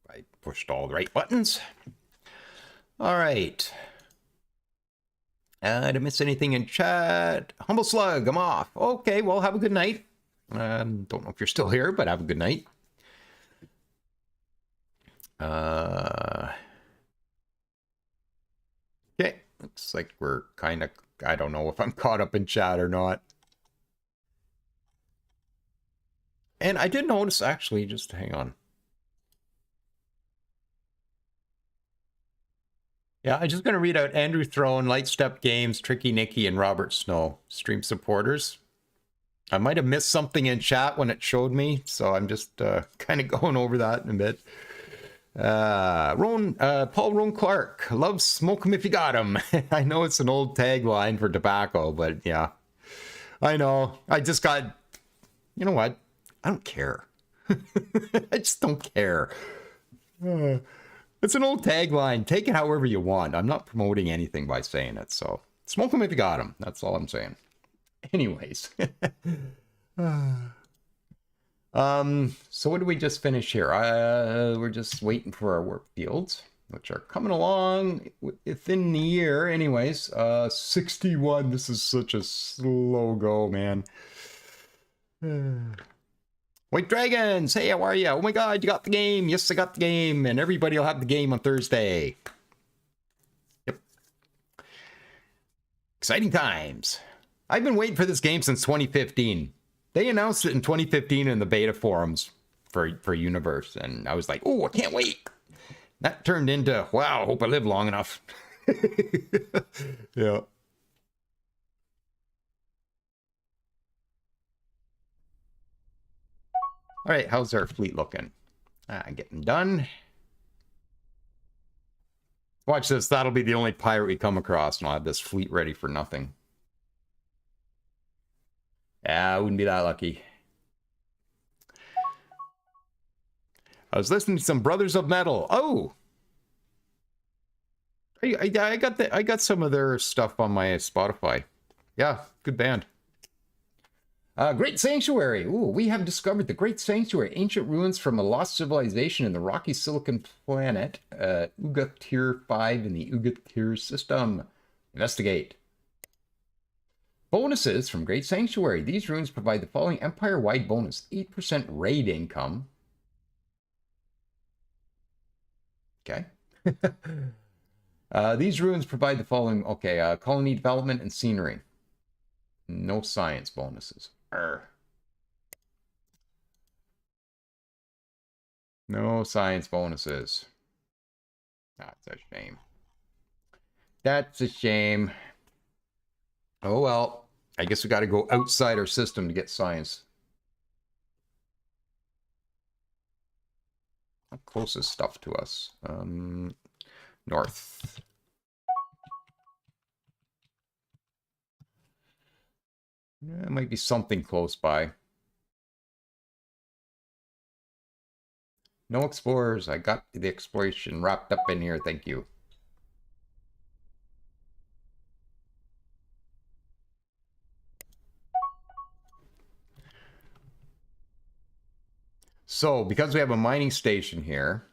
I pushed all the right buttons. All right. Did I miss anything in chat? Humble Slug, I'm off. Okay, well, have a good night. Don't know if you're still here, but have a good night. Looks like we're kind of, I don't know if I'm caught up in chat or not. And I did notice, actually, just hang on. Yeah, I'm just going to read out Andrew Throne, Lightstep Games, Tricky Nicky, and Robert Snow, stream supporters. I might have missed something in chat when it showed me, so I'm just kind of going over that in a bit. Paul Roan Clark, love smoke 'em if you got 'em. I know it's an old tagline for tobacco, but yeah, I know. I just got, you know what? I don't care. I just don't care. It's an old tagline. Take it however you want. I'm not promoting anything by saying it, so smoke 'em if you got 'em. That's all I'm saying. Anyways. So what did we just finish here? We're just waiting for our work fields, which are coming along within the year. Anyways, 61. This is such a slow go, man. White Dragons, hey, how are you? Oh my god, you got the game. Yes, I got the game, and everybody will have the game on Thursday. Yep. Exciting times. I've been waiting for this game since 2015. They announced it in 2015 in the beta forums for Universe, and I was like, oh, I can't wait. That turned into, wow, I hope I live long enough. Yeah. All right, how's our fleet looking? Getting done. Watch this. That'll be the only pirate we come across, and I'll have this fleet ready for nothing. I wouldn't be that lucky. I was listening to some Brothers of Metal. Oh, I got some of their stuff on my Spotify. Yeah, good band. Great Sanctuary. Ooh, we have discovered the Great Sanctuary, ancient ruins from a lost civilization in the rocky silicon planet, Uga Tier 5 in the Uga Tier system. Investigate. Bonuses from Great Sanctuary. These ruins provide the following empire-wide bonus. 8% raid income. Okay. These ruins provide the following. Okay, colony development and scenery. No science bonuses. No science bonuses. That's a shame. That's a shame. Oh, well. I guess we got to go outside our system to get science. Closest stuff to us. North. It might be something close by. No explorers. I got the exploration wrapped up in here. Thank you. So, because we have a mining station here,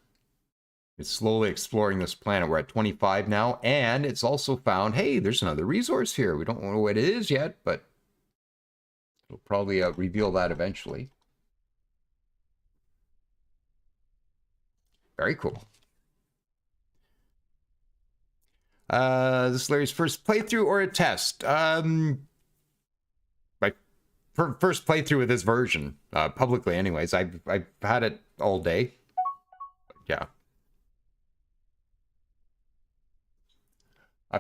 it's slowly exploring this planet. We're at 25 now, and it's also found, hey, there's another resource here. We don't know what it is yet, but it'll probably reveal that eventually. Very cool. This is Larry's first playthrough or a test? My first playthrough with this version, publicly anyways. I've had it all day. Yeah.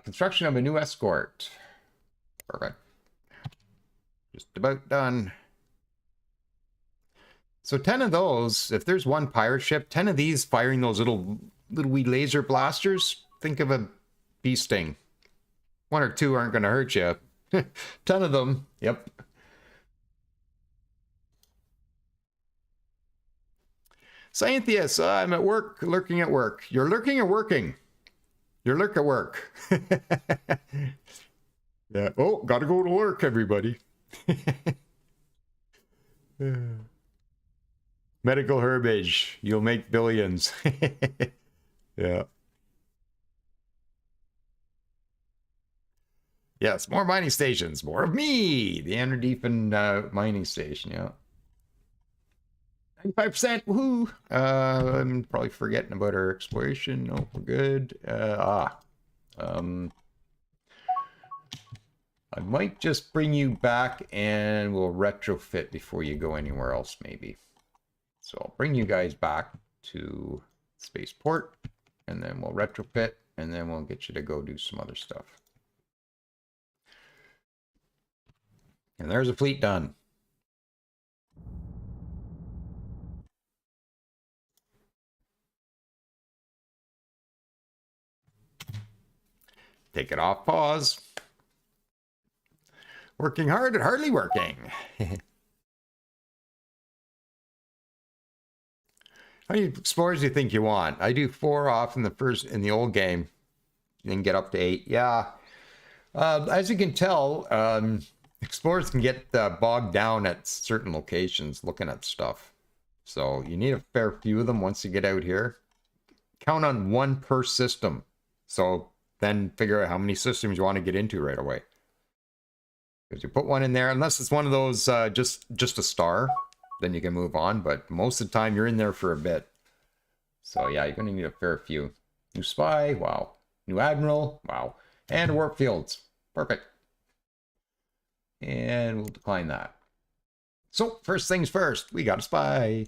Construction of a new escort. Perfect. Just about done. So 10 of those, if there's one pirate ship, 10 of these firing those little wee laser blasters, think of a bee sting. 1 or 2 aren't going to hurt you. 10 of them, yep. Scienthius, I'm at work, lurking at work. You're lurking or working? You're lurk at work. Yeah. Oh, gotta go to work, everybody. Medical herbage. You'll make billions. Yeah. Yes, more mining stations. More of me. The Anderdeepen mining station, yeah. 95%. Woohoo! I'm probably forgetting about our exploration. No, we're good. I might just bring you back and we'll retrofit before you go anywhere else, maybe. So I'll bring you guys back to spaceport, and then we'll retrofit, and then we'll get you to go do some other stuff. And there's a fleet done. Take it off pause. Working hard at hardly working. How many explorers do you think you want? I do 4 off in the old game, then get up to 8. Yeah. As you can tell, explorers can get bogged down at certain locations looking at stuff. So you need a fair few of them once you get out here. Count on 1 per system. So then figure out how many systems you want to get into right away. Because you put 1 in there, unless it's one of those just a star, then you can move on. But most of the time you're in there for a bit. So yeah, you're going to need a fair few. New spy, wow. New admiral, wow. And warp fields, perfect. And we'll decline that. So first things first, we got a spy.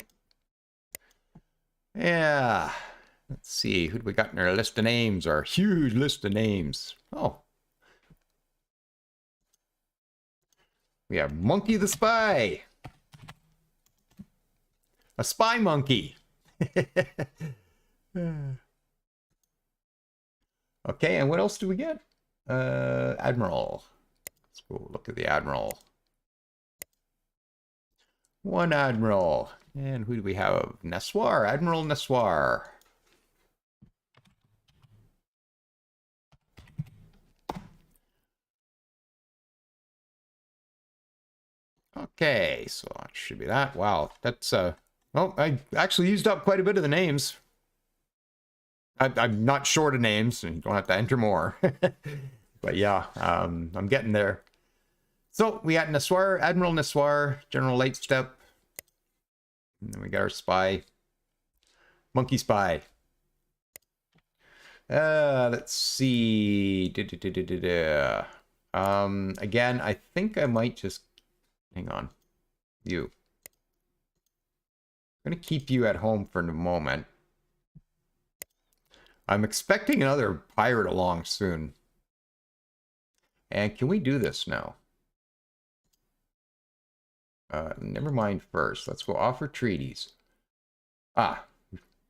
Yeah. Let's see, who do we got in our list of names? Our huge list of names. Oh. We have Monkey the Spy. A spy monkey. Okay, and what else do we get? Admiral. Let's go look at the Admiral. 1 Admiral. And who do we have? Nessoir, Admiral Nessoir. Okay, so that should be that. Wow, that's well, I actually used up quite a bit of the names. I'm not short of names, and you don't have to enter more. But yeah, I'm getting there. So we got Nessoir, Admiral Nessoir, General Lightstep. And then we got our spy. Monkey Spy. Let's see. Again, I think I might just... Hang on. You. I'm going to keep you at home for the moment. I'm expecting another pirate along soon. And can we do this now? Never mind first. Let's go offer treaties. Ah,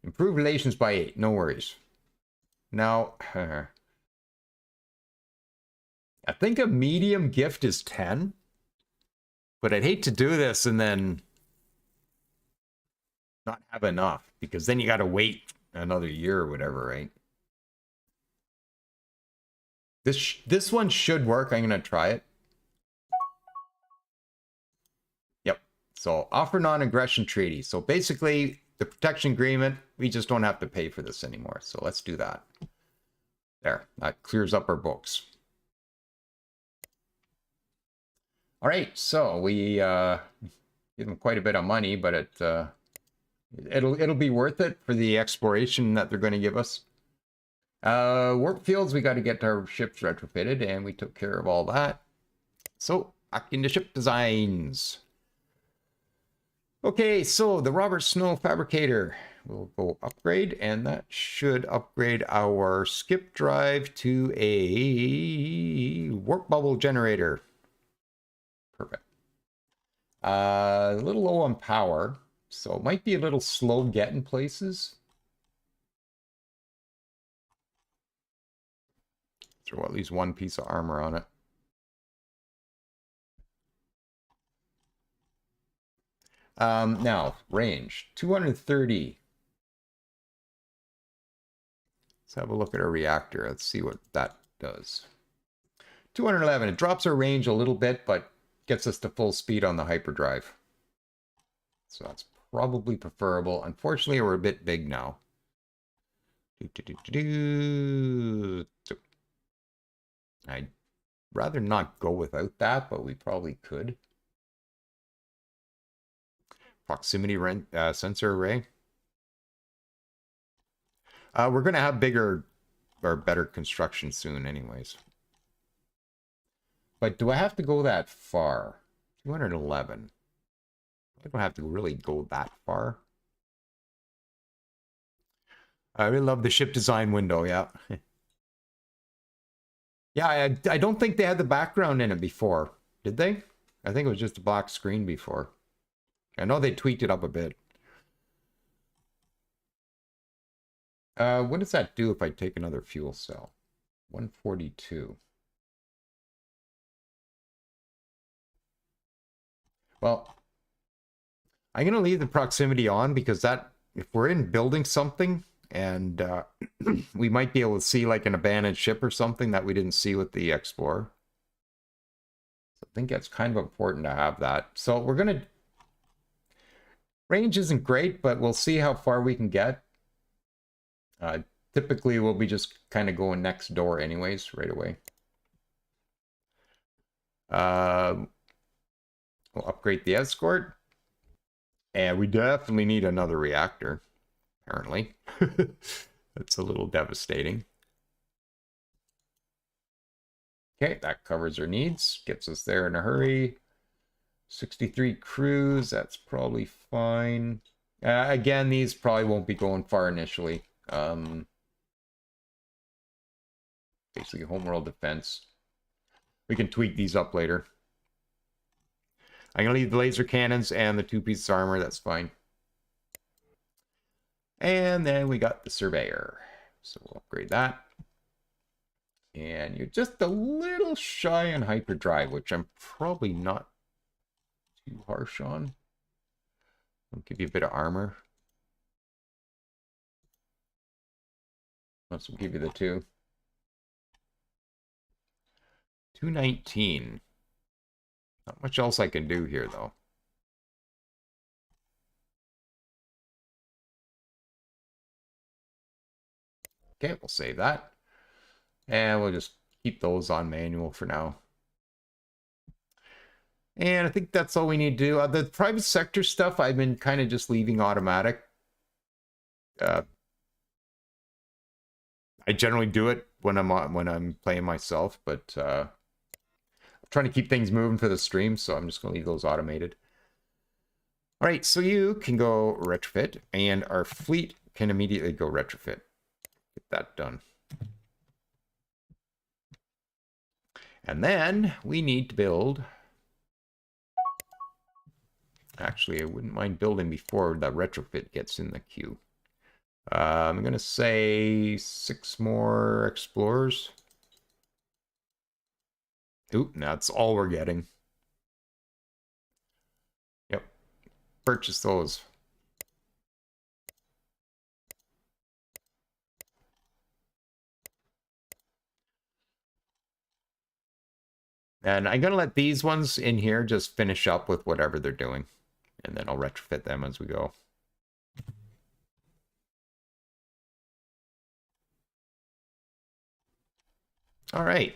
improve relations by 8. No worries. Now, I think a medium gift is 10. But I'd hate to do this and then not have enough, because then you got to wait another year or whatever, right? This one should work. I'm going to try it. Yep. So offer non-aggression treaty. So basically the protection agreement, we just don't have to pay for this anymore. So let's do that. There, that clears up our books. All right, so we give them quite a bit of money, but it'll be worth it for the exploration that they're going to give us. Warp fields, we got to get our ships retrofitted, and we took care of all that. So back into ship designs. Okay, so the Robert Snow Fabricator will go upgrade, and that should upgrade our skip drive to a warp bubble generator. Perfect. A little low on power, so it might be a little slow getting places. Throw at least 1 piece of armor on it. Now, range, 230. Let's have a look at our reactor. Let's see what that does. 211, it drops our range a little bit, but gets us to full speed on the hyperdrive. So that's probably preferable. Unfortunately, we're a bit big now. I'd rather not go without that, but we probably could. Proximity sensor array. We're going to have bigger or better construction soon anyways. But do I have to go that far? 211. I don't have to really go that far. I really love the ship design window, yeah. Yeah, I don't think they had the background in it before. Did they? I think it was just a black screen before. I know they tweaked it up a bit. What does that do if I take another fuel cell? 142. Well, I'm going to leave the proximity on because that, if we're in building something and we might be able to see like an abandoned ship or something that we didn't see with the Explorer. So I think that's kind of important to have that. So we're going to, range isn't great, but we'll see how far we can get. Typically we'll be just kind of going next door anyways, right away. We'll upgrade the escort. And we definitely need another reactor, apparently. That's a little devastating. Okay, that covers our needs. Gets us there in a hurry. 63 crews, that's probably fine. Again, these probably won't be going far initially. Basically, homeworld defense. We can tweak these up later. I'm going to leave the laser cannons and the 2 pieces of armor. That's fine. And then we got the surveyor. So we'll upgrade that. And you're just a little shy on hyperdrive, which I'm probably not too harsh on. I'll give you a bit of armor. Let's give you the 2. 219. Not much else I can do here, though. Okay, we'll save that. And we'll just keep those on manual for now. And I think that's all we need to do. The private sector stuff, I've been kind of just leaving automatic. I generally do it when I'm playing myself, but I'm trying to keep things moving for the stream, so I'm just going to leave those automated. All right, so you can go retrofit, and our fleet can immediately go retrofit. Get that done. And then we need to build. Actually, I wouldn't mind building before the retrofit gets in the queue. I'm going to say 6 more explorers. Oop, that's all we're getting. Yep. Purchase those. And I'm going to let these ones in here just finish up with whatever they're doing. And then I'll retrofit them as we go. All right.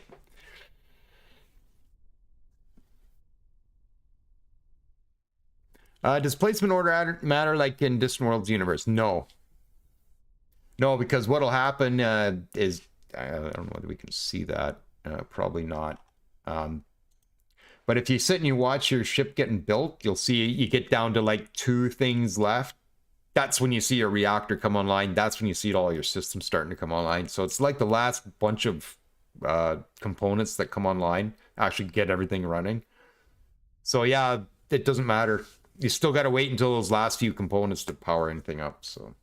Does placement order matter like in Distant Worlds universe? No. No, because what'll happen is, I don't know whether we can see that. Probably not. But if you sit and you watch your ship getting built, you'll see you get down to like 2 things left. That's when you see a reactor come online. That's when you see all your systems starting to come online. So it's like the last bunch of components that come online actually get everything running. So yeah, it doesn't matter. You still got to wait until those last few components to power anything up. So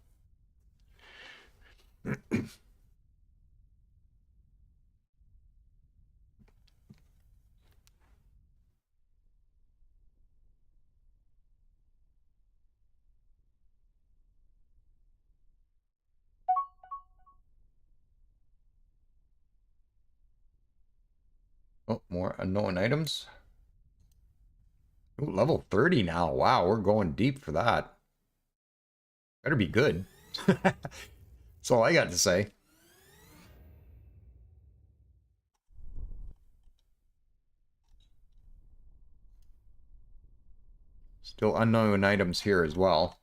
oh, more unknown items. Ooh, level 30 now. Wow, we're going deep for that. Better be good. That's all I got to say. Still unknown items here as well.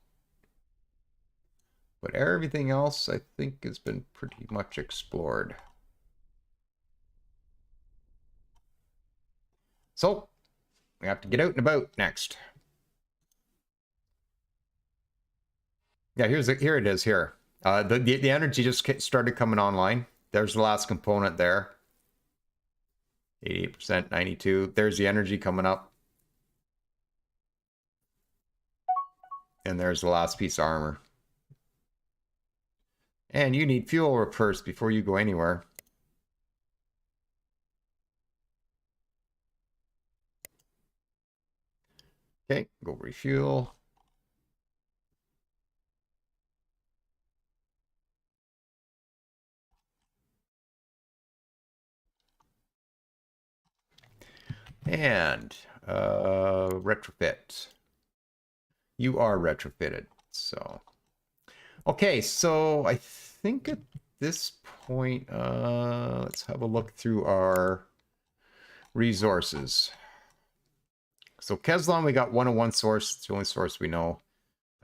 But everything else, I think, has been pretty much explored. So we have to get out and about next. Yeah, here it is here. The energy just started coming online. There's the last component there. 88%, 92. There's the energy coming up. And there's the last piece of armor. And you need fuel first before you go anywhere. Okay, go refuel. And retrofit. You are retrofitted. So, okay, so I think at this point, let's have a look through our resources. So Keslan, we got 101 source. It's the only source we know.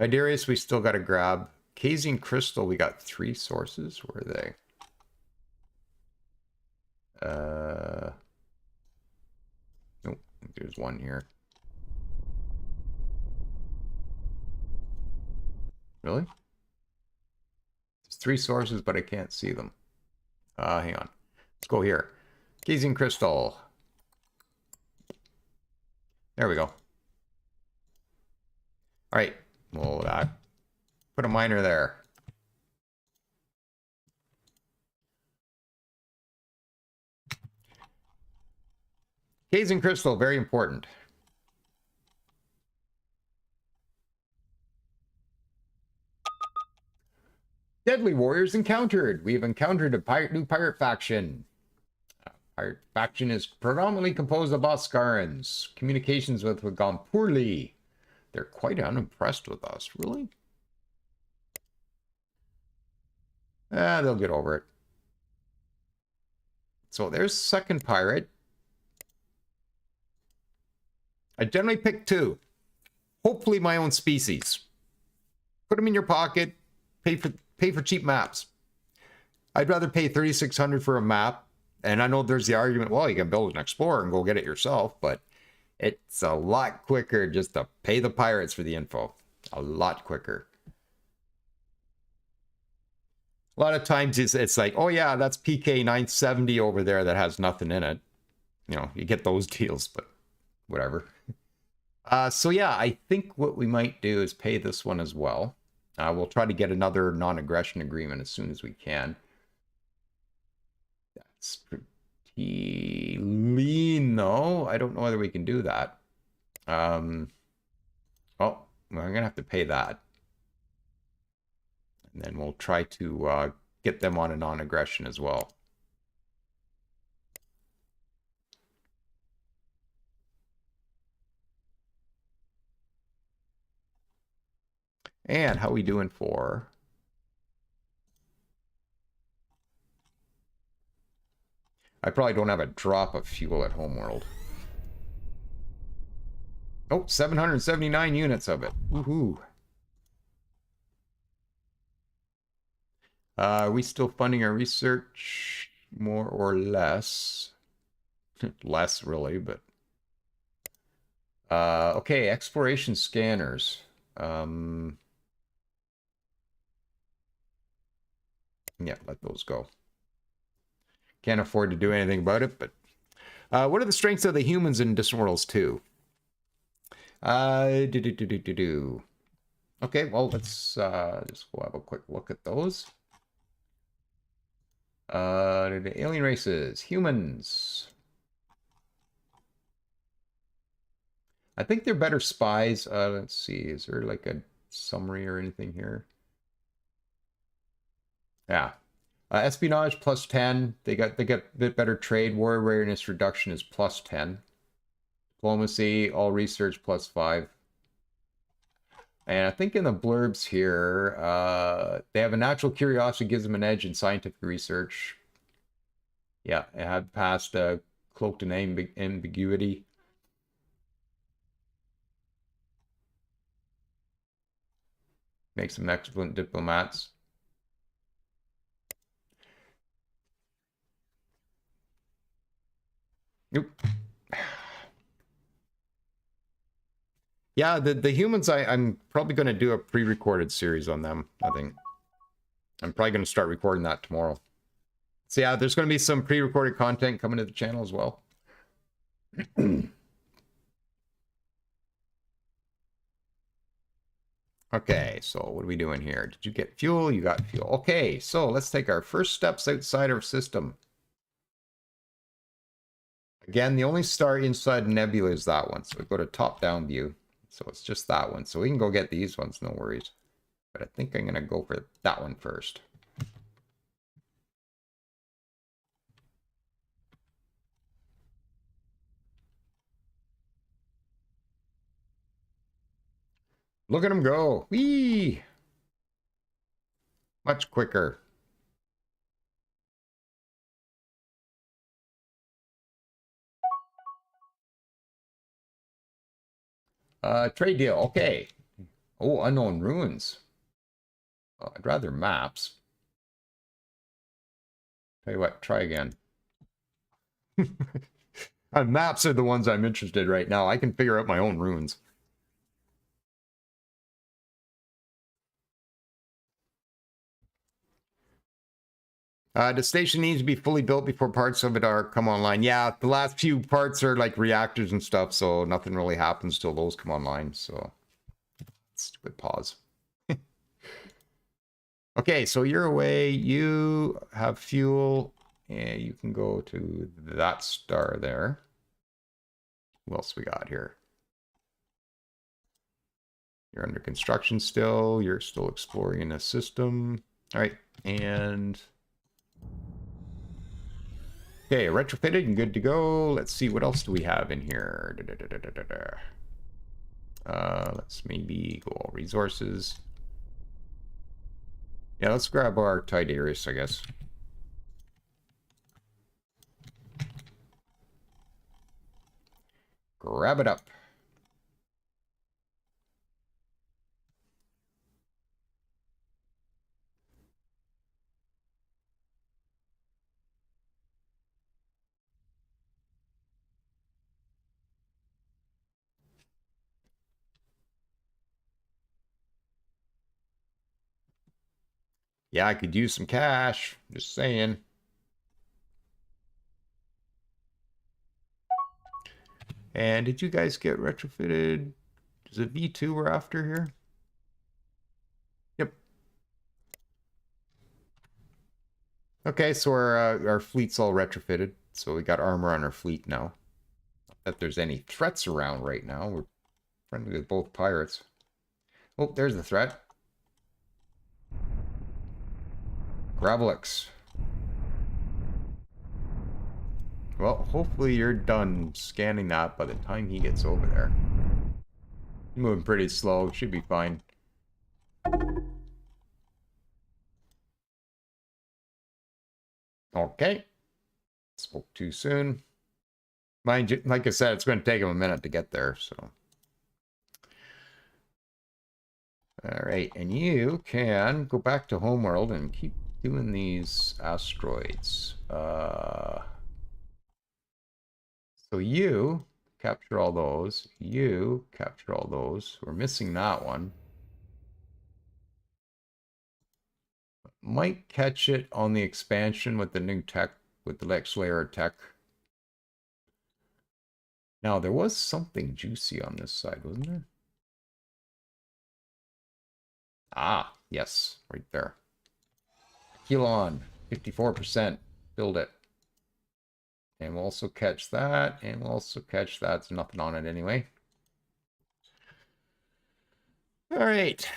Idarius, we still got to grab. Casing Crystal, we got 3 sources. Where are they? Nope, there's one here. Really? There's 3 sources, but I can't see them. Hang on. Let's go here. Casing Crystal. There we go. All right. We'll put a miner there. Casing Crystal, very important. Deadly warriors encountered. We have encountered a new pirate faction. Pirate faction is predominantly composed of BOSKARANs. Communications with have gone poorly. They're quite unimpressed with us, really. They'll get over it. So there's second pirate. I generally pick 2. Hopefully my own species. Put them in your pocket. Pay for cheap maps. I'd rather pay 3,600 for a map. And I know there's the argument, well, you can build an explorer and go get it yourself, but it's a lot quicker just to pay the pirates for the info. A lot quicker. A lot of times it's like, oh yeah, that's PK 970 over there that has nothing in it. You know, you get those deals, but whatever. So yeah, I think what we might do is pay this one as well. We'll try to get another non-aggression agreement as soon as we can. That's pretty lean, though. I don't know whether we can do that. Oh, well, I'm going to have to pay that. And then we'll try to get them on a non-aggression as well. And how we doing for... I probably don't have a drop of fuel at Homeworld. Oh, 779 units of it. Woohoo. Are we still funding our research? More or less. Less, really, but... okay, exploration scanners. Yeah, let those go. Can't afford to do anything about it, but... what are the strengths of the humans in Distant Worlds 2? Okay, well, let's just go have a quick look at those. The alien races, humans. I think they're better spies. Let's see, is there like a summary or anything here? Yeah. Espionage plus 10. They get a bit better trade. War awareness reduction is plus 10. Diplomacy, all research plus 5. And I think in the blurbs here, they have a natural curiosity, gives them an edge in scientific research. Yeah, it had passed cloaked in ambiguity. Makes them excellent diplomats. Nope. Yeah, the humans, I'm probably going to do a pre-recorded series on them, I think. I'm probably going to start recording that tomorrow. So yeah, there's going to be some pre-recorded content coming to the channel as well. Okay, so what are we doing here? Did you get fuel? You got fuel. Okay, so let's take our first steps outside our system. Again, the only star inside nebula is that one. So we go to top-down view. So it's just that one. So we can go get these ones, no worries. But I think I'm going to go for that one first. Look at him go. Whee! Much quicker. Trade deal. Okay. Oh, unknown ruins. I'd rather maps. Tell you what, try again. Maps are the ones I'm interested in right now. I can figure out my own runes. The station needs to be fully built before parts of it are come online. Yeah, the last few parts are like reactors and stuff, so nothing really happens till those come online. So, stupid pause. Okay, so you're away. You have fuel, and you can go to that star there. What else we got here? You're under construction still. You're still exploring a system. All right, and okay, retrofitted and good to go. Let's see, what else do we have in here? Let's maybe go all resources. Yeah, let's grab our Tidarius, I guess. Grab it up. Yeah, I could use some cash. Just saying. And did you guys get retrofitted? Is it V2 we're after here? Yep. Okay, so our fleet's all retrofitted. So we got armor on our fleet now. Not that there's any threats around right now. We're friendly with both pirates. Oh, there's the threat. Gravelix. Well, hopefully you're done scanning that by the time he gets over there. Moving pretty slow, should be fine. Okay. Spoke too soon. Mind you, like I said, it's going to take him a minute to get there, so. Alright, and you can go back to Homeworld and keep doing these asteroids. So you capture all those. You capture all those. We're missing that one. Might catch it on the expansion with the new tech, with the next layer of tech. Now, there was something juicy on this side, wasn't there? Ah, yes, right there. Kilon, 54%. Build it. And we'll also catch that, and we'll also catch that. There's nothing on it anyway. All right.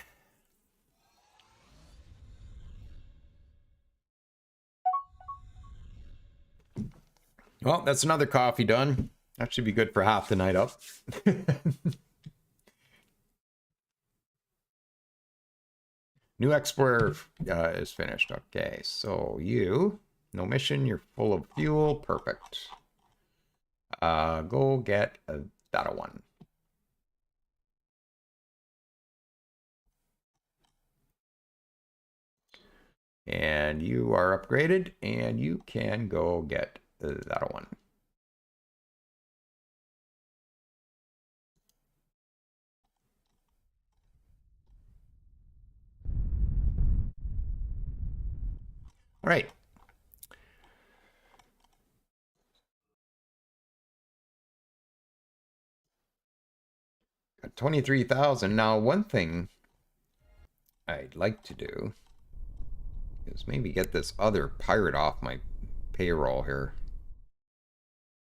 Well, that's another coffee done. That should be good for half the night up. New Explorer is finished. Okay, so you, no mission, you're full of fuel. Perfect. Go get that one. And you are upgraded, and you can go get that one. All right. Got 23,000. Now, one thing I'd like to do is maybe get this other pirate off my payroll here.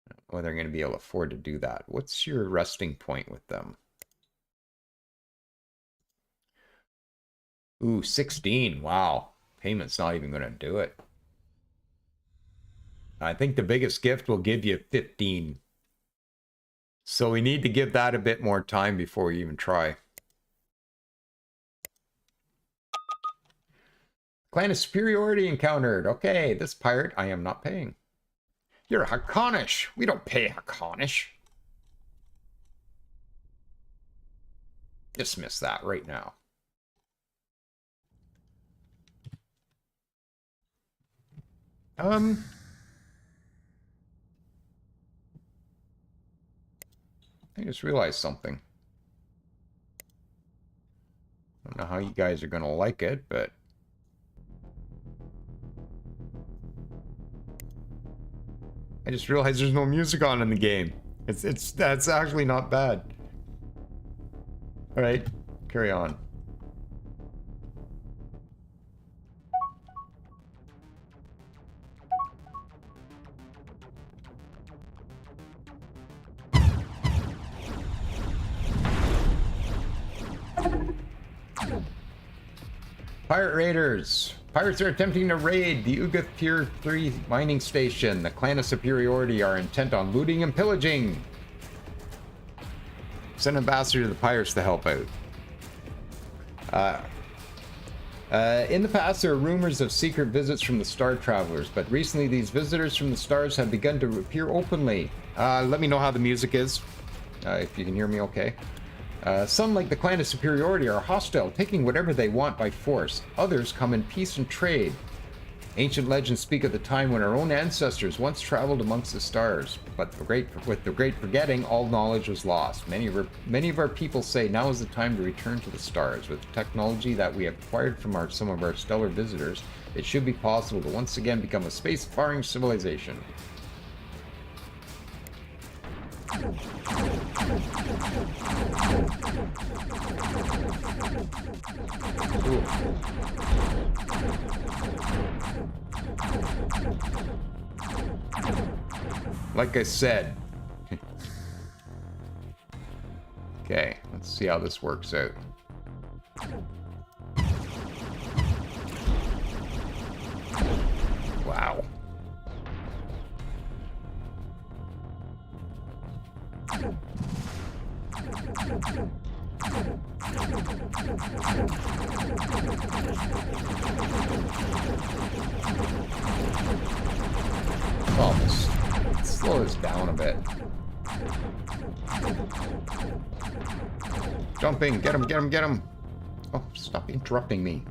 I don't know whether I'm going to be able to afford to do that. What's your resting point with them? Ooh, 16. Wow. Payment's not even going to do it. I think the biggest gift will give you 15. So we need to give that a bit more time before we even try. Clan of superiority encountered. Okay, this pirate I am not paying. You're a Hakonish. We don't pay Hakonish. Dismiss that right now. I just realized something. I don't know how you guys are going to like it, but I just realized there's no music on in the game. That's actually not bad. All right, carry on. Pirate raiders. Pirates are attempting to raid the Ugath Tier 3 mining station. The Clan of Superiority are intent on looting and pillaging. Send an ambassador to the pirates to help out. In the past, there are rumors of secret visits from the Star Travelers, but recently these visitors from the stars have begun to appear openly. Let me know how the music is, if you can hear me okay. Some, like the Clan of Superiority, are hostile, taking whatever they want by force. Others come in peace and trade. Ancient legends speak of the time when our own ancestors once traveled amongst the stars, but with the great forgetting, all knowledge was lost. Many of our people say now is the time to return to the stars. With the technology that we have acquired from some of our stellar visitors, it should be possible to once again become a space-faring civilization. Ooh. Like I said. Okay, let's see how this works out. Wow. Oh, let's slow this down a bit. Jumping, get him, get him, get him. Oh, stop interrupting me.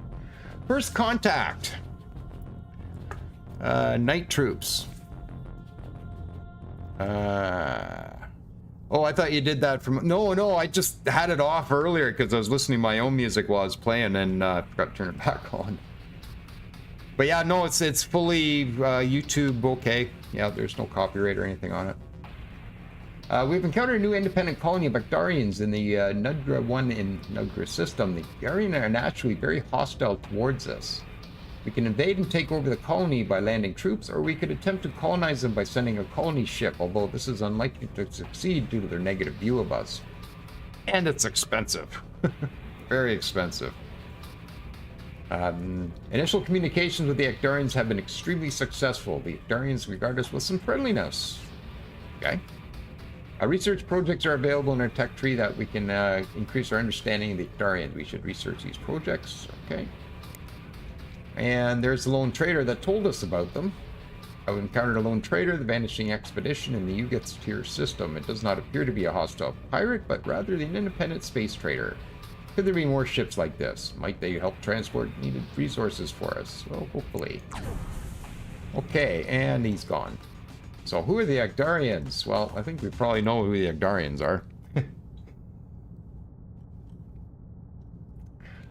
First contact. Night troops. Oh, I thought you did that from... No, I just had it off earlier because I was listening to my own music while I was playing and forgot to turn it back on. But yeah, no, it's fully YouTube okay. Yeah, there's no copyright or anything on it. We've encountered a new independent colony of Bactarians in the Nudra 1 in Nugra system. The Bactarians are naturally very hostile towards us. We can invade and take over the colony by landing troops, or we could attempt to colonize them by sending a colony ship, although this is unlikely to succeed due to their negative view of us. And it's expensive. Very expensive. Initial communications with the Actarians have been extremely successful. The Actarians regard us with some friendliness. Okay. Research projects are available in our tech tree that we can increase our understanding of the Actarians. We should research these projects. Okay. And there's the lone trader that told us about them. I've encountered a lone trader, the vanishing expedition in the Ugath tier system. It does not appear to be a hostile pirate, but rather an independent space trader. Could there be more ships like this? Might they help transport needed resources for us? Well, hopefully. Okay, and he's gone. So who are the Actarians? Well, I think we probably know who the Actarians are.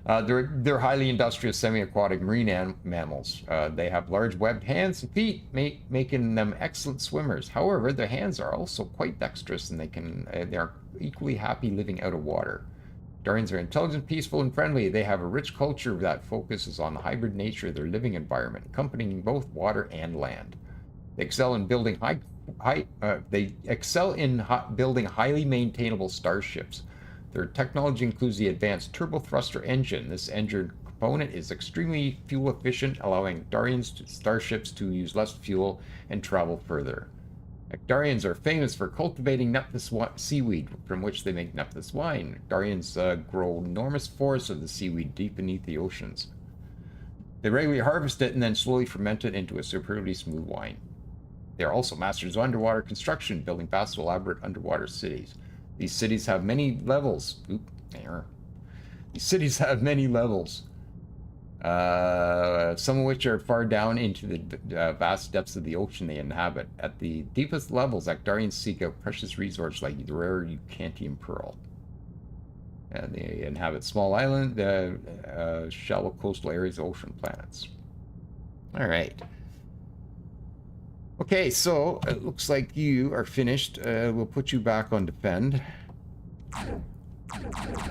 They're highly industrious semi-aquatic marine mammals. They have large webbed hands and feet, making them excellent swimmers. However, their hands are also quite dexterous, and they are equally happy living out of water. Darians are intelligent, peaceful, and friendly. They have a rich culture that focuses on the hybrid nature of their living environment, accompanying both water and land. They excel in building building highly maintainable starships. Their technology includes the advanced turbo thruster engine. This engine component is extremely fuel efficient, allowing Darians starships to use less fuel and travel further. Darians are famous for cultivating Nephthys seaweed, from which they make Nephthys wine. Darians grow enormous forests of the seaweed deep beneath the oceans. They regularly harvest it and then slowly ferment it into a superbly smooth wine. They are also masters of underwater construction, building vast, elaborate underwater cities. These cities have many levels. These cities have many levels. Some of which are far down into the vast depths of the ocean they inhabit. At the deepest levels, Actarians seek out precious resources like the rare Eucantium pearl. And they inhabit small island, shallow coastal areas, ocean planets. All right. Okay, so it looks like you are finished. We'll put you back on defend.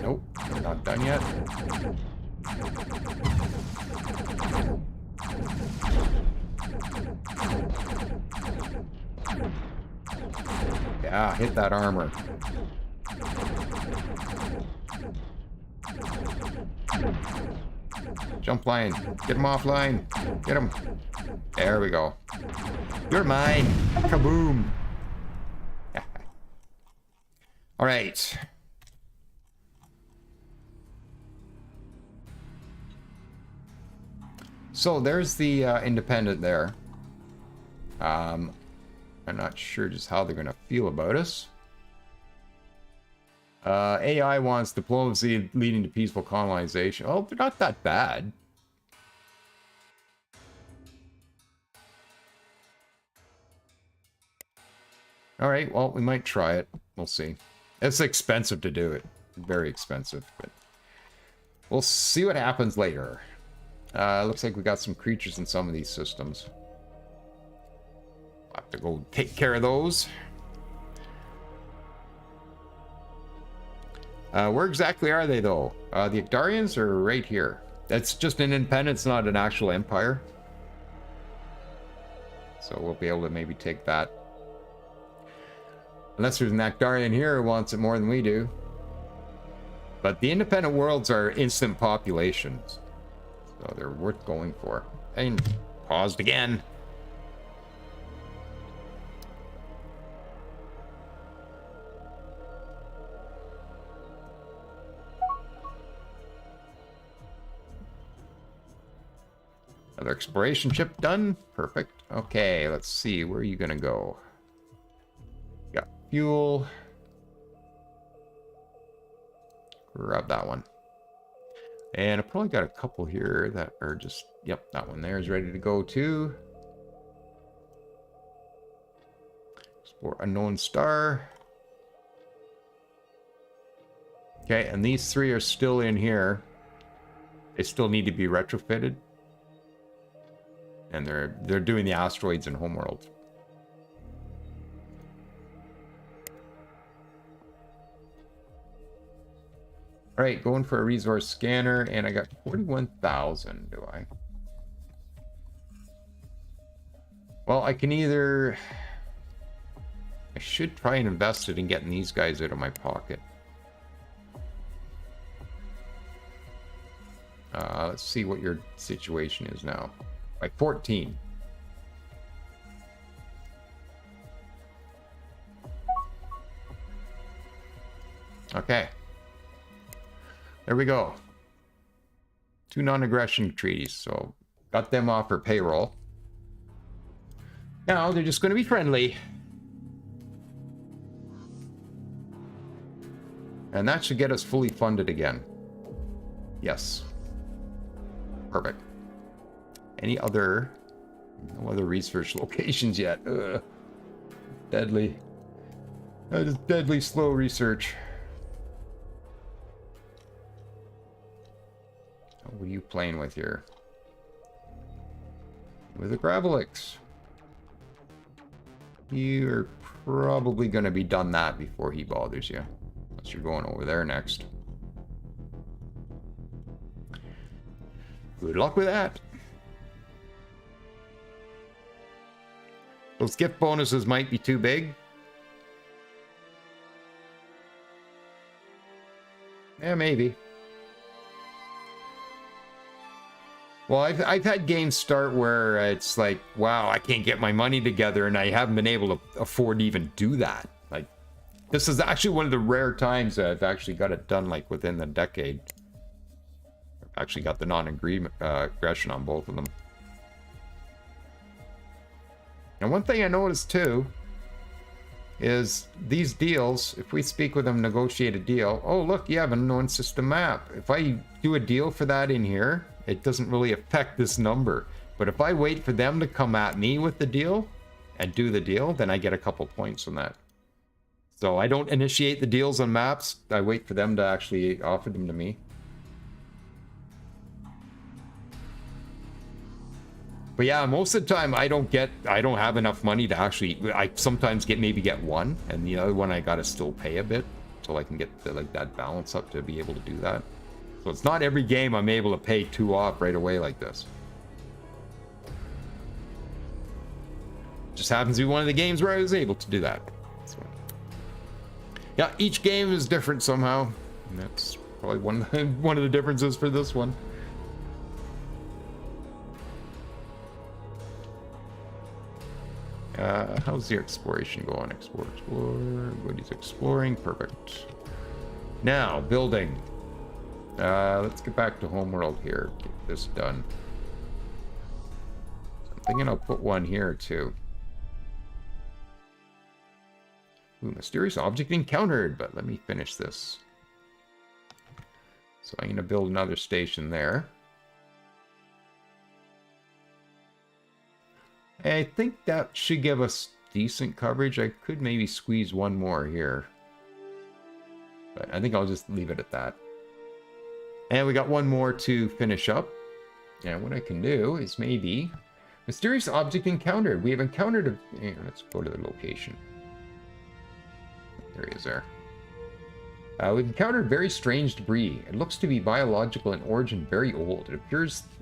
Nope, we're not done yet. Yeah, hit that armor. Jump line. Get him offline. Get him. There we go. You're mine. Kaboom. All right. So there's the independent there. I'm not sure just how they're going to feel about us. AI wants diplomacy leading to peaceful colonization. Oh, they're not that bad. All right, well, we might try it. We'll see. It's expensive to do it. Very expensive, but we'll see what happens later. Looks like we got some creatures in some of these systems. I'll have to go take care of those. Where exactly are they, though? The Actarians are right here. That's just an independence, not an actual empire. So we'll be able to maybe take that. Unless there's an Actarian here who wants it more than we do. But the independent worlds are instant populations. So they're worth going for. And paused again. Another exploration ship done. Perfect. Okay, let's see. Where are you going to go? Got fuel. Grab that one. And I probably got a couple here that are just... Yep, that one there is ready to go too. Explore unknown star. Okay, and these three are still in here. They still need to be retrofitted. And they're doing the asteroids and homeworld. All right, going for a resource scanner, and I got 41,000, do I? Well, I can either... I should try and invest it in getting these guys out of my pocket. Let's see what your situation is now. By 14. Okay. There we go. 2 non-aggression treaties. So got them off for payroll. Now they're just going to be friendly. And that should get us fully funded again. Yes. Perfect. Any other... No other research locations yet. Ugh. Deadly. That is deadly slow research. you playing with here? With a Gravelix. You're probably going to be done that before he bothers you. Unless you're going over there next. Good luck with that. Those gift bonuses might be too big. Yeah, maybe. Well, I've had games start where it's like, wow, I can't get my money together, and I haven't been able to afford to even do that. Like, this is actually one of the rare times that I've actually got it done, like, within the decade. I've actually got the non-agreement aggression on both of them. And one thing I noticed, too, is these deals, if we speak with them, negotiate a deal, oh, look, you have an unknown system map. If I do a deal for that in here, it doesn't really affect this number. But if I wait for them to come at me with the deal and do the deal, then I get a couple points on that. So I don't initiate the deals on maps. I wait for them to actually offer them to me. But yeah, most of the time I don't have enough money to actually, I sometimes maybe get one, and the other one I gotta still pay a bit till I can get like that balance up to be able to do that. So it's not every game I'm able to pay 2 off right away like this. Just happens to be one of the games where I was able to do that. So, yeah, each game is different somehow. And that's probably one of the differences for this one. How's your exploration going? Explore. Everybody's exploring. Perfect. Now, building. Let's get back to homeworld here. Get this done. I'm thinking I'll put one here too. Ooh, mysterious object encountered, but let me finish this. So I'm going to build another station there. I think that should give us decent coverage. I could maybe squeeze one more here. But I think I'll just leave it at that. And we got one more to finish up. And what I can do is maybe... Mysterious object encountered. We have encountered a... Here, let's go to the location. There he is there. We've encountered very strange debris. It looks to be biological in origin, very old. It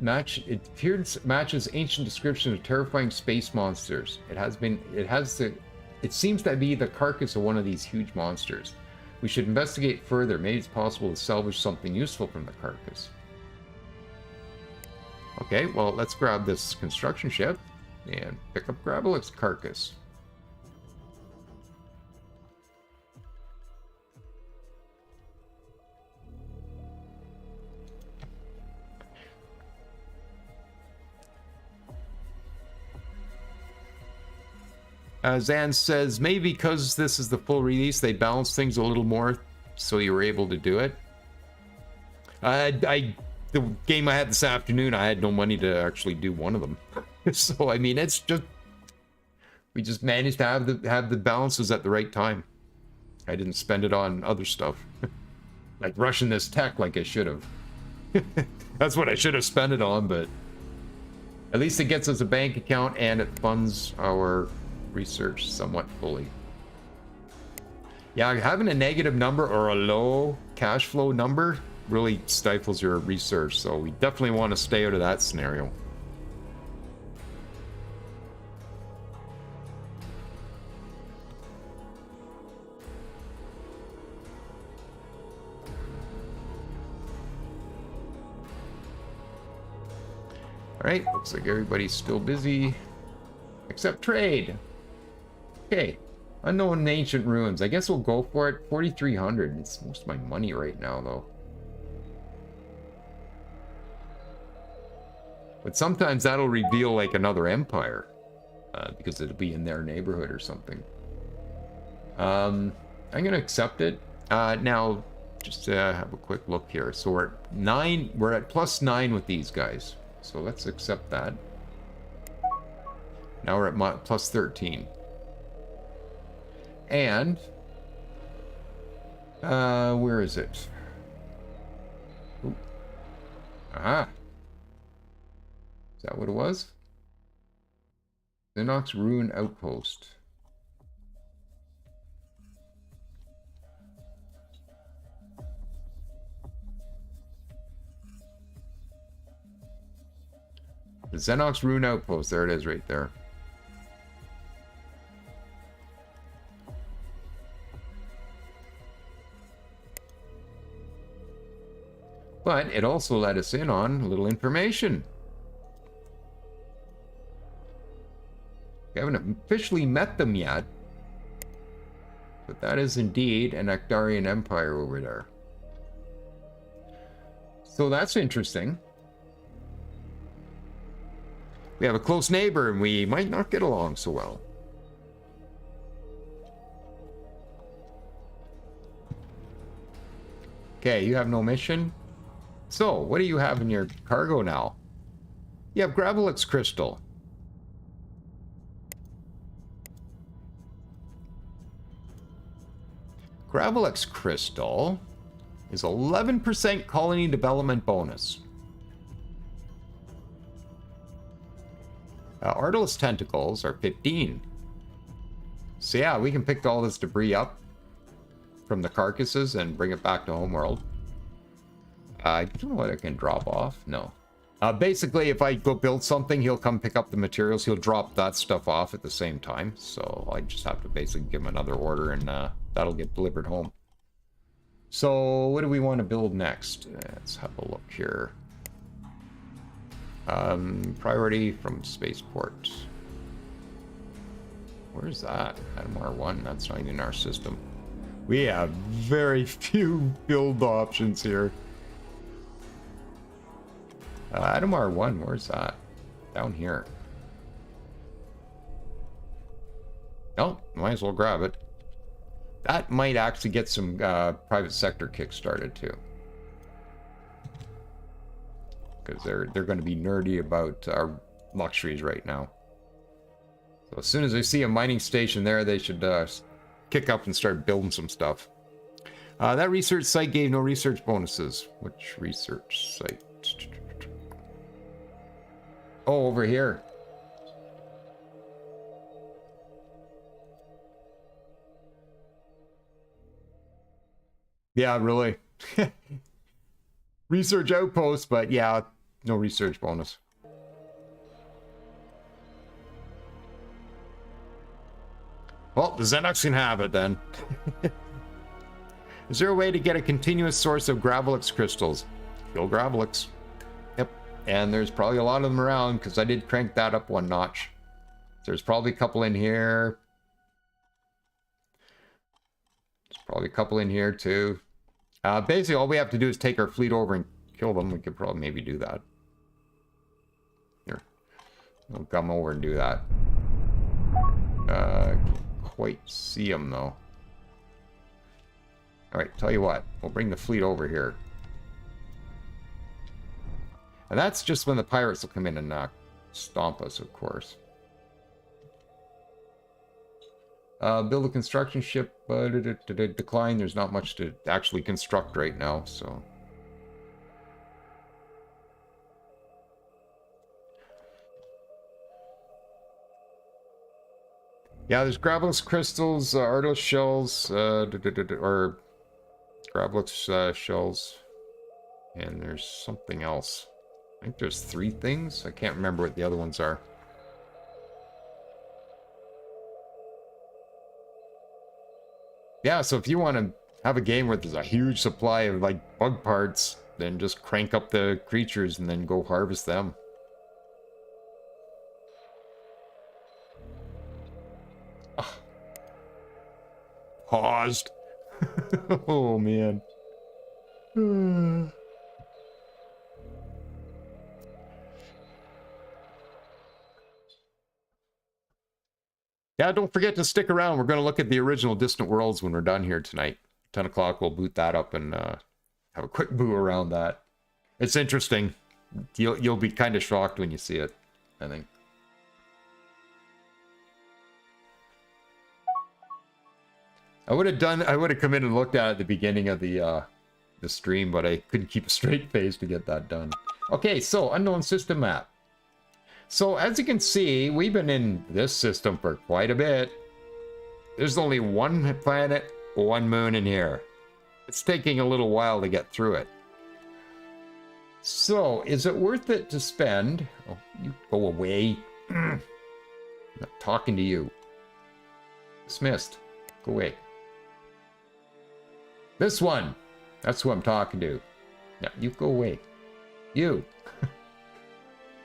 matches ancient descriptions of terrifying space monsters. It seems to be the carcass of one of these huge monsters. We should investigate further. Maybe it's possible to salvage something useful from the carcass. Okay, well, let's grab this construction ship and pick up Gravelix's carcass. Zan says, maybe because this is the full release, they balance things a little more, so you were able to do it. The game I had this afternoon, I had no money to actually do one of them. So, I mean, it's just... We just managed to have the balances at the right time. I didn't spend it on other stuff. Like rushing this tech like I should have. That's what I should have spent it on, but... At least it gets us a bank account and it funds our... research somewhat fully. Yeah, having a negative number or a low cash flow number really stifles your research, so we definitely want to stay out of that scenario. Alright, looks like everybody's still busy. Except trade. Okay. Unknown ancient ruins. I guess we'll go for it. 4,300. It's most of my money right now, though. But sometimes that'll reveal, like, another empire. Because it'll be in their neighborhood or something. I'm going to accept it. Now, just have a quick look here. So we're at 9. We're at +9 with these guys. So let's accept that. Now we're at +13. And... where is it? Ooh. Ah, that what it was? Xenox Ruin Outpost. The Xenox Ruin Outpost. There it is right there. But it also let us in on a little information. We haven't officially met them yet. But that is indeed an Actarian Empire over there. So that's interesting. We have a close neighbor and we might not get along so well. Okay, you have no mission. So, what do you have in your cargo now? You have Gravelix Crystal. Gravelix Crystal is 11% colony development bonus. Artilus Tentacles are 15. So yeah, we can pick all this debris up from the carcasses and bring it back to Homeworld. I don't know what I can drop off. No. Basically, if I go build something, he'll come pick up the materials. He'll drop that stuff off at the same time. So I just have to basically give him another order and that'll get delivered home. So what do we want to build next? Let's have a look here. Priority from Spaceport. Where's that? Item R1. That's not even in our system. We have very few build options here. Item R1, where's that? Down here. Oh, might as well grab it. That might actually get some private sector kick-started too. Because they're going to be nerdy about our luxuries right now. So as soon as they see a mining station there, they should kick up and start building some stuff. That research site gave no research bonuses. Which research site? Oh, over here. Yeah, really. Research outpost, but yeah, no research bonus. Well, the Xenox can have it then. Is there a way to get a continuous source of Gravelix crystals? Kill Gravelix. Yep. And there's probably a lot of them around because I did crank that up one notch. There's probably a couple in here. There's probably a couple in here too. Basically, all we have to do is take our fleet over and kill them. We could probably maybe do that. Here. We'll come over and do that. Can't quite see them though. Alright, tell you what. We'll bring the fleet over here. And that's just when the pirates will come in and stomp us, of course. Build a construction ship. Decline. There's not much to actually construct right now, so... Yeah, there's Gravelix crystals, Ardos shells, or Gravelix shells, and there's something else. I think there's 3 things. I can't remember what the other ones are. Yeah, so if you want to have a game where there's a huge supply of like bug parts, then just crank up the creatures and then go harvest them. Oh. Paused. Oh man. Yeah, don't forget to stick around. We're going to look at the original Distant Worlds when we're done here tonight. 10 o'clock, we'll boot that up and have a quick boo around that. It's interesting. You'll be kind of shocked when you see it, I think. I would have come in and looked at it at the beginning of the stream, but I couldn't keep a straight face to get that done. Okay, so unknown system map. So as you can see, we've been in this system for quite a bit. There's only one planet, one moon in here. It's taking a little while to get through it. So, is it worth it to spend... Oh, you go away. I'm not talking to you. Dismissed. Go away. This one. That's who I'm talking to. Now, you go away. You.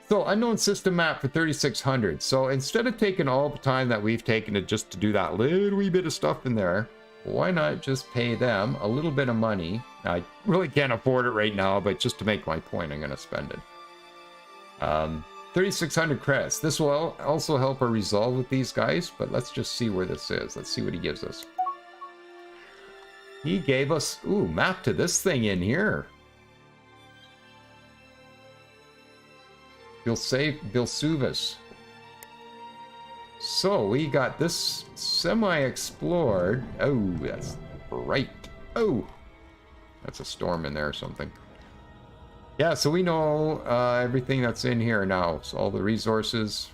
So, unknown system map for 3600. So, instead of taking all the time that we've taken to just to do that little wee bit of stuff in there, why not just pay them a little bit of money? I really can't afford it right now, but just to make my point, I'm going to spend it. 3,600 credits. This will also help our resolve with these guys, but let's just see where this is. Let's see what he gives us. He gave us, ooh, map to this thing in here. Bilsuvus. So we got this semi-explored. Oh, that's right. Oh, that's a storm in there or something. Yeah, so we know everything that's in here now. So all the resources.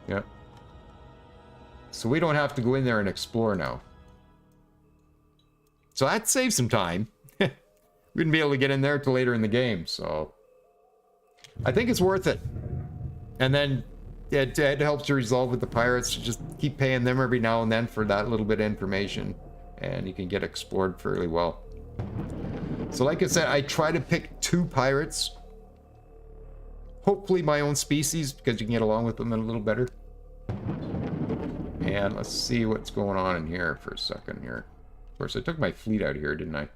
Yeah. So we don't have to go in there and explore now. So that saves some time. We wouldn't be able to get in there till later in the game, so I think it's worth it. And then it helps you resolve with the pirates. Just keep paying them every now and then for that little bit of information, and you can get explored fairly well. So like I said, I try to pick 2 pirates. Hopefully my own species, because you can get along with them a little better. And let's see what's going on in here for a second here. Of course, I took my fleet out here, didn't I?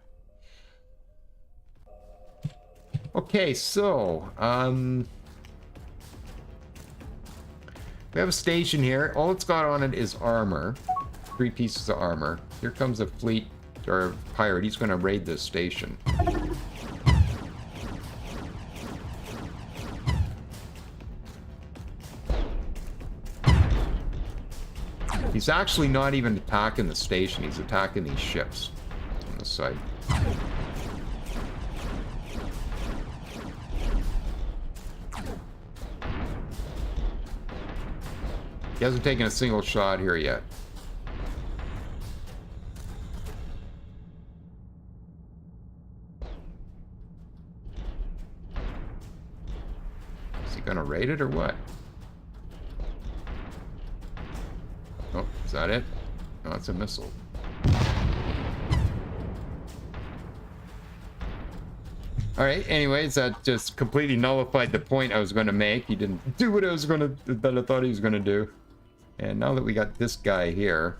Okay, so, we have a station here. All it's got on it is armor. 3 pieces of armor. Here comes a fleet, or a pirate. He's going to raid this station. He's actually not even attacking the station. He's attacking these ships on the side. He hasn't taken a single shot here yet. Is he gonna raid it or what? Oh, is that it? No, it's a missile. Alright, anyways, that just completely nullified the point I was going to make. He didn't do what I thought he was going to do. And now that we got this guy here,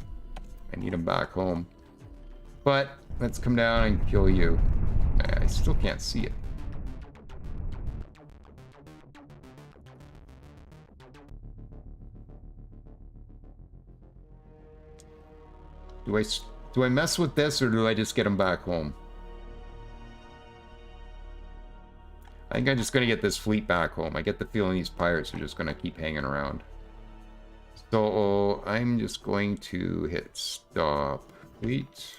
I need him back home. But let's come down and kill you. I still can't see it. Do I mess with this, or do I just get him back home? I think I'm just going to get this fleet back home. I get the feeling these pirates are just going to keep hanging around. So I'm just going to hit stop fleet.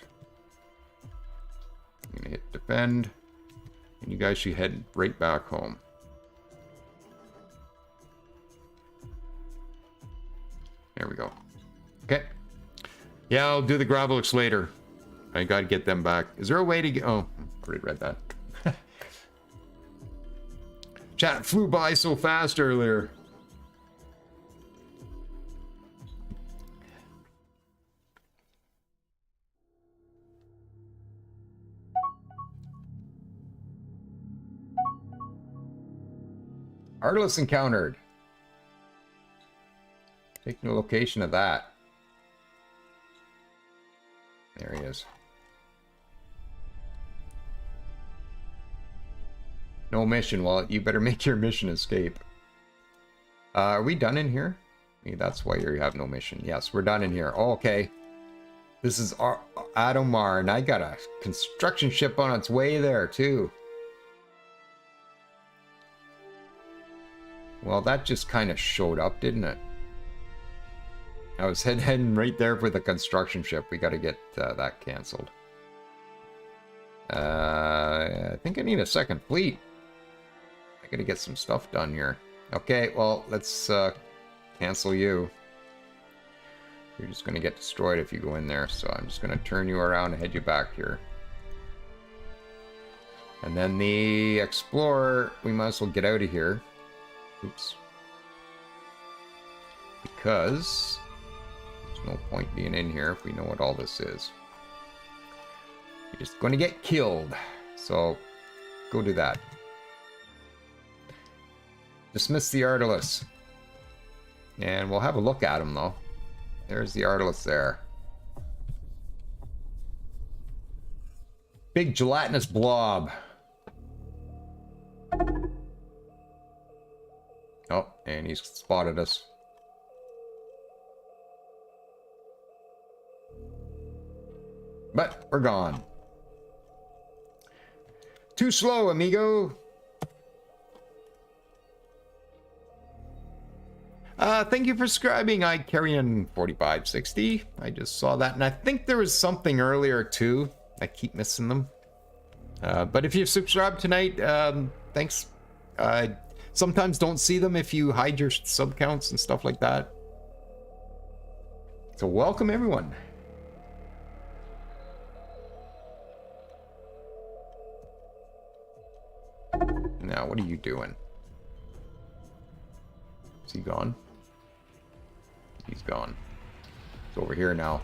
I'm going to hit defend. And you guys should head right back home. There we go. Okay. Yeah, I'll do the Gravelix later. I gotta get them back. Is there a way to get... Oh, I already read that. Chat flew by so fast earlier. Artless encountered. Taking the location of that. There he is. No mission. Well, you better make your mission escape. Are we done in here? Maybe that's why you have no mission. Yes, we're done in here. Oh, okay. This is Adomar, and I got a construction ship on its way there, too. Well, that just kind of showed up, didn't it? I was heading right there for the construction ship. We got to get that canceled. I think I need a second fleet. I gotta get some stuff done here. Okay, well, let's cancel you. You're just gonna get destroyed if you go in there, so I'm just gonna turn you around and head you back here. And then the Explorer, we might as well get out of here. Oops. Because there's no point being in here if we know what all this is. You're just going to get killed. So, go do that. Dismiss the Artilus. And we'll have a look at him, though. There's the Artilus there. Big gelatinous blob. Oh, and he's spotted us. But we're gone. Too slow, amigo. Thank you for subscribing, iCarrion4560. I just saw that, and I think there was something earlier too. I keep missing them. But if you've subscribed tonight, thanks. Sometimes don't see them if you hide your sub counts and stuff like that. So welcome everyone. Now, what are you doing? Is he gone? He's gone. It's over here now.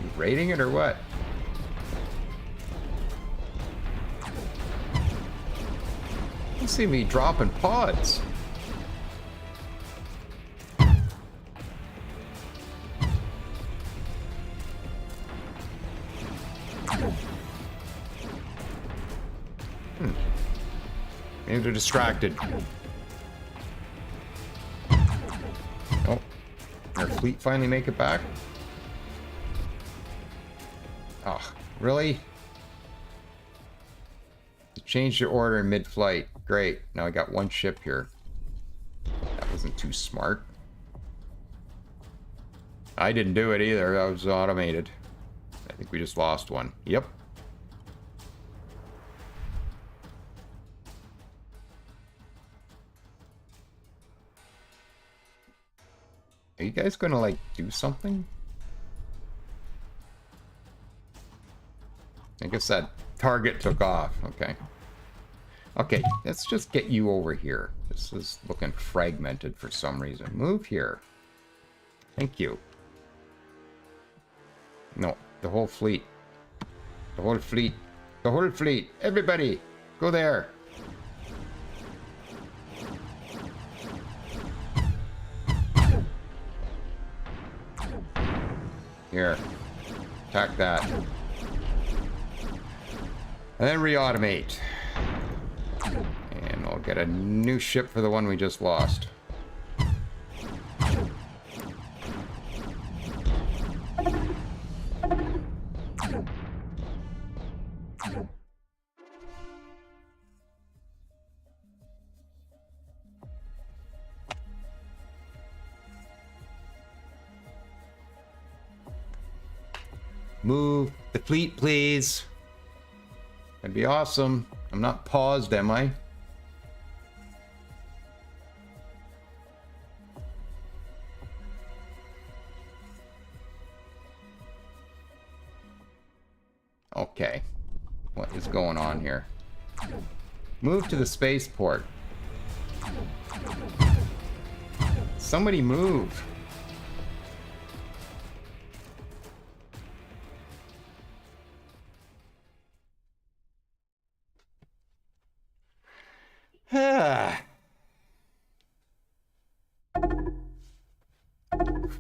You raiding it or what? You see me dropping pods. Maybe they're distracted. Oh, our fleet finally make it back? Oh, really? Change your order in mid-flight. Great. Now I got one ship here. That wasn't too smart. I didn't do it either. That was automated. I think we just lost one. Yep. Are you guys gonna, like, do something? I guess that target took off. Okay. Okay, let's just get you over here. This is looking fragmented for some reason. Move here. Thank you. No, the whole fleet. The whole fleet. The whole fleet. Everybody, go there. Here. Attack that. And then re-automate. And I'll get a new ship for the one we just lost. Move the fleet, please. That'd be awesome. I'm not paused, am I? Okay. What is going on here? Move to the spaceport. Somebody move.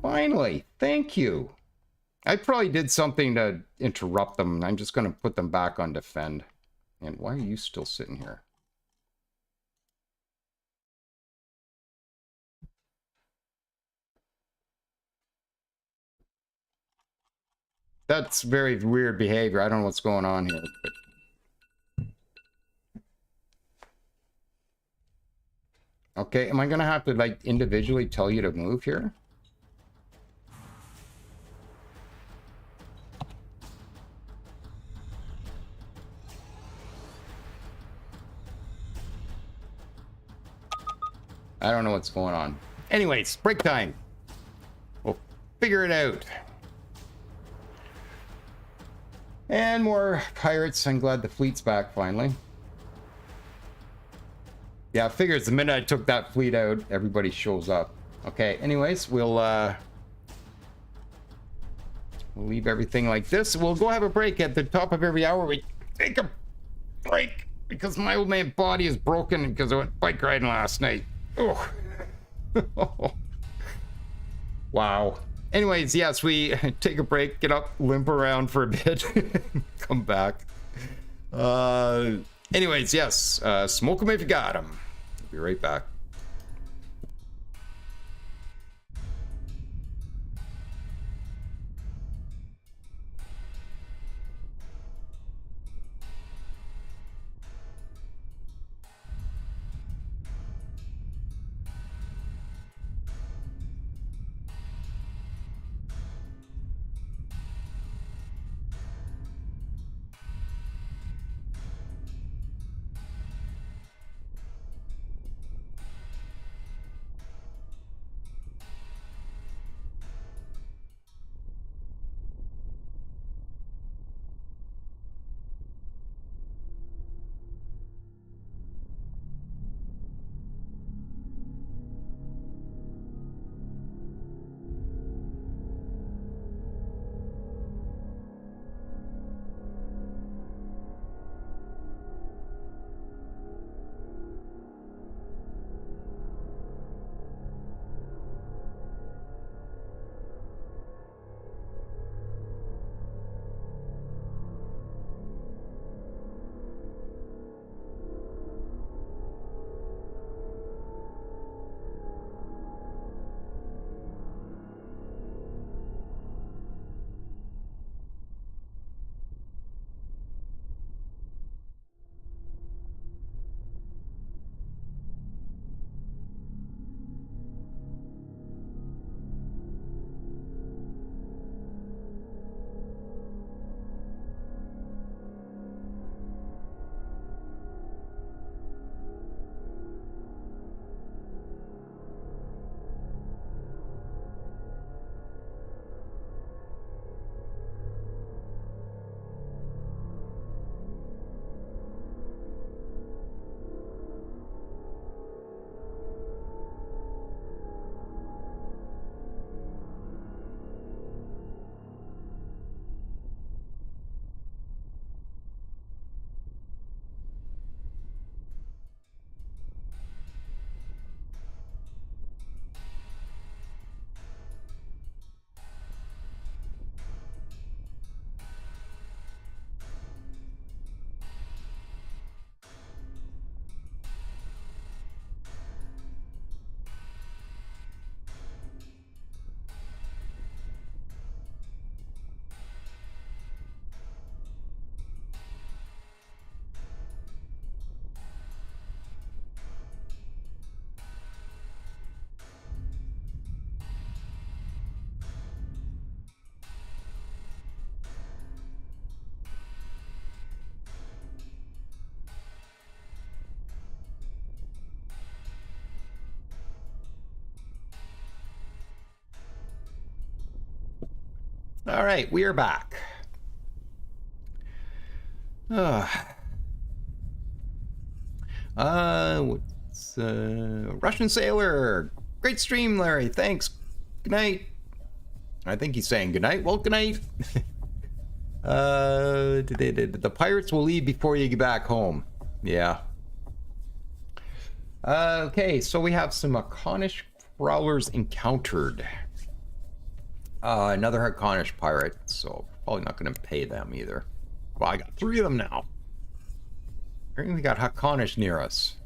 Finally, thank you. I probably did something to interrupt them. I'm just going to put them back on defend. And why are you still sitting here? That's very weird behavior. I don't know what's going on here. But Okay, am I gonna have to like individually tell you to move here? I don't know what's going on. Anyways, break time. We'll figure it out. And more pirates. I'm glad the fleet's back finally. Yeah, I figures the minute I took that fleet out, everybody shows up. Okay, anyways, we'll leave everything like this. We'll go have a break at the top of every hour. We take a break because my old man body is broken because I went bike riding last night. Oh. Wow. Anyways, yes, we take a break, get up, limp around for a bit, come back. Anyways, yes, smoke them if you got them. Be right back. All right, we are back. What's Russian Sailor? Great stream, Larry. Thanks. Good night. I think he's saying good night. Well, good night. The pirates will leave before you get back home. Yeah. Okay, so we have some Hakonish prowlers encountered. Another Hakonish pirate, so probably not going to pay them either. Well, I got 3 of them now. Apparently we got Hakonish near us.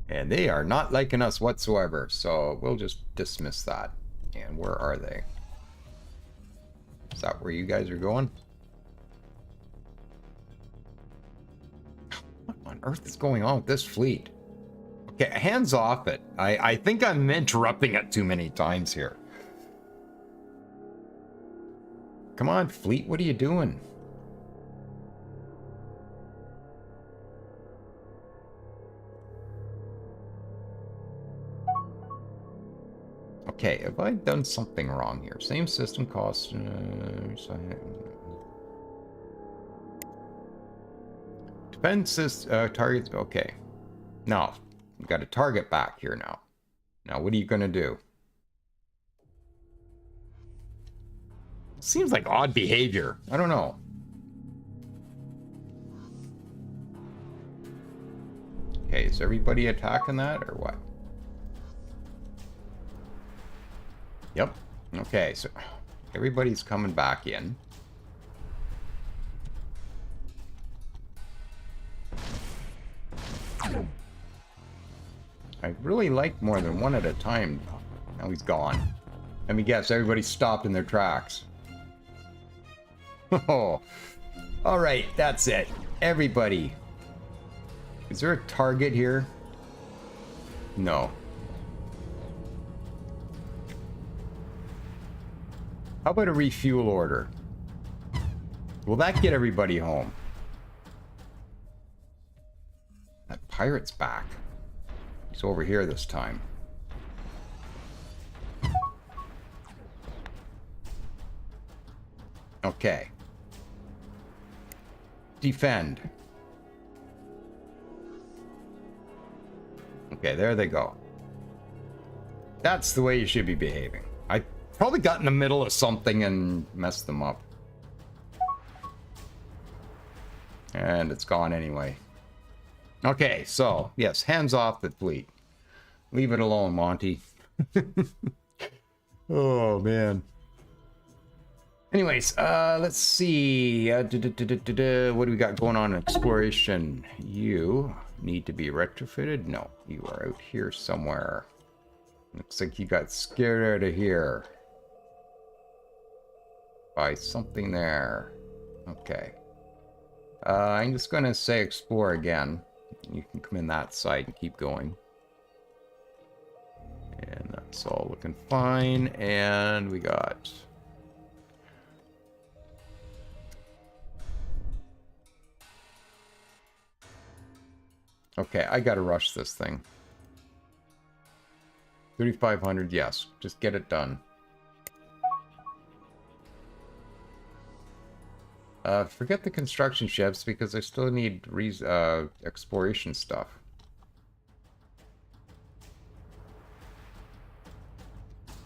And they are not liking us whatsoever, so we'll just dismiss that. And where are they? Is that where you guys are going? What on earth is going on with this fleet? Okay, hands off it. I think I'm interrupting it too many times here. Come on, fleet, what are you doing? Okay, have I done something wrong here? Same system cost. Defense targets. Okay. Now, we've got a target back here now. Now, what are you going to do? Seems like odd behavior. I don't know. Okay, is everybody attacking that or what? Yep. Okay, so everybody's coming back in. I really like more than one at a time. Now he's gone. Let me guess, everybody stopped in their tracks. Oh, all right, that's it. Everybody. Is there a target here? No. How about a refuel order? Will that get everybody home? That pirate's back. He's over here this time. Okay. Defend. Okay, there they go. That's the way you should be behaving. I probably got in the middle of something and messed them up. And it's gone anyway. Okay, so, yes, hands off the fleet. Leave it alone, Monty. Oh, man. Anyways, let's see. What do we got going on in exploration? You need to be retrofitted? No, you are out here somewhere. Looks like you got scared out of here. By something there. Okay. I'm just going to say explore again. You can come in that side and keep going. And that's all looking fine. And we got... Okay, I gotta rush this thing. 3,500, yes. Just get it done. Forget the construction ships because I still need exploration stuff.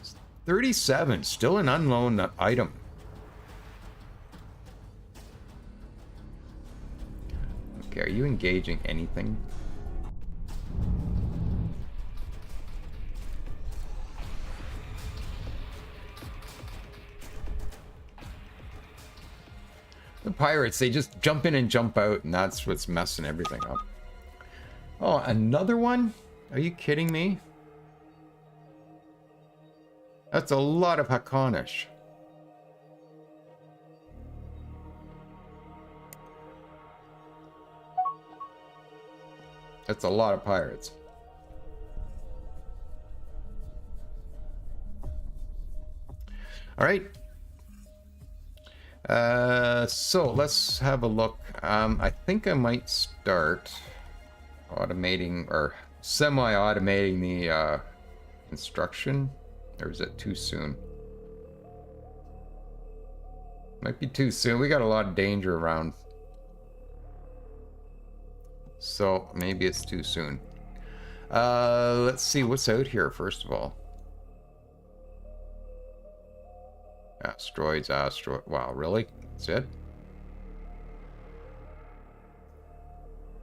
It's 37, still an unknown item. Okay, are you engaging anything? The pirates, they just jump in and jump out, and that's what's messing everything up. Oh, another one? Are you kidding me? That's a lot of Hakonish. That's a lot of pirates. All right. So let's have a look. I think I might start automating or semi-automating the construction, or is it too soon? Might be too soon. We got a lot of danger around, so maybe it's too soon. Let's see what's out here first of all. Asteroids, wow, really? That's it?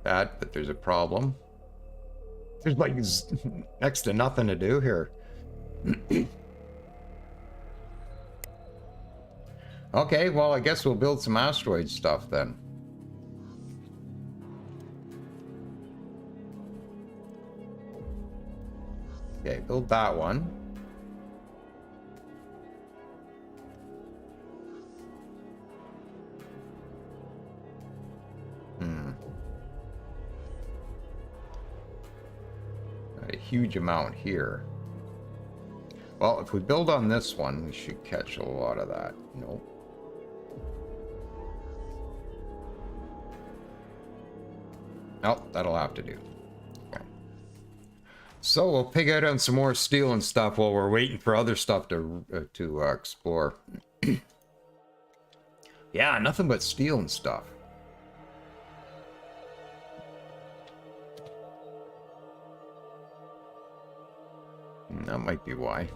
But there's a problem. There's like next to nothing to do here. Okay, well, I guess we'll build some asteroid stuff then. Okay, build that one. Got a huge amount here. Well, if we build on this one, we should catch a lot of that. Nope. Nope, that'll have to do. Okay. So we'll pig out on some more steel and stuff while we're waiting for other stuff to explore. Yeah, nothing but steel and stuff. That might be why.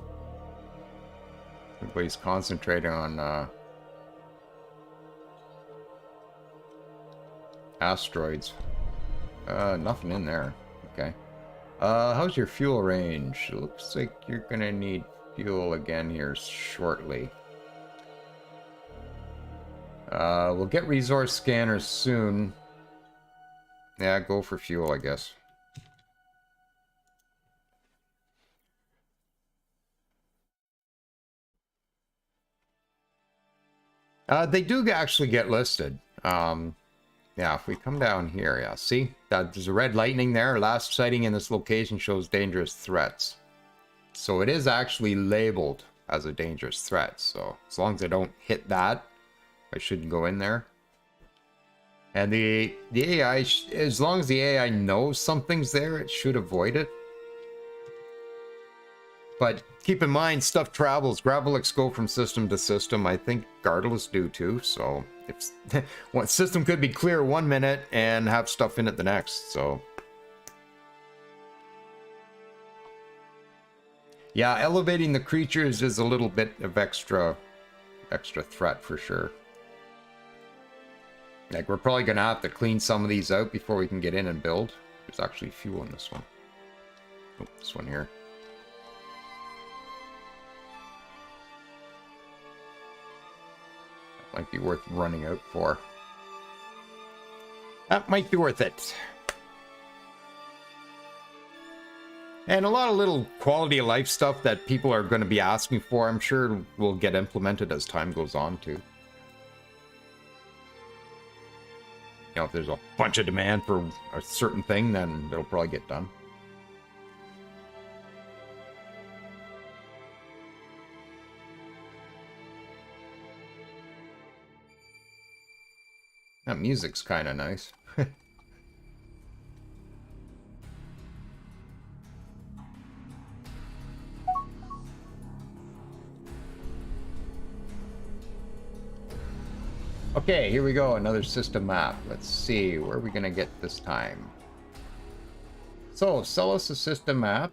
Everybody's concentrating on asteroids. Nothing in there. Okay. How's your fuel range? It looks like you're gonna need fuel again here shortly. We'll get resource scanners soon. Yeah, go for fuel, I guess. They do actually get listed. Yeah, if we come down here, yeah, see? There's a red lightning there. Last sighting in this location shows dangerous threats. So it is actually labeled as a dangerous threat. So as long as I don't hit that, I shouldn't go in there. And the AI, as long as the AI knows something's there, it should avoid it. But keep in mind, stuff travels. Gravelics go from system to system. I think Gardelus do too. So if one system could be clear 1 minute and have stuff in it the next. So yeah, elevating the creatures is a little bit of extra threat for sure. Like, we're probably gonna have to clean some of these out before we can get in and build. There's actually fuel in this one. Oh, this one here. That might be worth running out for. That might be worth it. And a lot of little quality of life stuff that people are going to be asking for, I'm sure will get implemented as time goes on too. You know, if there's a bunch of demand for a certain thing, then it'll probably get done. That music's kind of nice. Okay, here we go, another system map. Let's see, where are we gonna get this time? So, sell us a system map.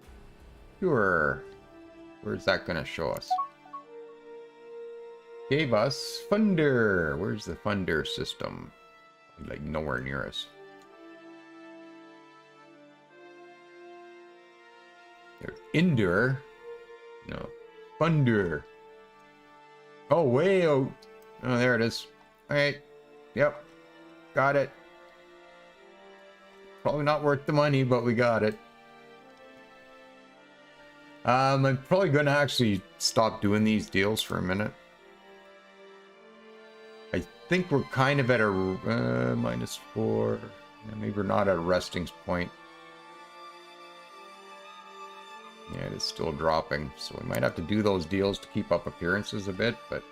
Sure. Where's that gonna show us? Gave us Funder. Where's the Funder system? Like nowhere near us. There's Indur. No. Funder. Oh, way out. Oh, there it is. Alright. Yep. Got it. Probably not worth the money, but we got it. I'm probably going to actually stop doing these deals for a minute. I think we're kind of at a -4. Maybe we're not at a resting point. Yeah, it is still dropping. So we might have to do those deals to keep up appearances a bit, but...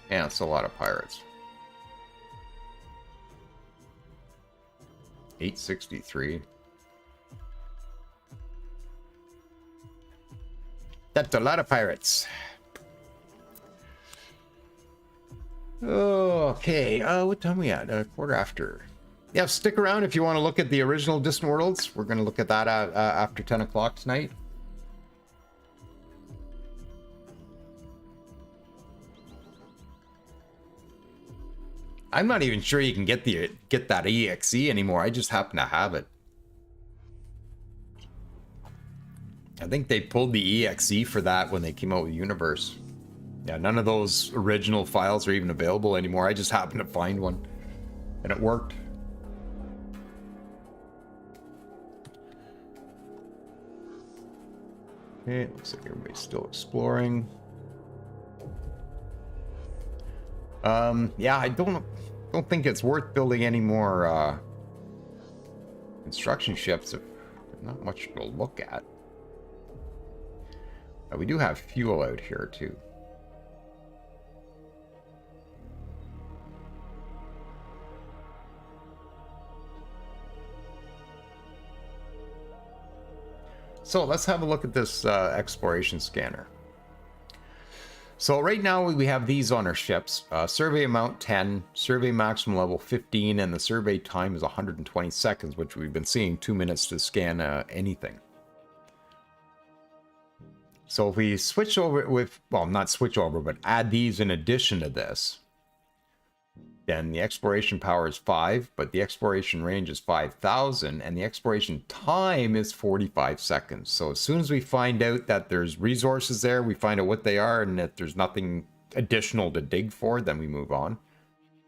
yeah, it's a lot of pirates. 863. That's a lot of pirates. Okay, what time are we at? Quarter after. Yeah, stick around if you want to look at the original Distant Worlds. We're going to look at that after 10 o'clock tonight. I'm not even sure you can get that EXE anymore. I just happen to have it. I think they pulled the EXE for that when they came out with Universe. Yeah, none of those original files are even available anymore. I just happened to find one, and it worked. Okay, looks like everybody's still exploring. Yeah, I don't think it's worth building any more construction ships. If not much to look at. We do have fuel out here too. So let's have a look at this exploration scanner. So right now we have these on our ships. Survey amount 10, survey maximum level 15, and the survey time is 120 seconds, which we've been seeing 2 minutes to scan anything. So if we switch over with, well, not switch over, but add these in addition to this, then the exploration power is 5, but the exploration range is 5,000, and the exploration time is 45 seconds. So as soon as we find out that there's resources there, we find out what they are, and that there's nothing additional to dig for, then we move on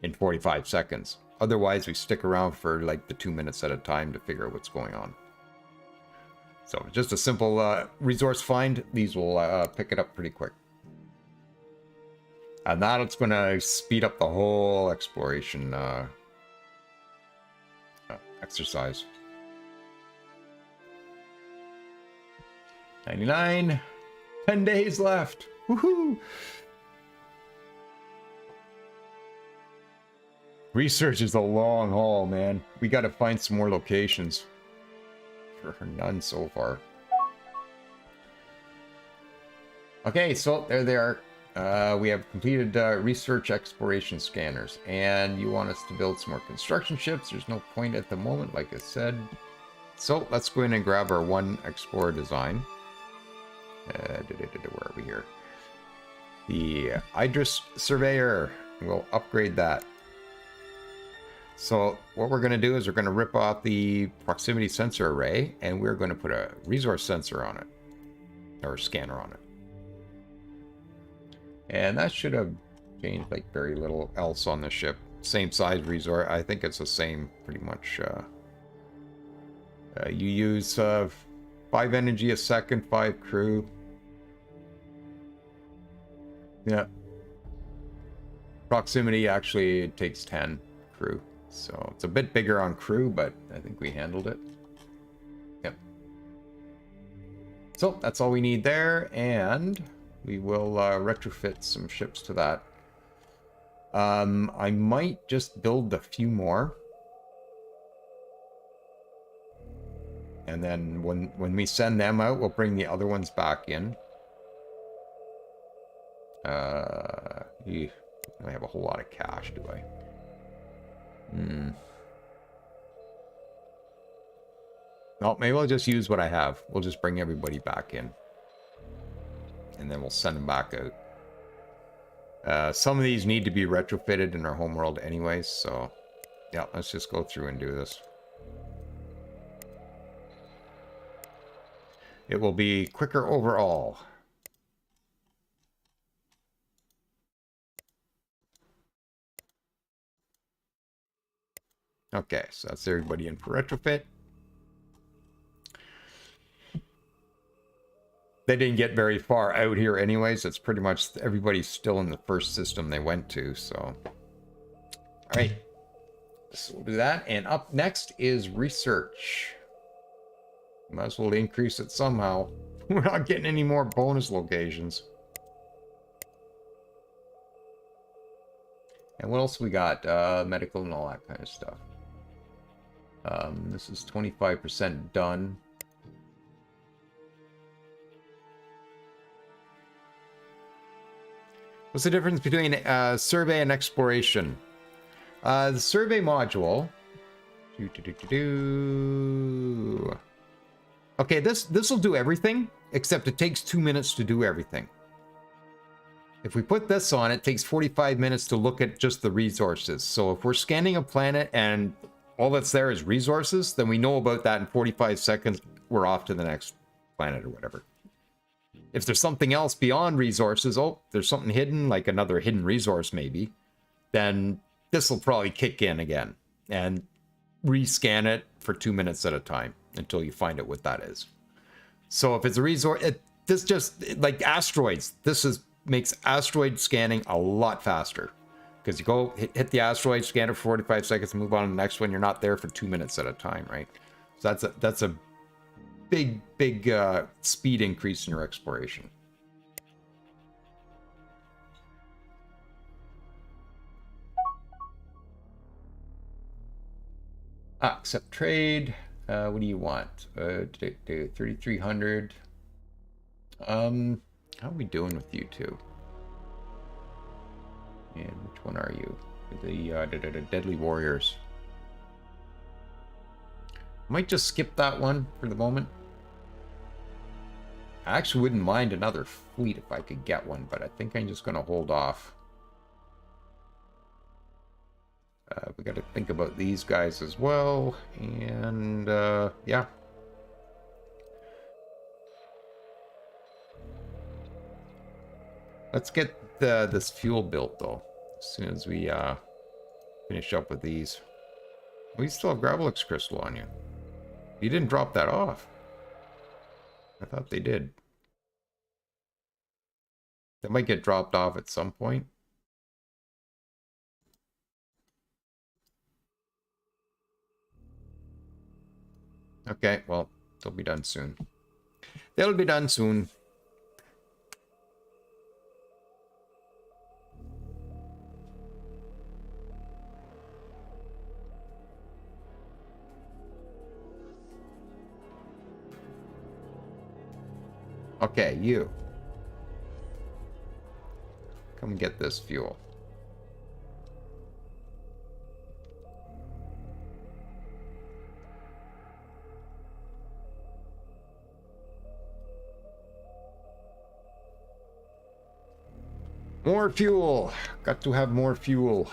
in 45 seconds. Otherwise, we stick around for like the 2 minutes at a time to figure out what's going on. So just a simple resource find. These will pick it up pretty quick. And that's going to speed up the whole exploration exercise. 99. 10 days left. Woohoo! Research is a long haul, man. We got to find some more locations. For none so far. Okay, so there they are. We have completed research exploration scanners, and you want us to build some more construction ships. There's no point at the moment, like I said. So let's go in and grab our one explorer design. Where are we here? The Idris Surveyor. We'll upgrade that. So what we're going to do is we're going to rip off the proximity sensor array, and we're going to put a resource sensor on it, or scanner on it. And that should have changed like very little else on the ship. Same size resource. I think it's the same pretty much. You use 5 energy a second, 5 crew. Yeah. Proximity actually takes 10 crew. So it's a bit bigger on crew, but I think we handled it. Yep. So that's all we need there, and we will retrofit some ships to that. I might just build a few more. And then when we send them out, we'll bring the other ones back in. I don't have a whole lot of cash, do I? Well, maybe I'll just use what I have. We'll just bring everybody back in. And then we'll send them back out. Some of these need to be retrofitted in our homeworld anyways, so yeah, let's just go through and do this. It will be quicker overall. Okay, so that's everybody in for retrofit. They didn't get very far out here anyways. It's pretty much everybody's still in the first system they went to, so. All right, so we'll do that. And up next is research. Might as well increase it somehow. We're not getting any more bonus locations. And what else we got? Medical and all that kind of stuff. This is 25% done. What's the difference between survey and exploration? The survey module. Okay, this will do everything, except it takes 2 minutes to do everything. If we put this on, it takes 45 minutes to look at just the resources. So if we're scanning a planet and all that's there is resources, then we know about that in 45 seconds. We're off to the next planet or whatever. If there's something else beyond resources, oh, there's something hidden, like another hidden resource maybe, then this will probably kick in again and rescan it for 2 minutes at a time until you find out what that is. So if it's a resource, this just, like asteroids, makes asteroid scanning a lot faster. Because you go hit the asteroid, scan it for 45 seconds, and move on to the next one. You're not there for 2 minutes at a time, right? So that's a big speed increase in your exploration. Accept trade. What do you want? 3,300. How are we doing with you two? And which one are you? The Deadly Warriors. Might just skip that one for the moment. I actually wouldn't mind another fleet if I could get one, but I think I'm just going to hold off. We got to think about these guys as well, and yeah. Let's get this fuel built though, as soon as we finish up with these. We still have Gravelix crystal on you. You didn't drop that off. I thought they did. That might get dropped off at some point. Okay, well, they'll be done soon. They'll be done soon. Okay, you. Come get this fuel. More fuel. Got to have more fuel.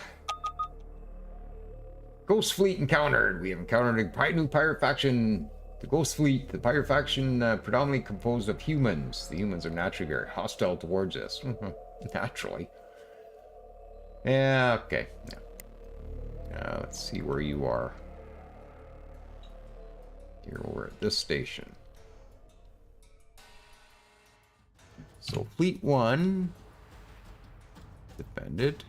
Ghost Fleet encountered. We have encountered a new pirate faction. The Ghost Fleet, the pirate faction, predominantly composed of humans. The humans are naturally very hostile towards us. Naturally. Yeah, okay. Yeah. Let's see where you are. Here we're at this station. So Fleet 1 defended.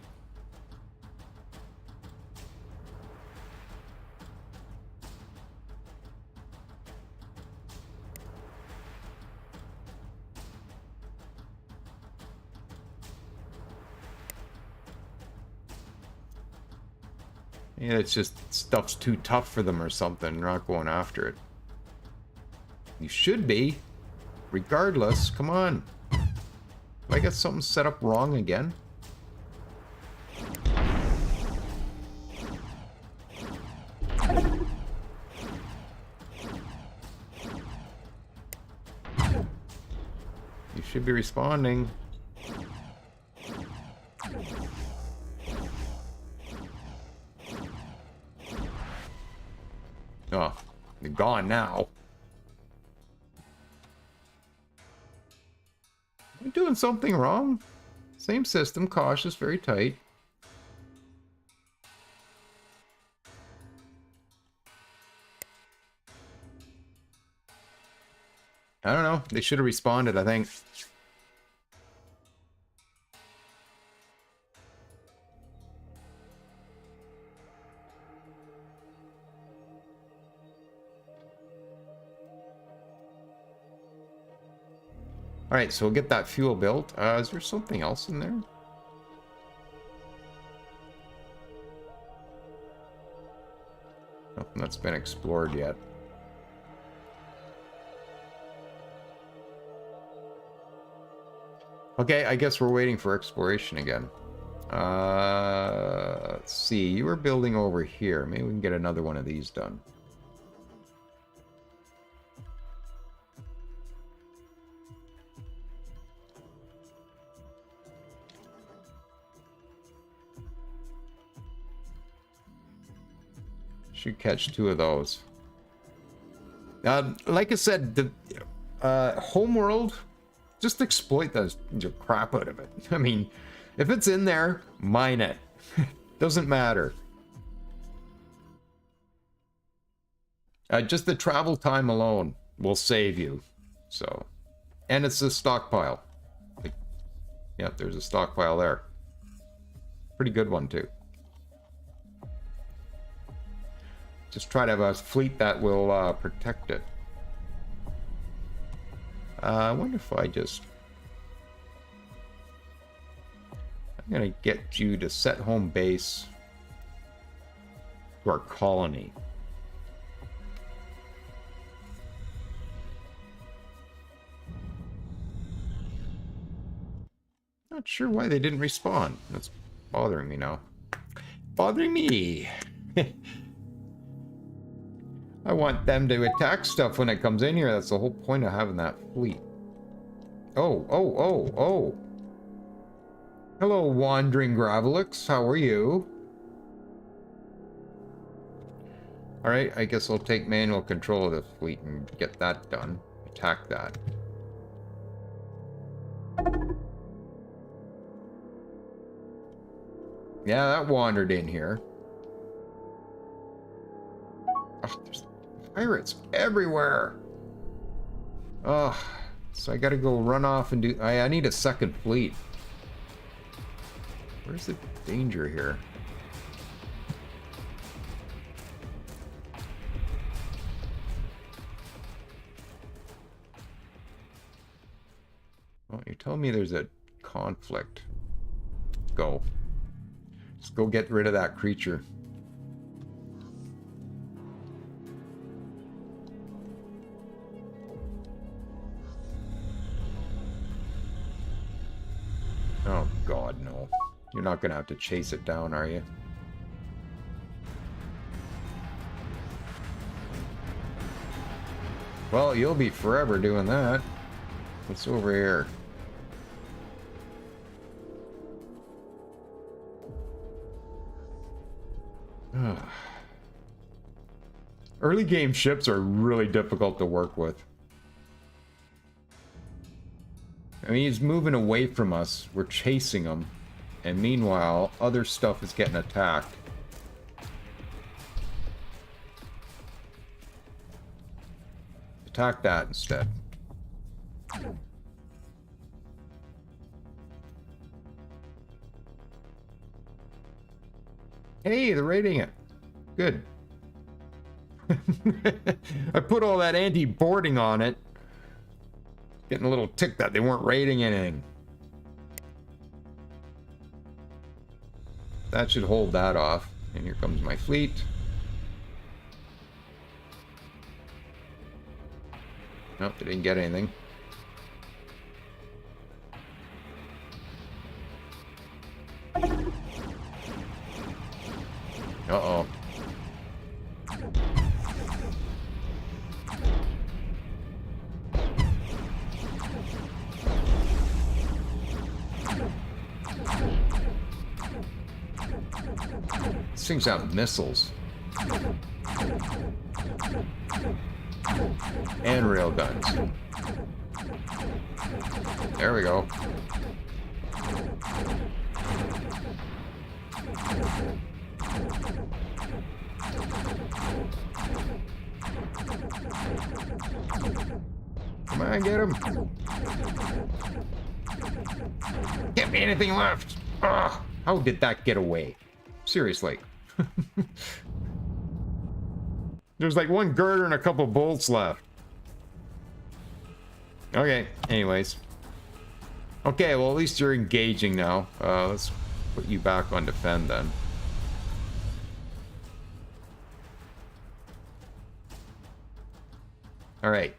Yeah, it's just stuff's too tough for them or something. They're not going after it. You should be. Regardless, come on. I got something set up wrong again. You should be responding. Oh, they're gone now. Am I doing something wrong? Same system, cautious, very tight. I don't know. They should have responded, I think. Alright, so we'll get that fuel built. Is there something else in there? Nothing that's been explored yet. Okay, I guess we're waiting for exploration again. Let's see. You were building over here. Maybe we can get another one of these done. Should catch 2 of those. Like I said, the Homeworld, just exploit the crap out of it. I mean, if it's in there, mine it. Doesn't matter. Just the travel time alone will save you. So, and it's a stockpile. Like, yeah, there's a stockpile there. Pretty good one, too. Just try to have a fleet that will protect it. I wonder if I just... I'm going to get you to set home base to our colony. Not sure why they didn't respawn. That's bothering me now. Bothering me. I want them to attack stuff when it comes in here. That's the whole point of having that fleet. Oh. Hello, Wandering Gravelix. How are you? Alright, I guess I'll take manual control of the fleet and get that done. Attack that. Yeah, that wandered in here. Oh, there's pirates everywhere. Oh, so I gotta go run off and do... I need a second fleet. Where's the danger here? Well, you're telling me there's a conflict. Go. Just go get rid of that creature. Oh, God, no. You're not going to have to chase it down, are you? Well, you'll be forever doing that. What's over here? Early game ships are really difficult to work with. I mean, he's moving away from us. We're chasing him. And meanwhile, other stuff is getting attacked. Attack that instead. Hey, they're raiding it. Good. I put all that anti-boarding on it. Getting a little ticked that they weren't raiding anything. That should hold that off. And here comes my fleet. Nope, they didn't get anything. Uh-oh. These things have missiles. And railguns. There we go. Come on, get him. Can't be anything left. Ugh, how did that get away? Seriously. There's like one girder and a couple bolts left. Okay, anyways. Okay, well, at least you're engaging now. Let's put you back on defend then. Alright.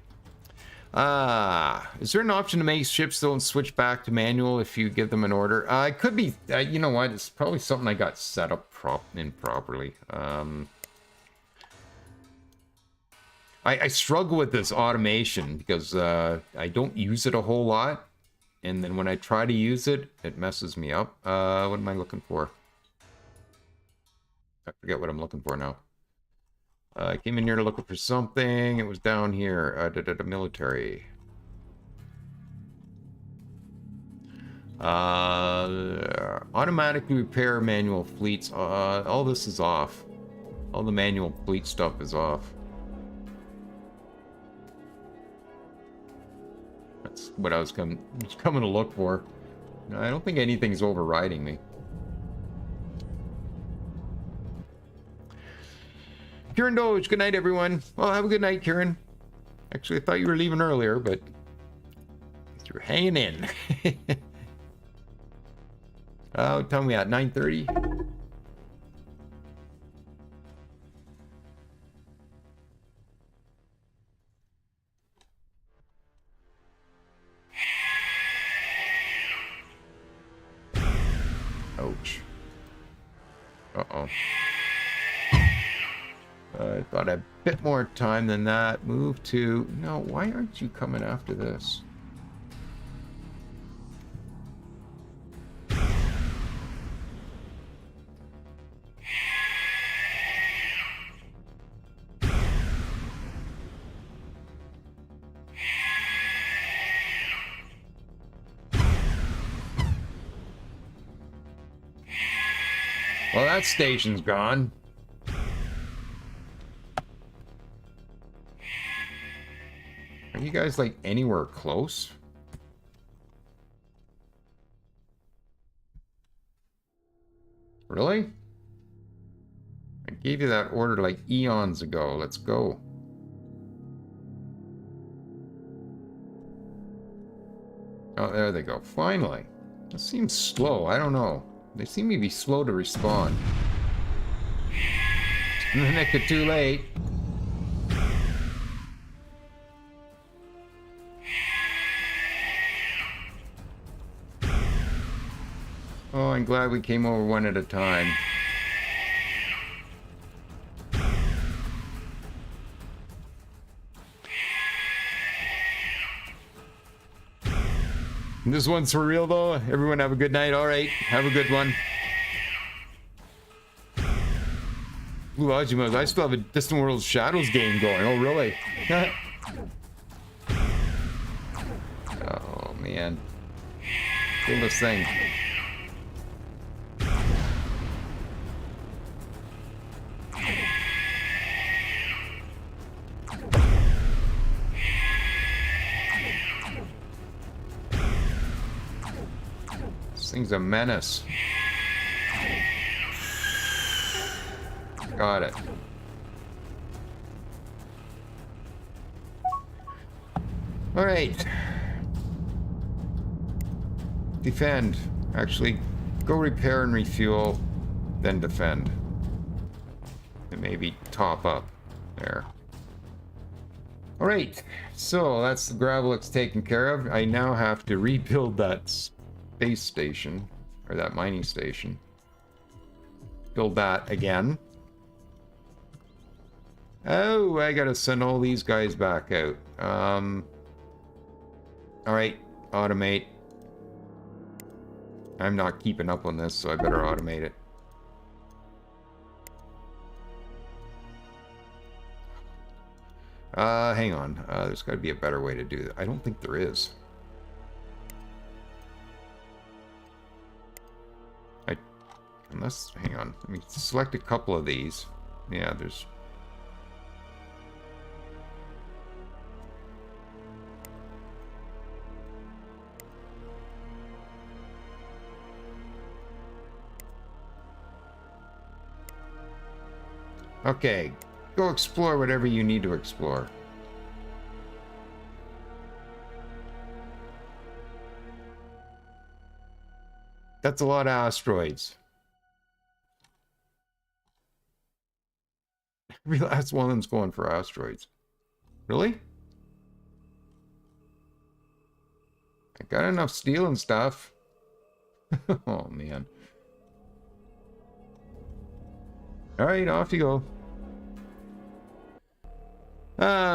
Is there an option to make ships don't switch back to manual if you give them an order? It could be, you know what, it's probably something I got set up improperly. I struggle with this automation because I don't use it a whole lot. And then when I try to use it, it messes me up. What am I looking for? I forget what I'm looking for now. I came in here to look for something. It was down here. Military. Automatically repair manual fleets. All this is off. All the manual fleet stuff is off. That's what I was coming to look for. I don't think anything's overriding me. Kieran Doge, good night, everyone. Well, have a good night, Kieran. Actually, I thought you were leaving earlier, but you're hanging in. Oh, tell me at 9:30. Ouch. Uh-oh. I thought I had a bit more time than that. Move to... No, why aren't you coming after this? Well, that station's gone. Are you guys, like, anywhere close? Really? I gave you that order, like, eons ago. Let's go. Oh, there they go. Finally. That seems slow. I don't know. They seem to be slow to respond. In the nick of too late. Oh, I'm glad we came over one at a time. This one's for real, though. Everyone have a good night. All right, have a good one. Blue Ajimas, I still have a Distant World Shadows game going. Oh, really? Oh, man. Kill this thing. This thing's a menace. Got it. All right. Defend. Actually, go repair and refuel, then defend. And maybe top up. There. All right. So that's the Gravelix taken care of. I now have to rebuild that space station, or that mining station. Build that again. Oh, I gotta send all these guys back out. Alright, automate. I'm not keeping up on this, so I better automate it. Hang on. There's gotta be a better way to do that. I don't think there is. Unless, hang on. Let me select a couple of these. Yeah, there's... Okay, go explore whatever you need to explore. That's a lot of asteroids. Every last one of them's going for asteroids. Really? I got enough steel and stuff. Oh, man. Alright, off you go.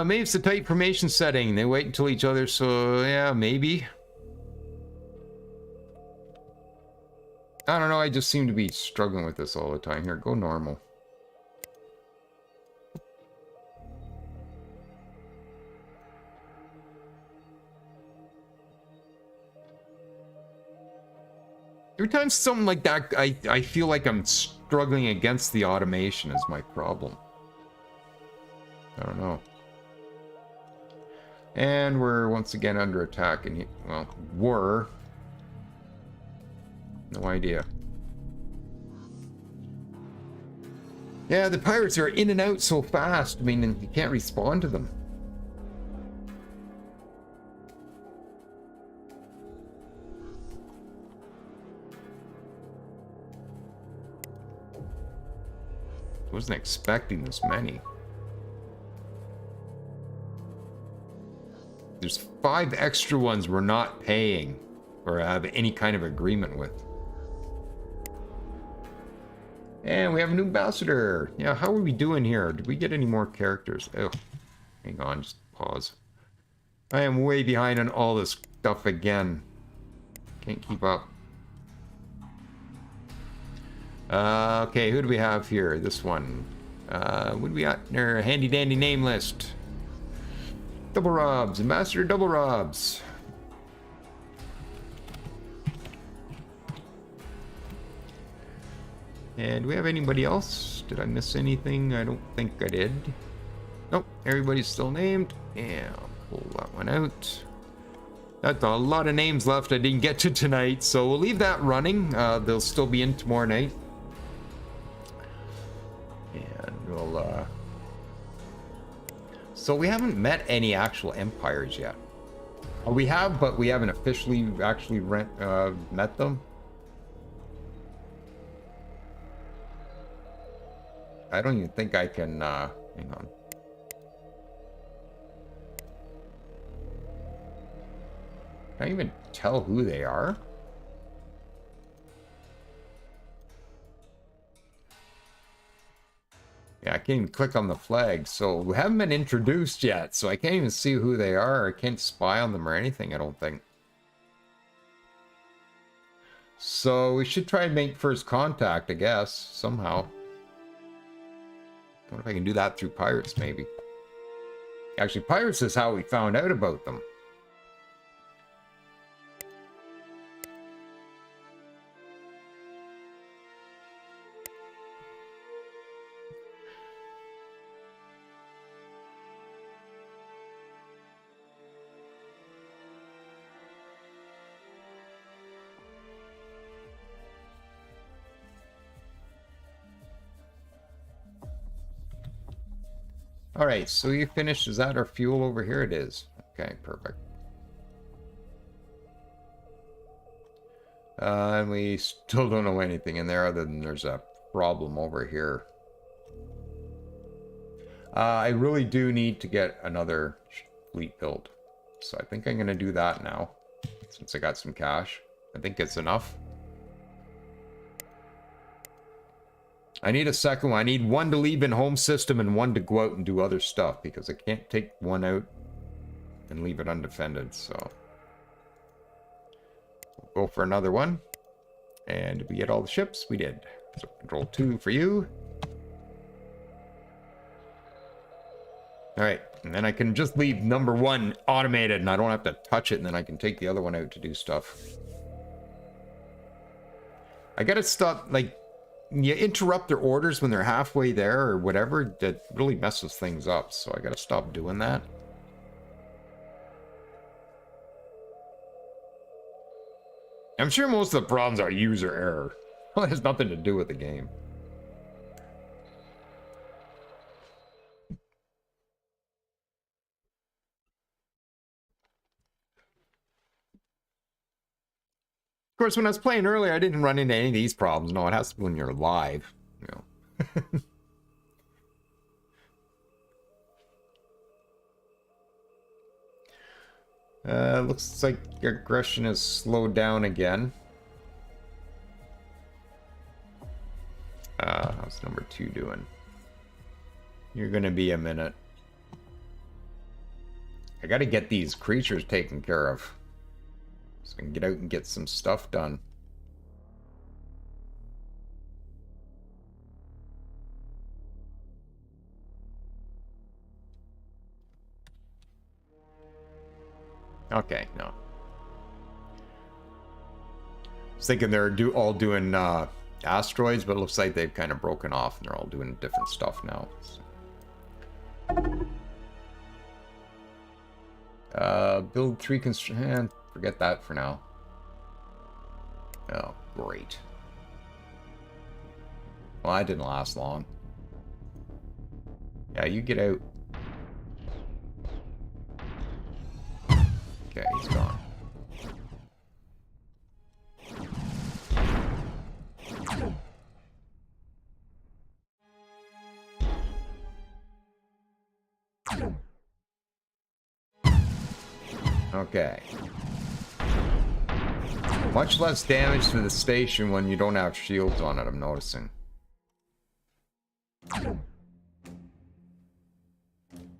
Maybe it's the tight formation setting. They wait until each other, so yeah, maybe. I don't know, I just seem to be struggling with this all the time. Here, go normal. Every time something like that, I feel like I'm struggling against the automation is my problem. I don't know. And we're once again under attack, and well, were. No idea. Yeah, the pirates are in and out so fast. I mean, you can't respond to them. Wasn't expecting this many. There's 5 extra ones we're not paying or have any kind of agreement with. And we have a new ambassador. Yeah, how are we doing here? Did we get any more characters? Oh, hang on, just pause. I am way behind on all this stuff again. Can't keep up. Okay, who do we have here? This one. What do we got in our handy dandy name list? Double Robs, Ambassador Double Robs. And do we have anybody else? Did I miss anything? I don't think I did. Nope, everybody's still named. Yeah, I'll pull that one out. That's a lot of names left I didn't get to tonight, so we'll leave that running. They'll still be in tomorrow night. And we'll, So we haven't met any actual empires yet. We have, but we haven't officially actually met them. I don't even think I can, hang on. Can't even tell who they are. Yeah, I can't even click on the flag, so we haven't been introduced yet, so I can't even see who they are. I can't spy on them or anything, I don't think. So we should try and make first contact, I guess, somehow. I wonder if I can do that through pirates, maybe. Actually, pirates is how we found out about them. All right, so you finished. Is that our fuel over here? It is. Okay, perfect. And we still don't know anything in there other than there's a problem over here. I really do need to get another fleet built. So I think I'm going to do that now, since I got some cash. I think it's enough. I need a second one. I need one to leave in home system and one to go out and do other stuff, because I can't take one out and leave it undefended, so we'll go for another one. And did we get all the ships? We did. So control 2 for you. All right, and then I can just leave number 1 automated and I don't have to touch it, and then I can take the other one out to do stuff. I gotta stop, like, you interrupt their orders when they're halfway there or whatever, that really messes things up, so I gotta stop doing that. I'm sure most of the problems are user error. Well, it has nothing to do with the game. Of course, when I was playing earlier, I didn't run into any of these problems. No, it has to be when you're live, you know. Looks like aggression is slowed down again. How's number 2 doing? You're gonna be a minute. I gotta get these creatures taken care of, so I can get out and get some stuff done. Okay, no. I was thinking they're all doing asteroids, but it looks like they've kind of broken off and they're all doing different stuff now. So. Build 3 forget that for now. Oh, great. Well, that didn't last long. Yeah, you get out. Okay, he's gone. Okay. Much less damage to the station when you don't have shields on it, I'm noticing.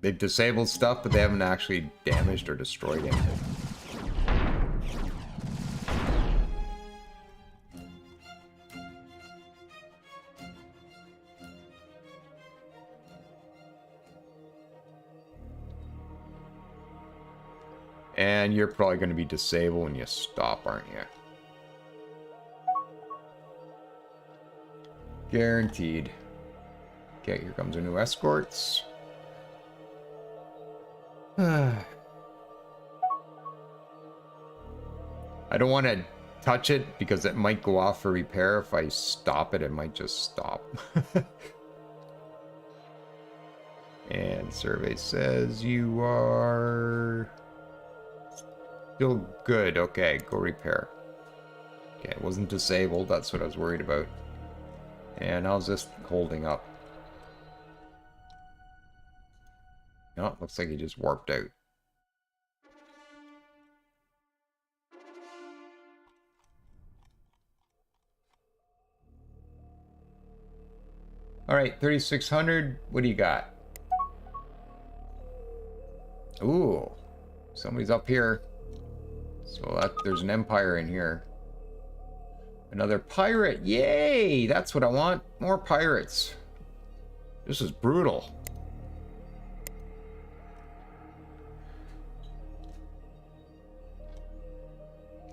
They've disabled stuff, but they haven't actually damaged or destroyed anything. And you're probably going to be disabled when you stop, aren't you? Guaranteed. Okay, here comes our new escorts. I don't want to touch it because it might go off for repair. If I stop it, it might just stop. And survey says you are still good. Okay, go repair. Okay, it wasn't disabled. That's what I was worried about. And how's this holding up? No, it looks like he just warped out. All right, 3,600. What do you got? Ooh, somebody's up here. So there's an empire in here. Another pirate. Yay! That's what I want. More pirates. This is brutal.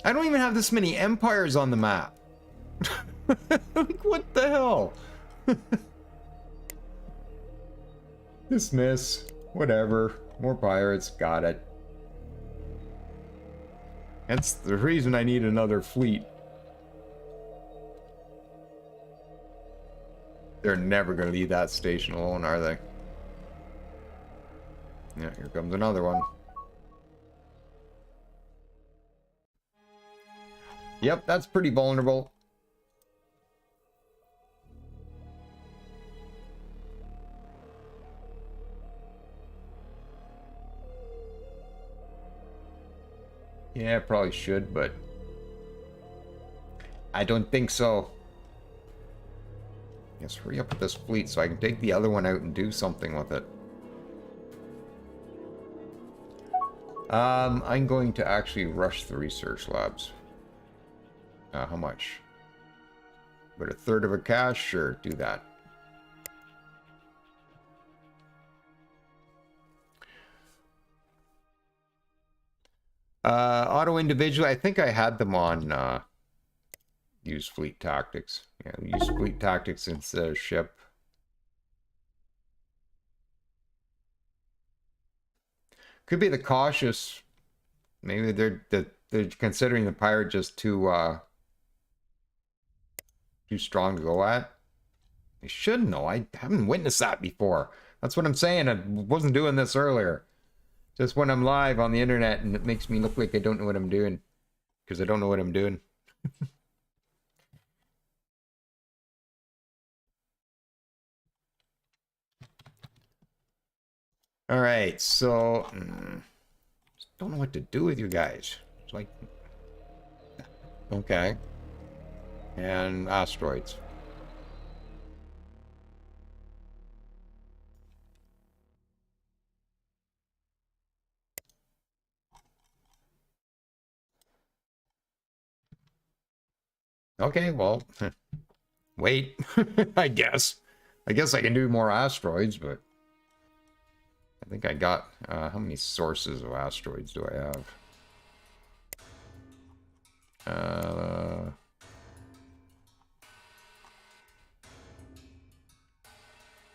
I don't even have this many empires on the map. Like, what the hell? Dismiss. Whatever. More pirates. Got it. That's the reason I need another fleet. They're never going to leave that station alone, are they? Yeah, here comes another one. Yep, that's pretty vulnerable. Yeah, probably should, but I don't think so. Yes, hurry up with this fleet so I can take the other one out and do something with it. I'm going to actually rush the research labs. How much? About a third of a cash? Sure, do that. Auto individual, I think I had them on use fleet tactics. Yeah, use fleet tactics instead of ship. Could be the cautious. Maybe they're considering the pirate just too strong to go at. I should know. I haven't witnessed that before. That's what I'm saying. I wasn't doing this earlier. Just when I'm live on the internet and it makes me look like I don't know what I'm doing. Because I don't know what I'm doing. Alright, so... just don't know what to do with you guys. It's like... okay. And asteroids. Okay, well, wait, I guess. I guess I can do more asteroids, but I think I got, how many sources of asteroids do I have?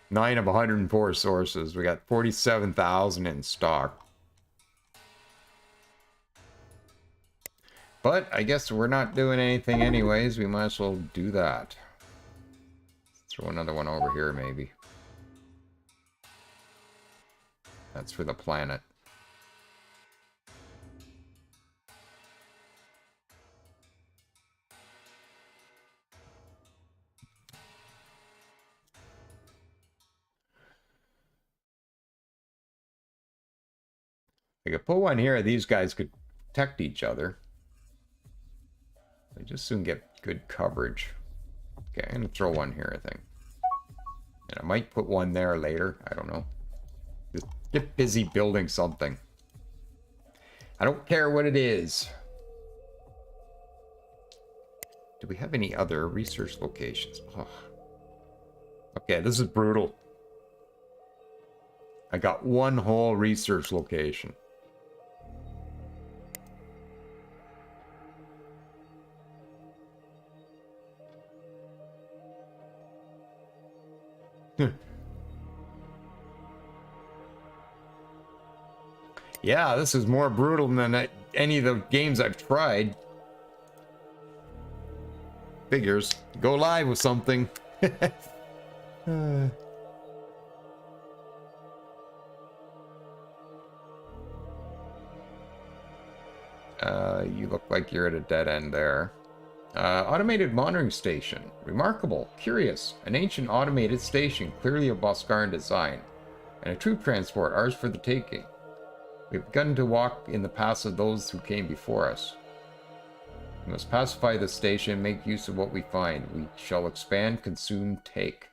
9 of 104 sources. We got 47,000 in stock. But I guess we're not doing anything anyways. We might as well do that. Let's throw another one over here, maybe. That's for the planet. I could put one here. These guys could protect each other. They just soon get good coverage. Okay, I'm gonna throw one here, I think. And I might put one there later. I don't know. Just get busy building something. I don't care what it is. Do we have any other research locations? Oh. Okay, this is brutal. I got one whole research location. Yeah, this is more brutal than any of the games I've tried. Figures. Go live with something. You look like you're at a dead end there. Automated monitoring station. Remarkable. Curious. An ancient automated station, clearly of BOSKARAN design. And a troop transport, ours for the taking. We've begun to walk in the paths of those who came before us. We must pacify the station and make use of what we find. We shall expand, consume, take.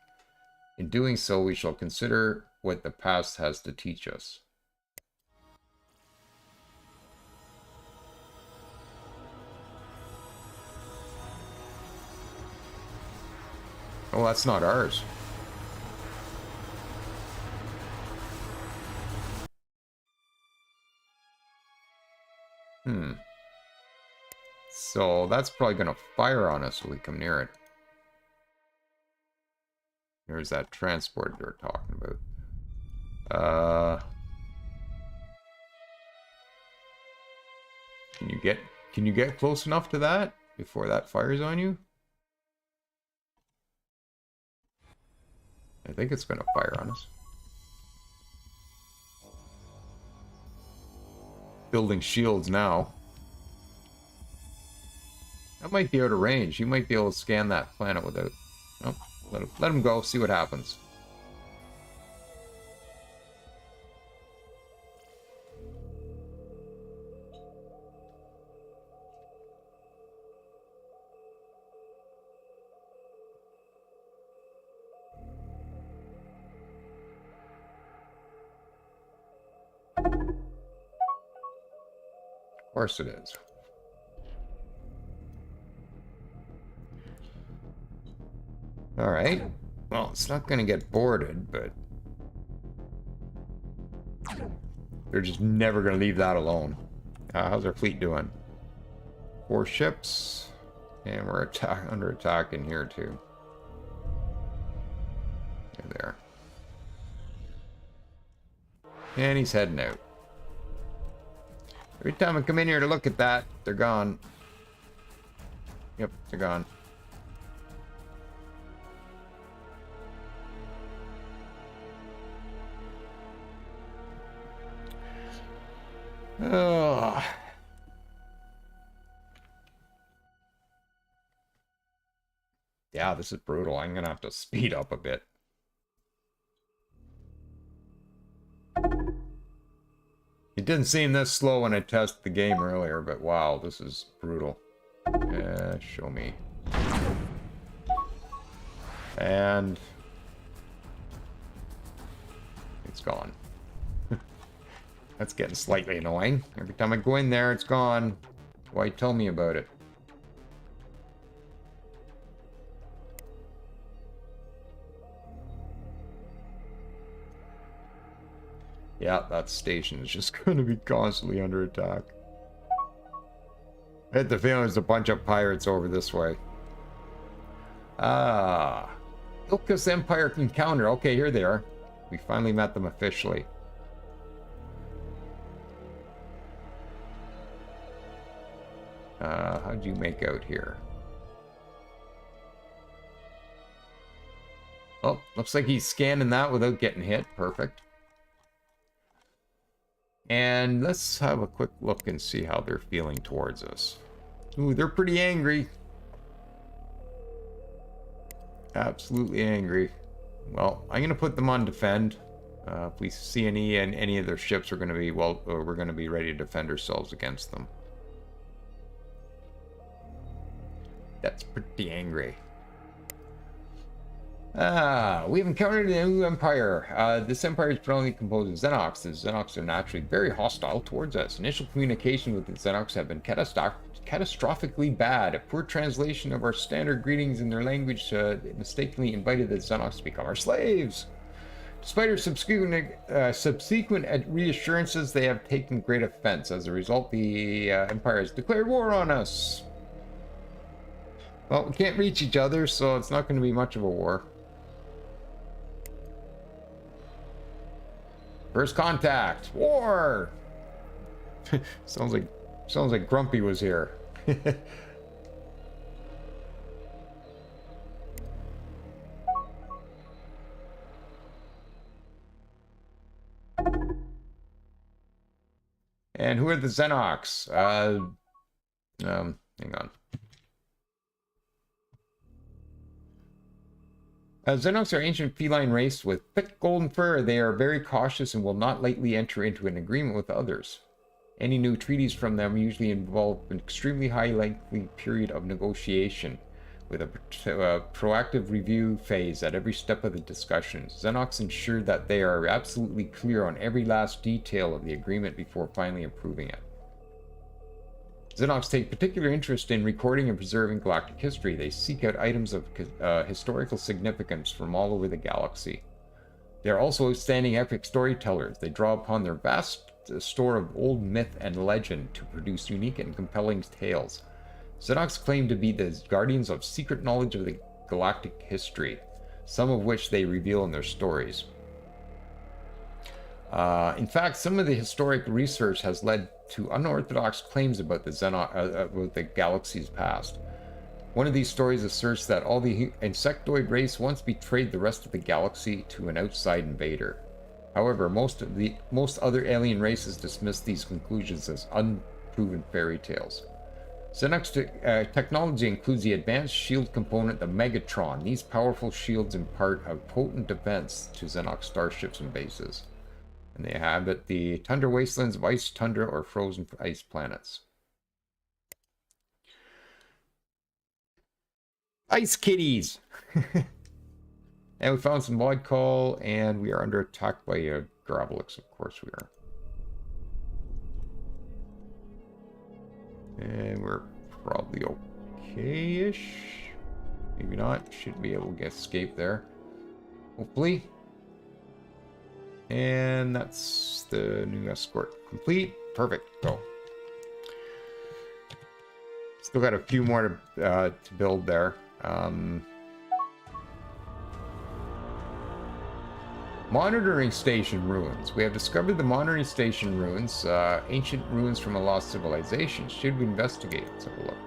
In doing so, we shall consider what the past has to teach us. Oh, that's not ours. So that's probably going to fire on us when we come near it. Here's that transport you were talking about. Can you get close enough to that before that fires on you? I think it's going to fire on us. Building shields now. That might be out of range. You might be able to scan that planet without... Oh, let him go, see what happens. Of course it is. Alright. Well, it's not going to get boarded, but... they're just never going to leave that alone. How's our fleet doing? 4 ships. And we're under attack in here, too. There. And he's heading out. Every time I come in here to look at that, they're gone. Yep, they're gone. Oh. Yeah, this is brutal. I'm gonna have to speed up a bit. It didn't seem this slow when I tested the game earlier, but wow, this is brutal. Show me. And it's gone. That's getting slightly annoying. Every time I go in there, it's gone. Why tell me about it? Yeah, that station is just going to be constantly under attack. I had the feeling there's a bunch of pirates over this way. Ilka's Empire Encounter. Okay, here they are. We finally met them officially. How'd you make out here? Oh, looks like he's scanning that without getting hit. Perfect. And let's have a quick look and see how they're feeling towards us. Ooh, they're pretty angry. Absolutely angry. Well, I'm gonna put them on defend. If we see any of their ships, we're gonna be ready to defend ourselves against them. That's pretty angry. We've encountered a new empire. This empire is predominantly composed of Xenox. The Xenox are naturally very hostile towards us. Initial communication with the Xenox have been catastrophically bad. A poor translation of our standard greetings in their language mistakenly invited the Xenox to become our slaves. Despite our subsequent reassurances, they have taken great offense. As a result, the empire has declared war on us. Well, we can't reach each other, so it's not going to be much of a war. First contact, war. sounds like Grumpy was here. And who are the Xenox? Hang on. Xenox are ancient feline race with thick golden fur. They are very cautious and will not lightly enter into an agreement with others. Any new treaties from them usually involve an extremely high-lengthy period of negotiation, with a proactive review phase at every step of the discussions. Xenox ensure that they are absolutely clear on every last detail of the agreement before finally approving it. Xenox take particular interest in recording and preserving galactic history. They seek out items of historical significance from all over the galaxy. They are also outstanding epic storytellers. They draw upon their vast store of old myth and legend to produce unique and compelling tales. Xenox claim to be the guardians of secret knowledge of the galactic history, some of which they reveal in their stories. In fact, some of the historic research has led to unorthodox claims about the galaxy's past. One of these stories asserts that all the insectoid race once betrayed the rest of the galaxy to an outside invader. However, most other alien races dismiss these conclusions as unproven fairy tales. Xenox technology includes the advanced shield component, the Megatron. These powerful shields impart a potent defense to Xenox starships and bases. And they inhabit the tundra wastelands of ice, tundra, or frozen ice planets. Ice kitties! And we found some void call, and we are under attack by a Gravelix. Of course we are. And we're probably okay-ish. Maybe not. Should be able to get escape there. Hopefully. And that's the new escort complete. Perfect. Go. Still got a few more to build there. Monitoring station ruins. We have discovered the monitoring station ruins, ancient ruins from a lost civilization. Should we investigate? Let's have a look.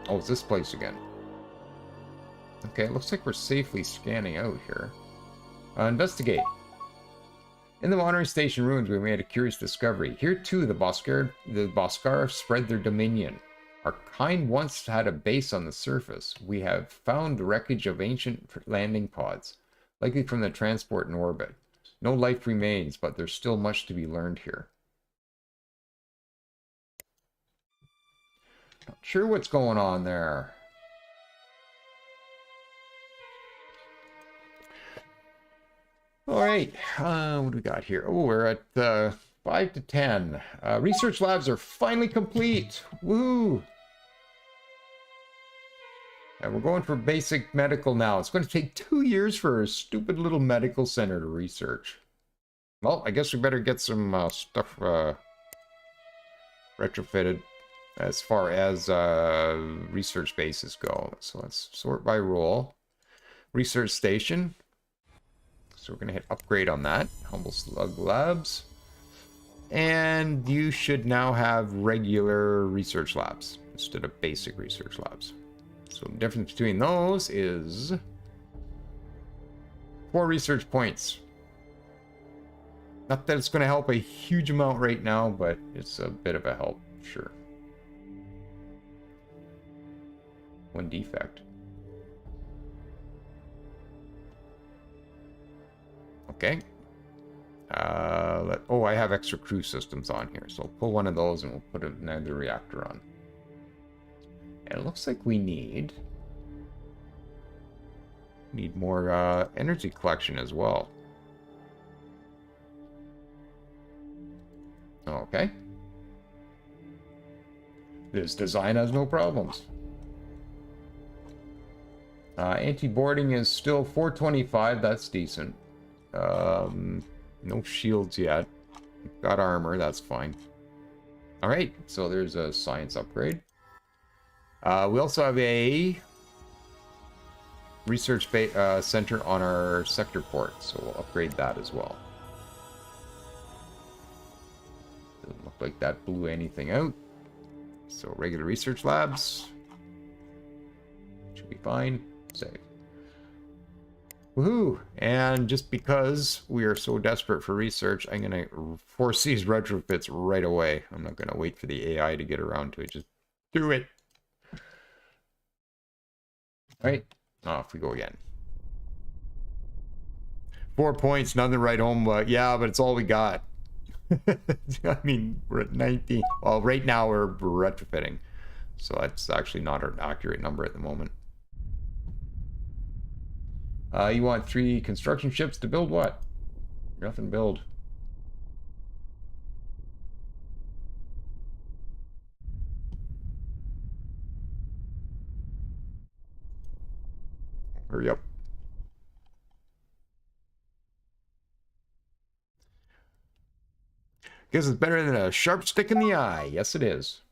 Oh, it's this place again. Okay, it looks like we're safely scanning out here. Investigate. In the monitoring station ruins, we made a curious discovery. Here too, the Boskara spread their dominion. Our kind once had a base on the surface. We have found the wreckage of ancient landing pods, likely from the transport in orbit. No life remains, but there's still much to be learned here. Not sure what's going on there. All right, what do we got here? Oh, we're at 5 to 10. Research labs are finally complete. Woo! And we're going for basic medical now. It's going to take 2 years for a stupid little medical center to research. Well, I guess we better get some stuff retrofitted as far as research bases go. So let's sort by role. Research station. So we're going to hit upgrade on that. Humble Slug Labs. And you should now have regular research labs instead of basic research labs. So the difference between those is 4 research points. Not that it's going to help a huge amount right now, but it's a bit of a help, sure. One defect. Okay. Oh, I have extra crew systems on here, so I'll pull one of those and we'll put another reactor on. And it looks like we need more energy collection as well. Okay. This design has no problems. Anti-boarding is still 425. That's decent. No shields yet. Got armor. That's fine. All right. So there's a science upgrade. We also have a research center on our sector port, so we'll upgrade that as well. Doesn't look like that blew anything out. So regular research labs should be fine. Save. Woohoo! And just because we are so desperate for research, I'm gonna force these retrofits right away. I'm not gonna wait for the AI to get around to it. Just do it. All right, off we go again. 4 points, nothing to write home, but yeah, but it's all we got. I mean, we're at 19. Well, right now we're retrofitting, so that's actually not an accurate number at the moment. You want 3 construction ships to build what? Nothing to build. Hurry up. Guess it's better than a sharp stick in the eye. Yes, it is.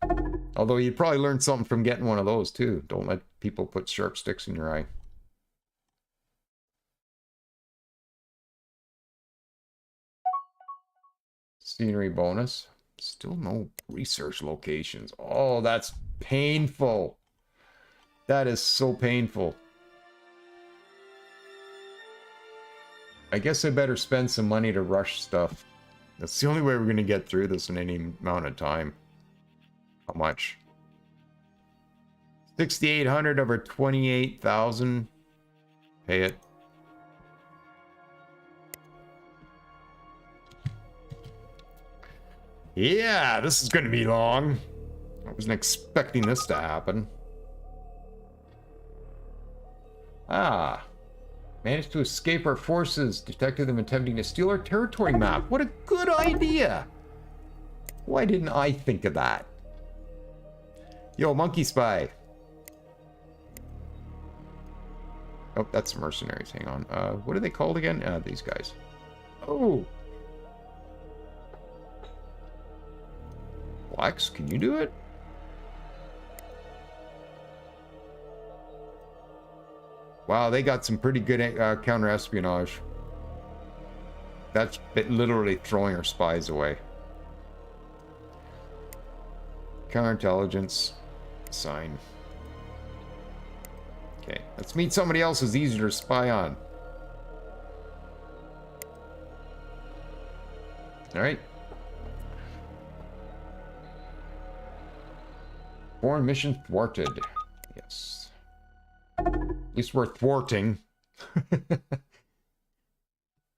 Although you'd probably learn something from getting one of those too. Don't let people put sharp sticks in your eye. Scenery bonus. Still no research locations. Oh, that's painful. That is so painful. I guess I better spend some money to rush stuff. That's the only way we're going to get through this in any amount of time. How much? 6,800 over 28,000. Pay it. Yeah, this is going to be long. I wasn't expecting this to happen. Ah. Managed to escape our forces. Detected them attempting to steal our territory map. What a good idea. Why didn't I think of that? Yo, monkey spy. Oh, that's mercenaries. Hang on. What are they called again? These guys. Oh. Flex, can you do it? Wow, they got some pretty good counter-espionage. That's literally throwing our spies away. Counterintelligence. Sign. Okay, let's meet somebody else who's easier to spy on. Alright. Foreign mission thwarted. Yes. At least we're thwarting.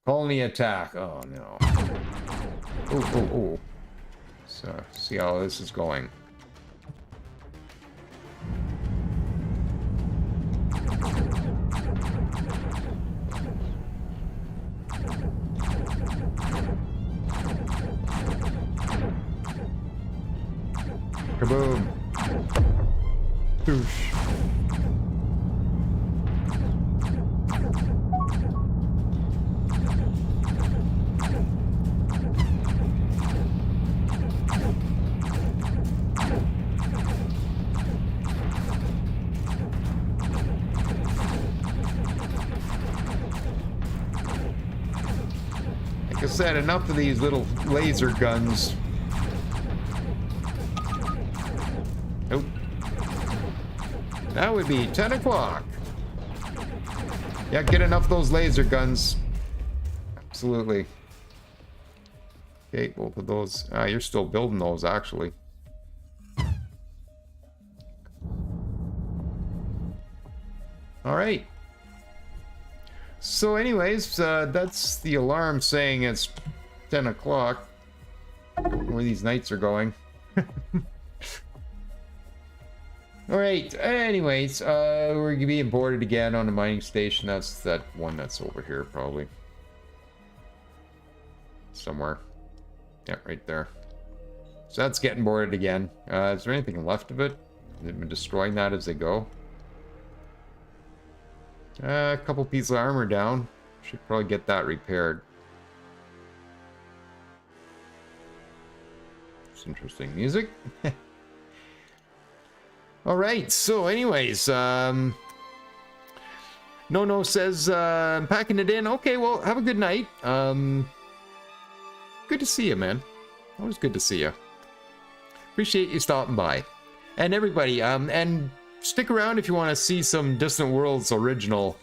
Colony attack. Oh no. Oh. So, see how this is going. Kaboom. Doosh. Like I said, enough of these little laser guns. Nope. That would be 10 o'clock. Yeah, get enough of those laser guns. Absolutely. Okay, both of those. You're still building those, actually. All right. So anyways, that's the alarm saying it's 10 o'clock. Where these nights are going. All right. Anyways, we're being boarded again on the mining station. That's that one that's over here, probably. Somewhere. Yeah, right there. So that's getting boarded again. Is there anything left of it? They've been destroying that as they go. A couple pieces of armor down. Should probably get that repaired. It's interesting music. All right. So, anyways, No says I'm packing it in. Okay. Well, have a good night. Good to see you, man. Always good to see you. Appreciate you stopping by, and everybody. And stick around if you want to see some Distant Worlds original.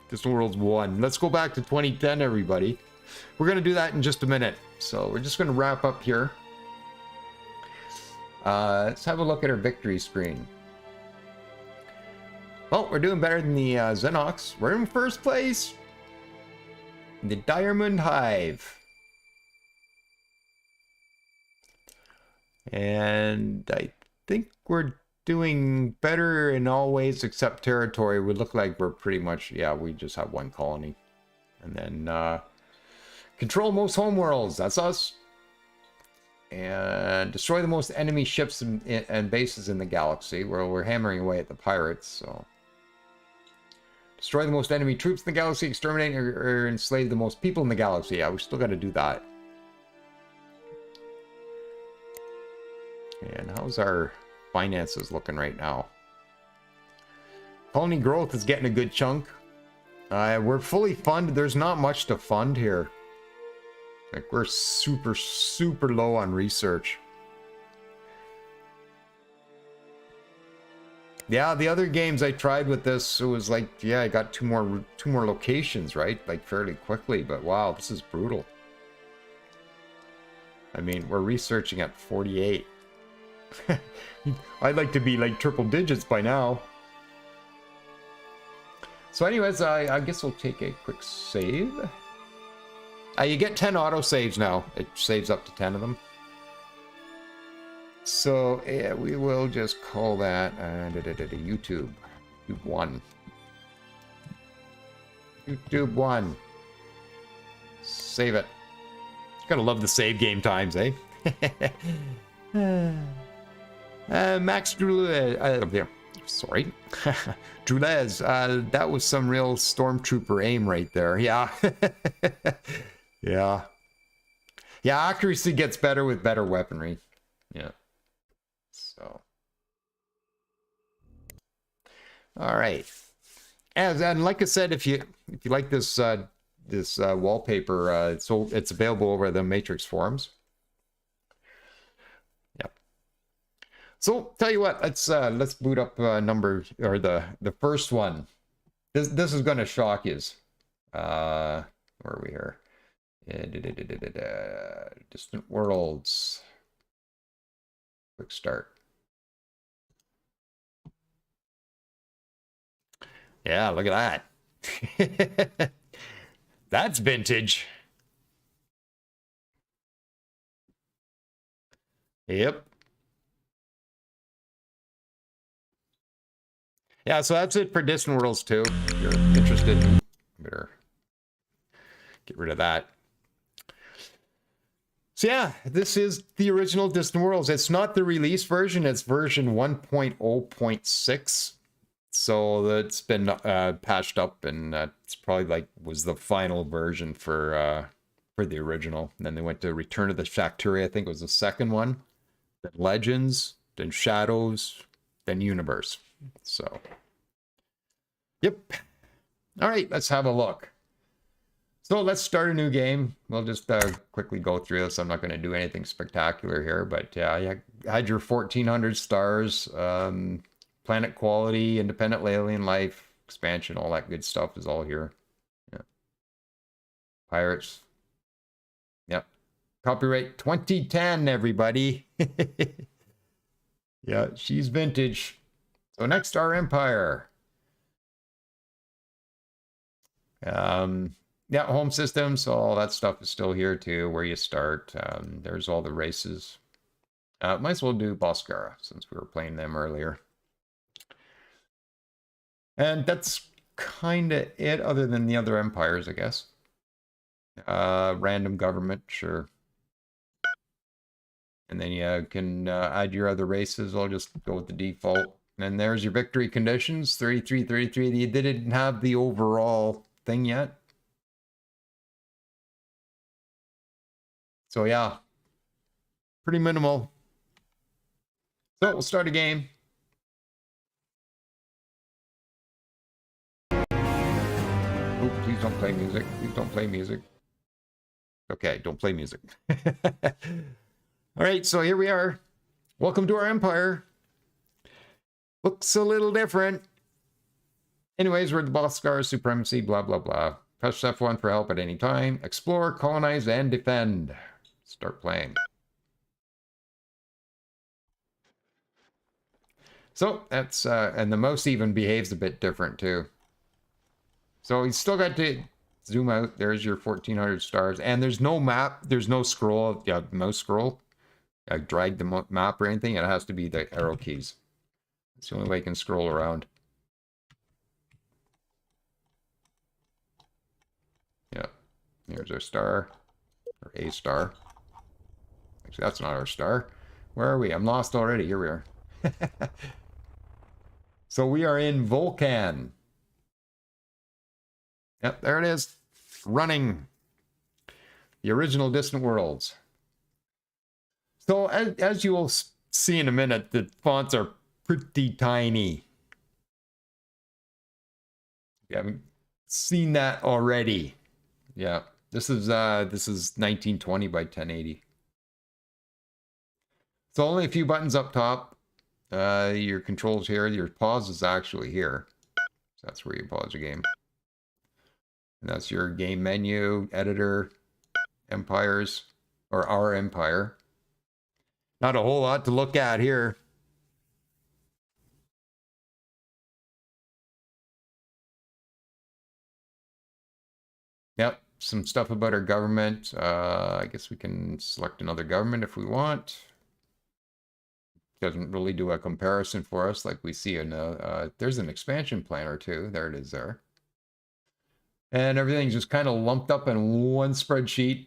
Distant Worlds 1. Let's go back to 2010, everybody. We're going to do that in just a minute. So we're just going to wrap up here. Let's have a look at our victory screen. Well, we're doing better than the Xenox. We're in first place. The Diamond Hive. And I think we're doing better in all ways except territory. We look like we're pretty much, yeah, we just have one colony. And then control most homeworlds. That's us. And destroy the most enemy ships and bases in the galaxy. Where we're hammering away at the pirates, so. Destroy the most enemy troops in the galaxy. Exterminate or enslave the most people in the galaxy. Yeah, we still got to do that. And how's our finances looking right now? Colony growth is getting a good chunk. We're fully funded. There's not much to fund here. Like, we're super, super low on research. Yeah, the other games I tried with this, it was like, yeah, I got two more locations, right? Like, fairly quickly, but wow, this is brutal. I mean, we're researching at 48. I'd like to be like triple digits by now. So anyways, I guess we'll take a quick save. You get 10 auto saves now. It saves up to 10 of them. So yeah, we will just call that YouTube. YouTube 1. YouTube 1. Save it. Gotta love the save game times, eh? Max Drulez, sorry. Drulez, that was some real stormtrooper aim right there. Yeah. Yeah. Yeah, accuracy gets better with better weaponry. Yeah. So. All right. And like I said, if you like this wallpaper, it's available over the Matrix forums. So tell you what, let's boot up the first one. This is going to shock you. Where are we here? Distant Worlds. Quick start. Yeah, look at that. That's vintage. Yep. Yeah, so that's it for Distant Worlds 2. If you're interested, better get rid of that. So yeah, this is the original Distant Worlds. It's not the release version, it's version 1.0.6. So that's been patched up, and it's probably like was the final version for the original. And then they went to Return of the Shakturi, I think it was the second one. Then Legends, then Shadows, then Universe. So, yep. All right, let's have a look. So let's start a new game. We'll just quickly go through this. I'm not going to do anything spectacular here, but yeah, you had your 1400 stars, planet quality, independent alien life, expansion, all that good stuff is all here. Yeah. Pirates. Yep. Copyright 2010, everybody. Yeah, she's vintage. So next, our empire. Yeah, home system. So all that stuff is still here too, where you start. There's all the races. Might as well do BOSKARAN since we were playing them earlier. And that's kind of it, other than the other empires, I guess. Random government, sure. And then you can add your other races. I'll just go with the default. And there's your victory conditions, 33, 33. They didn't have the overall thing yet. So yeah, pretty minimal. So we'll start a game. Oh, please don't play music. Please don't play music. Okay, don't play music. All right, so here we are. Welcome to our empire. Looks a little different. Anyways, we're the BOSKARAN supremacy, blah, blah, blah. Press F1 for help at any time. Explore, colonize, and defend. Start playing. So that's, and the mouse even behaves a bit different too. So you still got to zoom out. There's your 1400 stars. And there's no map. There's no scroll. Yeah, mouse scroll. I drag the map or anything. It has to be the arrow keys. It's the only way I can scroll around. Yeah. Here's our star. Or a star. Actually, that's not our star. Where are we? I'm lost already. Here we are. So we are in Vulcan. Yep, there it is. Running. The original Distant Worlds. So as you will see in a minute, the fonts are pretty tiny. You haven't seen that already. Yeah, this is 1920 by 1080. So only a few buttons up top. Your controls here. Your pause is actually here. So that's where you pause your game. And that's your game menu, editor, empires, or our empire. Not a whole lot to look at here. Yep, some stuff about our government. I guess we can select another government if we want. Doesn't really do a comparison for us like we see in there's an expansion plan or two. There it is there. And everything's just kind of lumped up in one spreadsheet.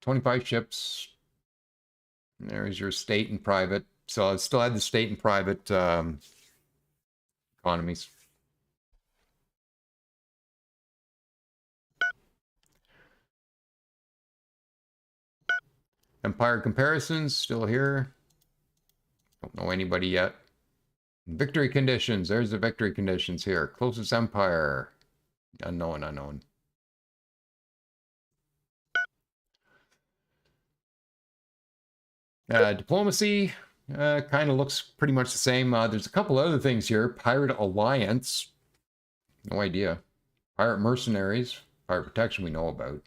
25 ships. And there's your state and private. So I still had the state and private economies. Empire comparisons, still here. Don't know anybody yet. Victory conditions, there's the victory conditions here. Closest empire. Unknown, unknown. Diplomacy kind of looks pretty much the same. There's a couple other things here. Pirate Alliance. No idea. Pirate Mercenaries. Pirate Protection we know about.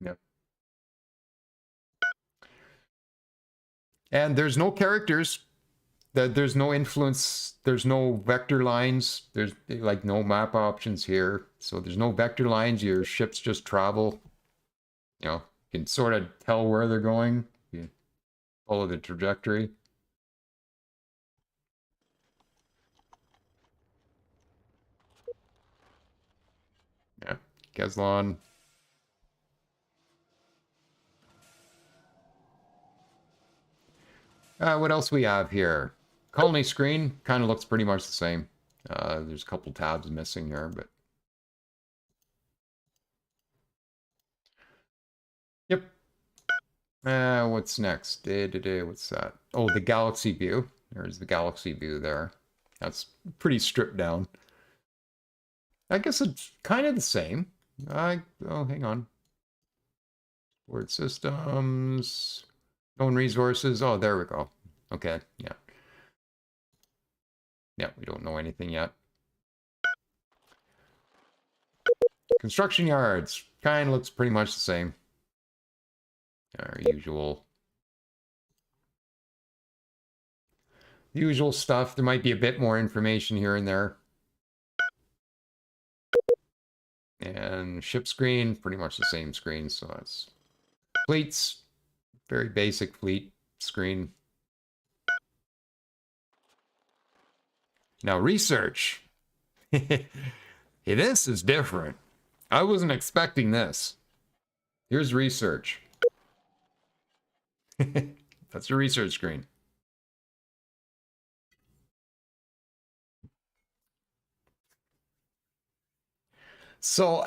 Yep. And there's no characters. There's no influence. There's no vector lines. There's like no map options here. So there's no vector lines. Your ships just travel. You know, you can sort of tell where they're going. You follow the trajectory. Yeah, Kazlon. What else we have here? Colony screen kind of looks pretty much the same. There's a couple tabs missing here, but yep. What's next? What's that? Oh, the galaxy view. There's the galaxy view there. That's pretty stripped down. I guess it's kind of the same. Oh, hang on. Word systems. Known resources. Oh, there we go. Okay, yeah. Yeah, we don't know anything yet. Construction yards. Kind of looks pretty much the same. Our usual stuff. There might be a bit more information here and there. And ship screen, pretty much the same screen. So that's fleets. Very basic fleet screen. Now research. This is different. I wasn't expecting this. Here's research. That's your research screen. So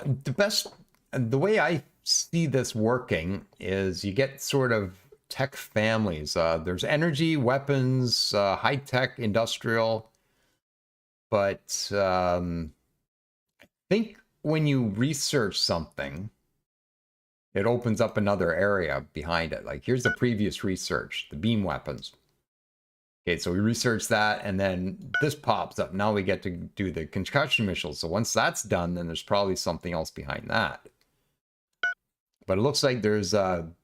the way I see this working is you get sort of tech families. There's energy, weapons, high-tech, industrial. But I think when you research something, it opens up another area behind it. Like here's the previous research, the beam weapons. Okay, so we research that, and then this pops up. Now we get to do the concussion missiles. So once that's done, then there's probably something else behind that. But it looks like there's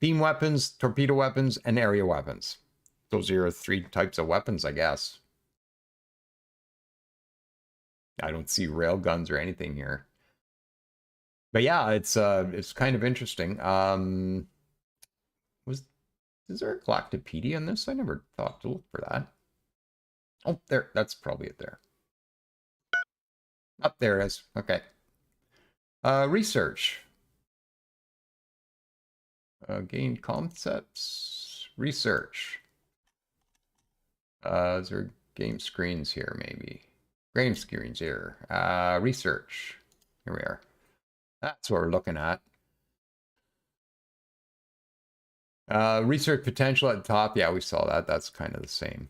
beam weapons, torpedo weapons, and area weapons. Those are your 3 types of weapons, I guess. I don't see rail guns or anything here. But yeah, it's kind of interesting. Is there a Galactopedia in this? I never thought to look for that. Oh, there. That's probably it there. Up there it is. Okay. Research. Gain concepts. Research. Is there game screens here, maybe? Game screens here. Research. Here we are. That's what we're looking at. Research potential at the top. Yeah, we saw that. That's kind of the same.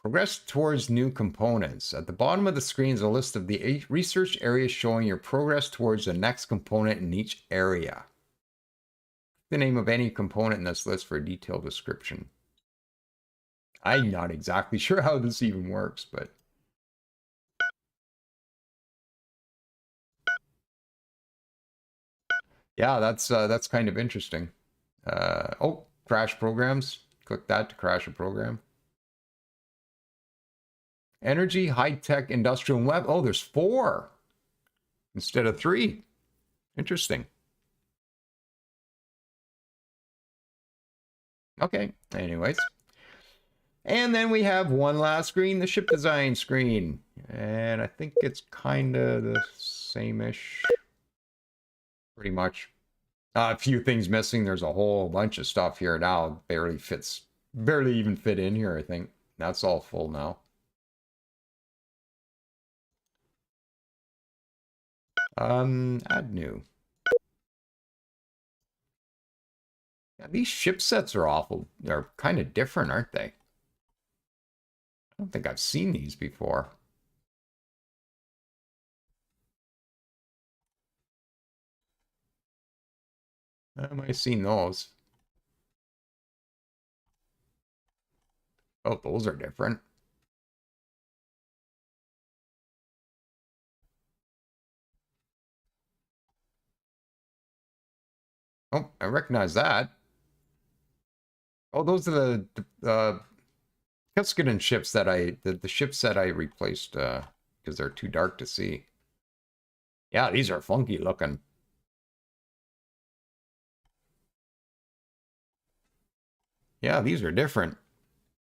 Progress towards new components. At the bottom of the screen is a list of the research areas showing your progress towards the next component in each area. The name of any component in this list for a detailed description. I'm not exactly sure how this even works, but... yeah, that's kind of interesting. Oh, crash programs. Click that to crash a program. Energy, high-tech, industrial, and web. Oh, there's 4 instead of 3. Interesting. Okay, anyways. And then we have one last screen, the ship design screen. And I think it's kind of the same-ish. Pretty much. A few things missing. There's a whole bunch of stuff here now. Barely even fit in here, I think. That's all full now. Add new. Yeah, these ship sets are awful. They're kind of different, aren't they? I don't think I've seen these before. I might have seen those. Oh, those are different. Oh, I recognize that. Oh, those are the Kuskoden ships that the ships that I replaced because they're too dark to see. Yeah, these are funky looking. Yeah, these are different.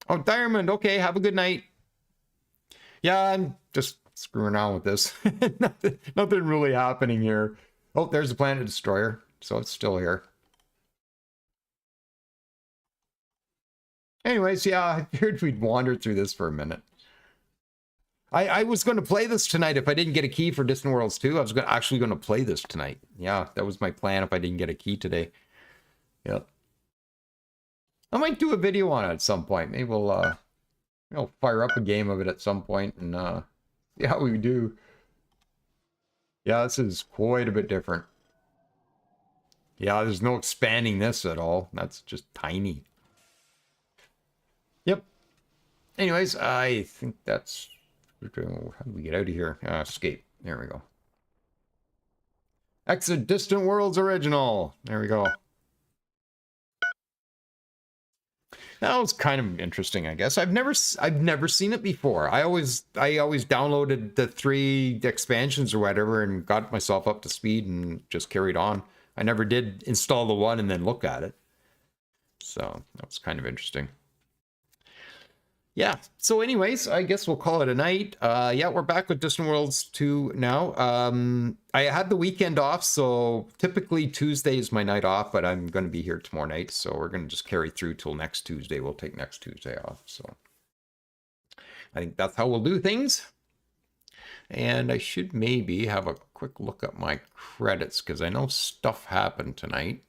Oh, Diamond, okay, have a good night. Yeah, I'm just screwing around with this. nothing really happening here. Oh, there's the planet destroyer, so it's still here. Anyways, yeah, I figured we'd wander through this for a minute. I was going to play this tonight if I didn't get a key for Distant Worlds 2. I was actually going to play this tonight. Yeah, that was my plan if I didn't get a key today. Yep. I might do a video on it at some point. Maybe we'll fire up a game of it at some point and see how we do. Yeah, this is quite a bit different. Yeah, there's no expanding this at all. That's just tiny. Yep. Anyways, I think that's... how do we get out of here? Escape. There we go. Exit Distant Worlds original. There we go. That was kind of interesting, I guess. I've never seen it before. I always downloaded the 3 expansions or whatever and got myself up to speed and just carried on. I never did install the 1 and then look at it. So that was kind of interesting. Yeah, so anyways, I guess we'll call it a night. Yeah, we're back with Distant Worlds 2 now. I had the weekend off, so typically Tuesday is my night off, but I'm going to be here tomorrow night, so we're going to just carry through till next Tuesday. We'll take next Tuesday off, so I think that's how we'll do things. And I should maybe have a quick look at my credits, because I know stuff happened tonight.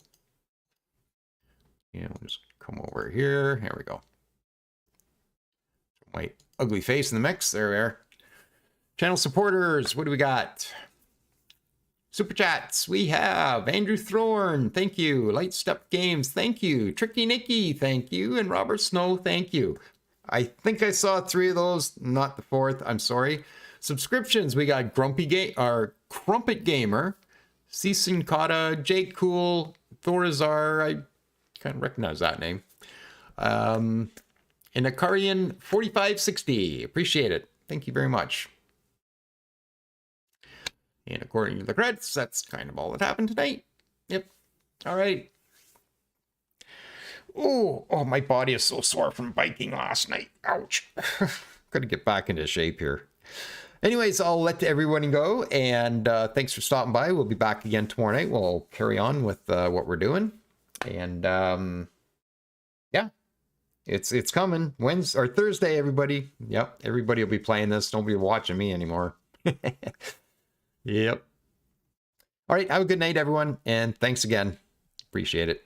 Yeah, we'll just come over here. Here we go. My ugly face in the mix. There we are. Channel supporters. What do we got? Super chats. We have Andrew Thorne. Thank you. Light Step Games. Thank you. Tricky Nicky. Thank you. And Robert Snow. Thank you. I think I saw 3 of those. Not the 4th. I'm sorry. Subscriptions. We got Crumpet Gamer, Ceasin Kata, Jake Cool, Thorazar. I kind of recognize that name. And Akarian 4560. Appreciate it. Thank you very much. And according to the credits, that's kind of all that happened tonight. Yep. All right. Oh, my body is so sore from biking last night. Ouch. Gotta get back into shape here. Anyways, I'll let everyone go. And thanks for stopping by. We'll be back again tomorrow night. We'll carry on with what we're doing. And yeah. It's coming Wednesday or Thursday, everybody. Yep, everybody will be playing this. Nobody will be watching me anymore. Yep. All right, have a good night, everyone, and thanks again. Appreciate it.